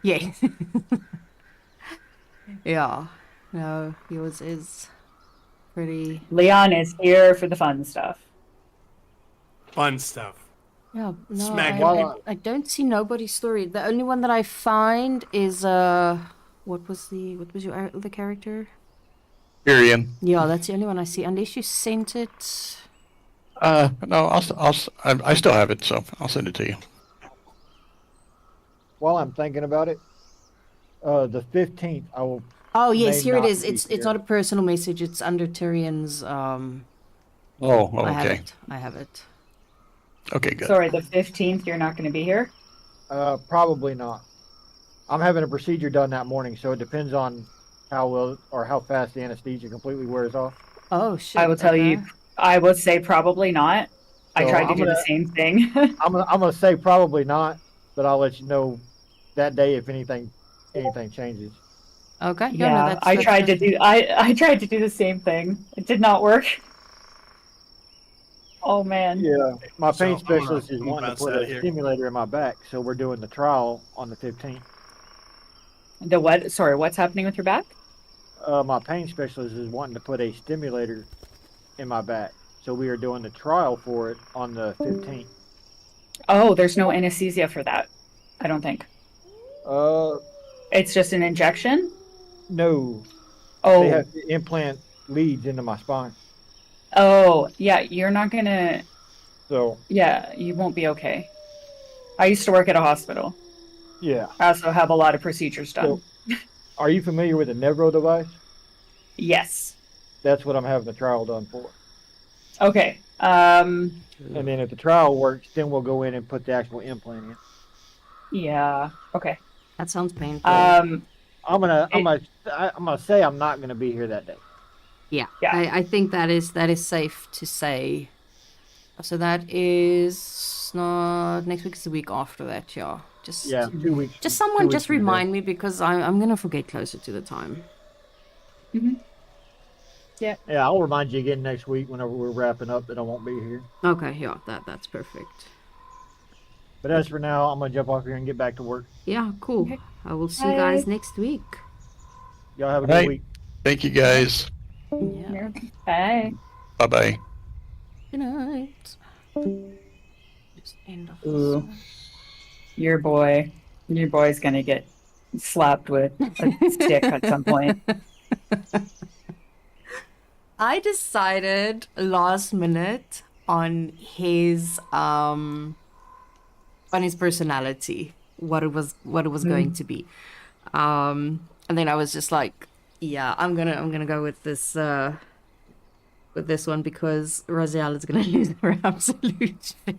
Yeah. Yeah. No, yours is pretty. Leon is here for the fun stuff. Fun stuff. Yeah. No, Smack I don't see nobody's story. The only one that I find is what was your the character? Tyrion. Yeah, that's the only one I see. Unless you sent it. No, I still have it, so I'll send it to you. While I'm thinking about it, the 15th, I will. Oh yes, may here it not is. be It's here. not a personal message. It's under Tyrion's. Oh, I have okay. it. I have it. Okay, good. Sorry, the 15th, you're not going to be here? Probably not. I'm having a procedure done that morning, so it depends on how well or how fast the anesthesia completely wears off. Oh shit. I will tell you, I would say probably not. I So tried to I'm do the gonna- same thing. I'm gonna say probably not, but I'll let you know that day if anything changes. Okay. Yeah, that's, I that's tried to good. do I tried to do the same thing. It did not work. Oh man. Yeah, my So pain specialist is I'm gonna wanting to bounce put out a of here. stimulator in my back, so we're doing the trial on the 15th. The what? Sorry, what's happening with your back? My pain specialist is wanting to put a stimulator in my back, so we are doing the trial for it on the 15th. Oh, there's no anesthesia for that. I don't think. Uh, It's just an injection? no, they Oh. have to implant leads into my spine, Oh, yeah, you're not gonna so yeah, you won't be okay. I used to work at a hospital. yeah. I also have a lot of procedures done. So, are you familiar with a Nevro device? Yes. That's what I'm having the trial done for. Okay. And then if the trial works, then we'll go in and put the actual implant in. Yeah. Okay. That sounds painful. I'm gonna say I'm not gonna be here that day. Yeah, Yeah. I think that is safe to say. So that is not next week. Is the week after that. Yeah, just Yeah, 2 weeks. just 2 someone weeks just from today. remind me because I'm gonna forget closer to the time. Yeah, I'll remind you again next week whenever we're wrapping up that I won't be here. Okay, yeah, that's perfect. But as for now, I'm gonna jump off here and get back to work. Yeah, cool. Okay. I will see you guys Bye. next week. Y'all have a Right. good week. Thank you, guys. Yeah. Bye. Bye-bye. Good night. Just end off this Ooh. one. Your boy's gonna get slapped with a stick at some point. I decided last minute on his personality, what it was going to be. And then I was just like, yeah, I'm gonna go with this one because Raziel is gonna lose her absolute shit.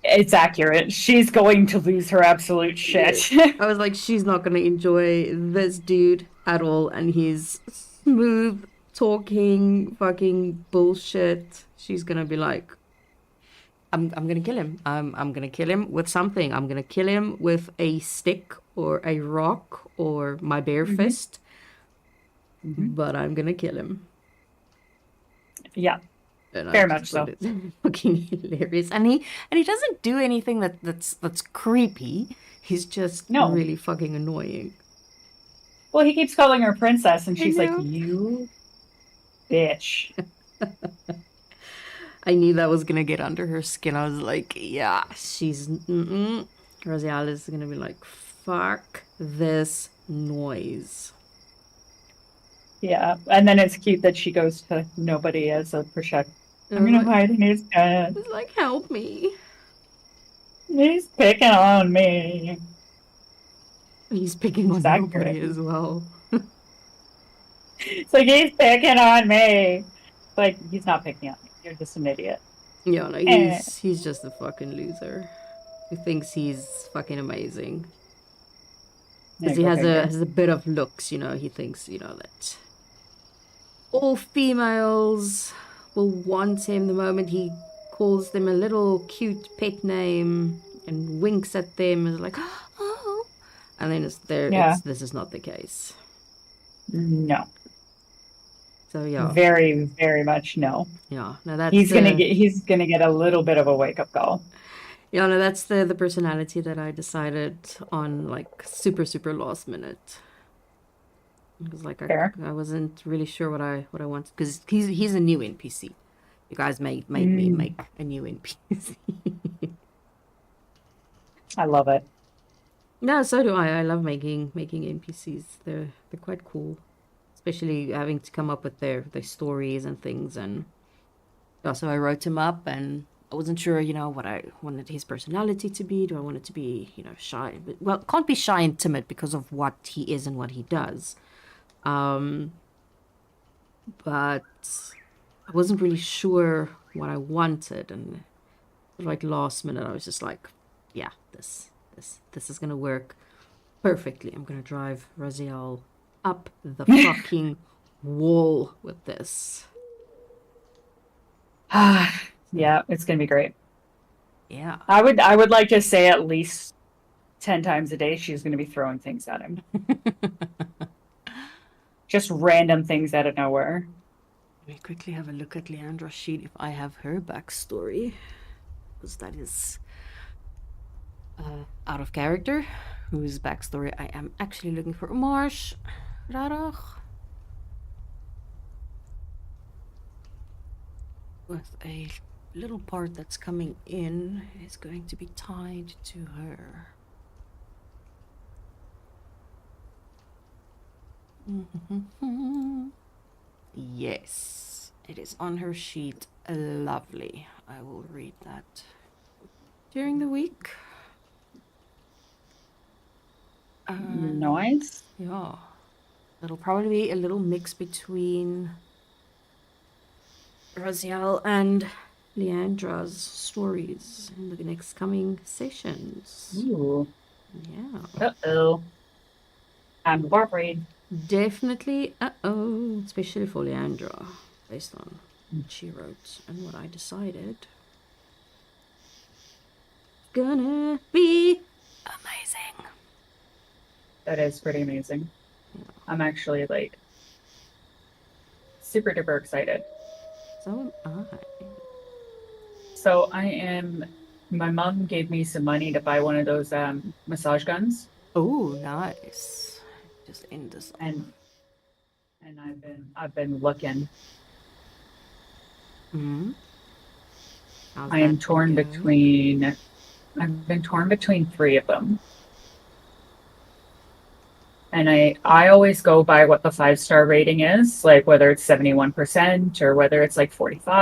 It's accurate. She's going to lose her absolute shit. I was like, she's not gonna enjoy this dude at all, and his smooth talking fucking bullshit. She's gonna be like, I'm gonna kill him. I'm gonna kill him with something. I'm gonna kill him with a stick or a rock or my bare fist. But I'm gonna kill him. Yeah. And Very I much just so. find it fucking hilarious. And he doesn't do anything that's creepy. He's just No. really fucking annoying. Well, he keeps calling her princess, and I she's like, know. "You bitch." I knew that was gonna get under her skin. I was like, yeah, she's Raziel is gonna be like, fuck this noise. Yeah, and then it's cute that she goes to nobody as a protect. I'm gonna hide in his gun. It's like, help me. He's picking on me. He's picking on It's nobody accurate. as well. It's like he's picking on me. It's like he's not picking on me. You're just an idiot. Yeah, no, he's just a fucking loser. He thinks he's fucking amazing. Because he go has figure. has a bit of looks, he thinks, that all females will want him the moment he calls them a little cute pet name and winks at them and is like, oh, and then this is not the case. No. So yeah. Very, very much no. Yeah. No, that's He's gonna get a little bit of a wake up call. Yeah, no, that's the personality that I decided on, like, super, super last minute. Because, like, I wasn't really sure what I wanted. Because he's a new NPC. You guys made me make a new NPC. I love it. No, so do I. I love making NPCs. They're quite cool. Especially having to come up with their stories and things. And yeah, so I wrote him up and I wasn't sure, what I wanted his personality to be. Do I want it to be, shy? Well, can't be shy and timid because of what he is and what he does. But I wasn't really sure what I wanted. And like last minute, I was just like, yeah, this is going to work perfectly. I'm going to drive Raziel up the fucking wall with this. Yeah, it's gonna be great. Yeah. I would like to say at least 10 times a day she's going to be throwing things at him. Just random things out of nowhere. Let me quickly have a look at Leandra's sheet if I have her backstory, because that is out of character. Whose backstory I am actually looking for. Marsh Radach. With a little part that's coming in is going to be tied to her. Yes, it is on her sheet. Lovely. I will read that during the week. Nice. Yeah. It'll probably be a little mix between Raziel and Leandra's stories in the next coming sessions. Ooh. Yeah. Uh-oh. I'm worried. Definitely especially for Leandra, based on what she wrote and what I decided. Gonna be amazing. That is pretty amazing. I'm actually like super duper excited. So am I. So my mom gave me some money to buy one of those massage guns. Oh, nice. Just end this off. And I've been looking. Mm-hmm. How's I am that torn going? between I've been torn between 3 of them. And I always go by what the 5-star rating is, like whether it's 71% or whether it's like 45.